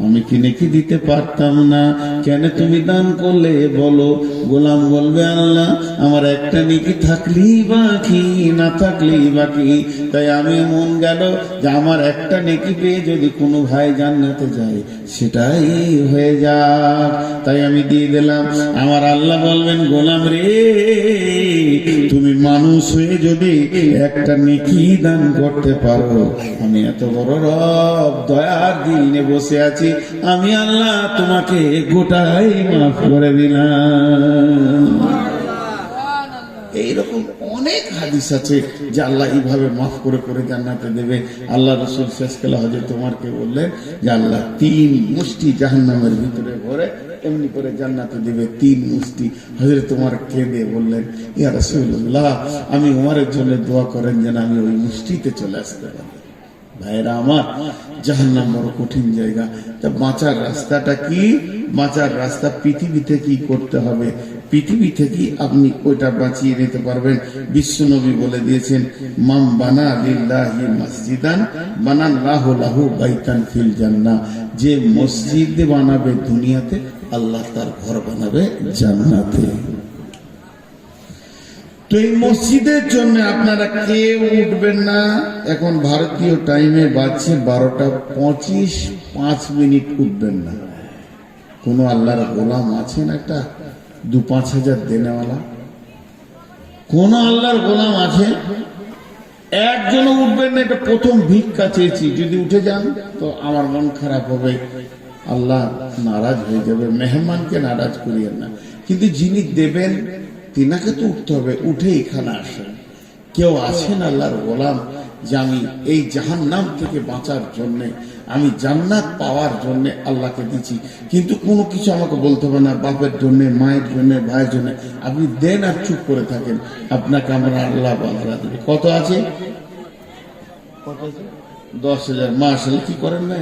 আমি কি নেকি দিতে পারতাম না? কেন তুমি দান করলে বলো? গোলাম বলবে, আল্লাহ, আমার একটা নেকি থাকলেই বাকি, না থাকলেই বাকি। তাই আমি মন গেল যে আমার একটা নেকি পেয়ে যদি কোনো ভাই জান্নাতে যায়, সেটাই হয়ে যাক, তাই আমি দিয়ে দিলাম। আমার আল্লাহ বলবেন, গোলাম রে, তুমি মানুষ হয়ে যদি একটা নেকি দান করতে পারো, আমি এত বড় রব দয়ার দিনে বসে আছি, আমি আল্লাহ তোমাকে গোটাই মাফ করে দিলাম। এইরকম অনেক হাদিস আছে যে আল্লাহ এইভাবে মাফ করে করে জান্নাতে দেবে। আল্লাহ রসুল শেষকালে হযরত ওমরকে বললেন যে আল্লাহ 3 মুষ্টি জাহান্নামের ভিতরে ভরে এমনি করে জান্নাতে দিবে, 3 মুষ্টি। হযরত ওমর কেঁদে বললেন, ইয়া রাসূলুল্লাহ, আমি ওমরের জন্য দোয়া করেন যেন আমি ওই মুষ্টিতে চলে আসতে পারি। ভাইরা আমার, জাহান্নাম বড় কঠিন জায়গা। তা বাঁচার রাস্তাটা কি? বাঁচার রাস্তা পৃথিবীতে কি করতে হবে, পৃথিবী থেকে আপনি ওইটা বাঁচিয়ে নিতে পারবেন। বিশ্বনবী বলে দিয়েছেন, মাম বানা লিল্লাহি মসজিদান বানাল্লাহু লাহু বাইতান ফিল জান্নাহ। যে মসজিদ বানাবে দুনিয়াতে, আল্লাহ তার ঘর বানাবে জান্নাতে। তো এই মসজিদের জন্য আপনারা কেউ উঠবেন না। এখন ভারতীয় টাইমে বাজছে 12:25, 5 মিনিট উঠবেন না। কোন আল্লাহর গোলাম আছেন একটা 2-5 হাজার দেনেওয়ালা? কোন আল্লাহর গোলাম আছে? একজনও উঠবেন না। এটা প্রথম ভিক্ষা চেয়েছি, যদি উঠে যান তো আমার মন খারাপ হবে। আল্লাহ নারাজ হয়ে যাবে। মেহমানকে নারাজ করিয়েন না, কিন্তু যিনি দেবেন তিনাকে তো উঠতে হবে, উঠে এখানে আসেন। কেউ আছেন আল্লাহর গোলাম যে আমি এই জাহান্নাম থেকে বাঁচার জন্য, আমি জান্নাত পাওয়ার জন্য আল্লাহকে দিচ্ছি, কিন্তু কোনো কিছু আমাকে বলতে হবে না, বাপের জন্য, মায়ের জন্য, ভাইয়ের জন্য। আপনি দেন আর চুপ করে থাকেন, আপনাকে আমরা আল্লাহ বাঁধা দেবে। কত আছে? 10,000। মাশাআল্লাহ, কি করেন না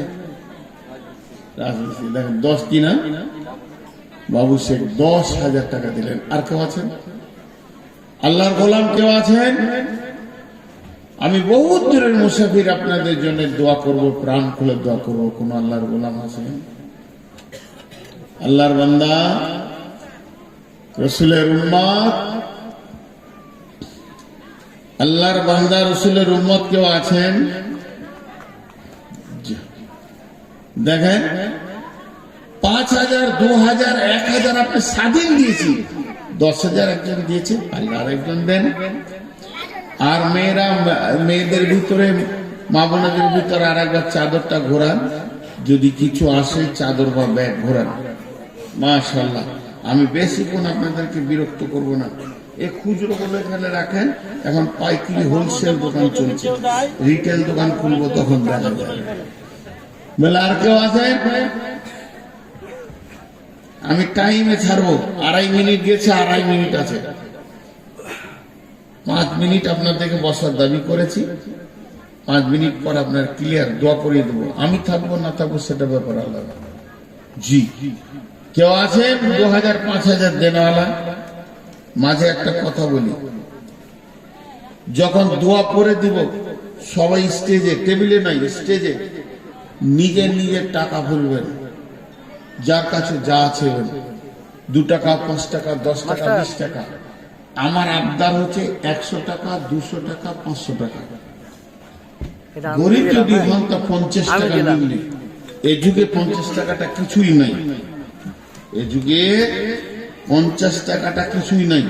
দেখেন, 10 কিনা বাবু শেখ 10,000 টাকা দিলেন। আর কেউ আছেন? আল্লাহর গোলাম কেউ আছেন? আমি বহুত দূরের মুসাফির, আপনাদের জন্য দোয়া করব, প্রাণ খুলে দোয়া করব। কোন আল্লাহর গোলাম আছেন? আল্লাহর বান্দা, রসুলের উম্মত, আল্লাহর বান্দা রসুলের উম্মত কেউ আছেন? দেখেন, 5,000, 2,000, 1,000 আপনি স্বাধীন দিয়েছি, 10,000 একজন দিয়েছে, আল্লাহ একজন দেন। আর মেয়েদের ভিতরে, মা বোনদের ভিতরে আর একবার চাদরটা ঘোরান, যদি কিছু আসে চাদর বা ব্যাগ ঘোরান। মাশাআল্লাহ, আমি বেশিক্ষণ আপনাদেরকে বিরক্ত করব না। এই খুচরো গুলো এখানে রাখেন, এখন পাইকারি হোলসেল দোকান চলছে, রিটেল দোকান খুলবো তখন দেখা যাবে। বলে আর কেউ আছেন? আমি টাইমে ছাড়বো, 2.5 মিনিট গেছে, 2.5 মিনিট আছে। 5 মিনিট আপনাদেরকে বসার দাবি করেছি, 5 মিনিট পর আপনার ক্লিয়ার দোয়া করিয়ে দেবো। আমি থাকবো না থাকবো সেটা ব্যাপার আলাদা। জি, কেউ আছেন 2,000, 5,000 দেনওয়ালা? মাঝে একটা কথা বলি, যখন দোয়া করে দিব সবাই স্টেজে, টেবিলে নাই, স্টেজে নিজের নিজের টাকা ভুলবেন, যার কাছে যা আছে 2 টাকা, 5 টাকা, 10 টাকা, 20 টাকা। আমার আবদার হচ্ছে 100 টাকা, 200 টাকা, 500 টাকা। গরিব যদি হন তা 50 টাকা নিলে। এ যুগে 50 টাকাটা কিছুই নাই, এ যুগে 50 টাকাটা কিছুই নাই।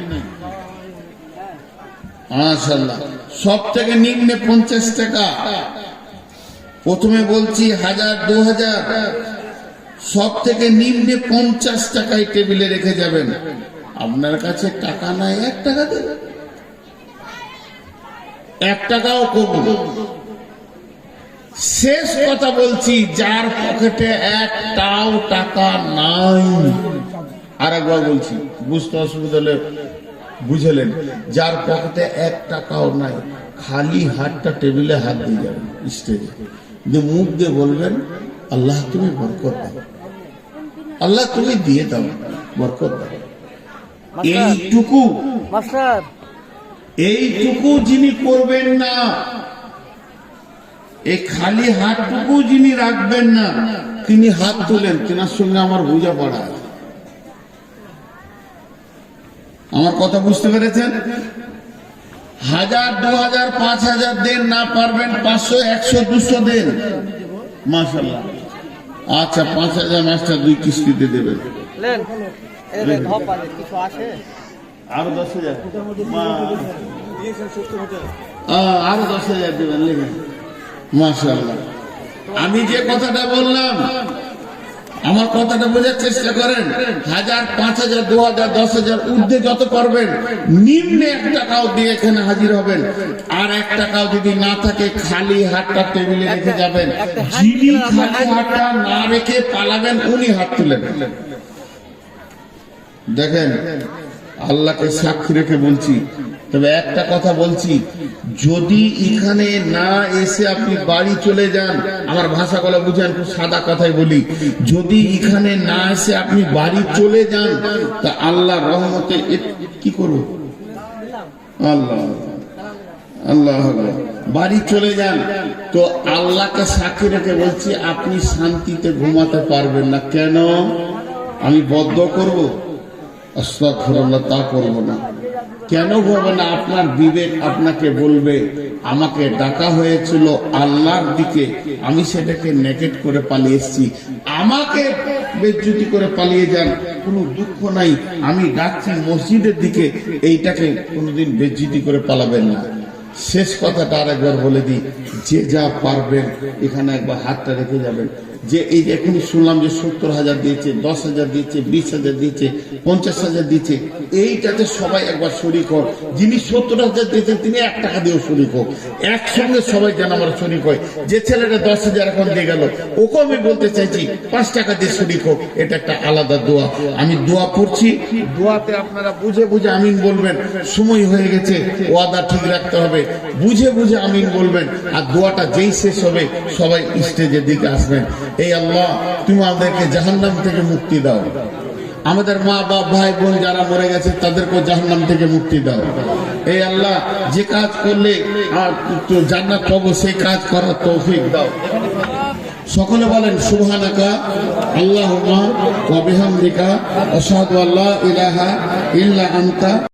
মাশাআল্লাহ, সব থেকে নিম্নে 50 টাকা। প্রথমে বলছি 1,000, 2,000, সব থেকে নিম্নে 50 টাকায় টেবিলে রেখে যাবেন। আপনার কাছে টাকা নাই, 1 টাকা দেবেন, 1 টাকাও কবুল। শেষ কথা বলছি, যার পকেটে 1টাও টাকা নাই, আর একবার বলছি, বুঝতে অসুবিধা হলে বুঝলেন, যার পকেটে 1 টাকাও নাই, খালি হাতটা টেবিলে হাত দিয়ে যাবেন স্টেজে, যে মুখ দিয়ে বলবেন আল্লাহ তুমি বরকত দাও, আল্লাহ তুমি দিয়ে দাও, বরকত দাও। এইটুকু যিনি করবেন না, এই খালি হাতটুকু যিনি রাখবেন না, তিনি হাত তোলেন, তেনার সঙ্গে আমার বোঝাপড়া আছে। আমার কথা বুঝতে পেরেছেন? 1,000, 2,000, 5,000 দেন, না পারবেন 500, 100, 200 দেন। মাশাআল্লাহ, আচ্ছা 5,000 মাস্টার 2 কিস্তিতে দেবেন। আরো 10,000, আরো 10,000 দেবেন, লিখেন। মাশাআল্লাহ, আমি যে কথাটা বললাম, আমার কথাটা বোঝার চেষ্টা করেন। 1,000, 5,000, 2,000, 10,000 ঊর্ধ্বে যত পারবেন, নিম্নে 1 টাকাও দিয়ে এখানে হাজির হবেন। আর 1 টাকাও যদি না থাকে, খালি হাতটা টেবিলে রেখে যাবেন। যিনি খালি হাতটা না রেখে পালাবেন, উনি হাত তুলে নেবেন। দেখেন, আল্লাহকে সাক্ষী রেখে বলছি, তবে একটা কথা বলছি, যদি এখানে না এসে আপনি বাড়ি চলে যান, আমার ভাষাগুলো বুঝেন, খুব সাদা কথাই বলি, যদি এখানে না এসে আপনি বাড়ি চলে যান, তা আল্লাহ রহমতে কি করবো? আল্লাহ আল্লাহ বাড়ি চলে যান, তো আল্লাহকে সাক্ষী রেখে বলছি, আপনি শান্তিতে ঘুমাতে পারবেন না। কেন? আমি বদ্ধ করবো? আস্তাগফিরুল্লাহ, তা করবো না। কেন করবো না? আপনার বিবেক আপনাকে বলবে, আমাকে ডাকা হয়েছিল আল্লাহর দিকে, আমি সেটাকে নেগেট করে পালিয়ে এসেছি, আমাকে বেজ্জতি করে পালিয়ে যান, কোনো দুঃখ নাই, আমি ডাকছি মসজিদের দিকে, এইটাকে কোনোদিন বেজ্জতি করে পালাবেন না। শেষ কথাটা আরেকবার বলে দিই, যে যা পারবেন এখানে একবার হাতটা রেখে যাবেন। যে এই যে এখনই শুনলাম যে 70,000 দিয়েছে, 10,000 দিয়েছে, 20,000 দিয়েছে, 50,000 দিয়েছে, এইটাতে সবাই একবার শরিক হোক। যিনি 70,000 দিয়েছেন তিনি 1 টাকা দিয়েও শরিক হোক, একসঙ্গে সবাই যেন আমরা শরিক হয়। যে ছেলেটা 10,000 এখন দিয়ে গেল, ওকে আমি বলতে চাইছি 5 টাকা দিয়ে শরিক হোক। এটা একটা আলাদা দোয়া। আমি দোয়া পড়ছি, দোয়াতে আপনারা বুঝে বুঝে আমিন বলবেন। সময় হয়ে গেছে, ওয়াদা ঠিক রাখতে হবে, বুঝে বুঝে আমিন বলবেন। আর দোয়াটা যেই শেষ হবে সবাই স্টেজের দিকে আসবেন। এই আল্লাহ, তুমি আমাদেরকে জাহান্নাম থেকে মুক্তি দাও, আমাদের মা বাপ ভাই বোন যারা মরে গেছে তাদেরকে জাহান্নাম থেকে মুক্তি দাও। এই আল্লাহ, যে কাজ করলে আর জান্নাত পাবো সেই কাজ করার তৌফিক দাও। সকলে বলেন সুবহানাকা আল্লাহুম্মা ওয়া বিহামদিকা আশহাদু আল্লা ইলাহা ইল্লা আনতা।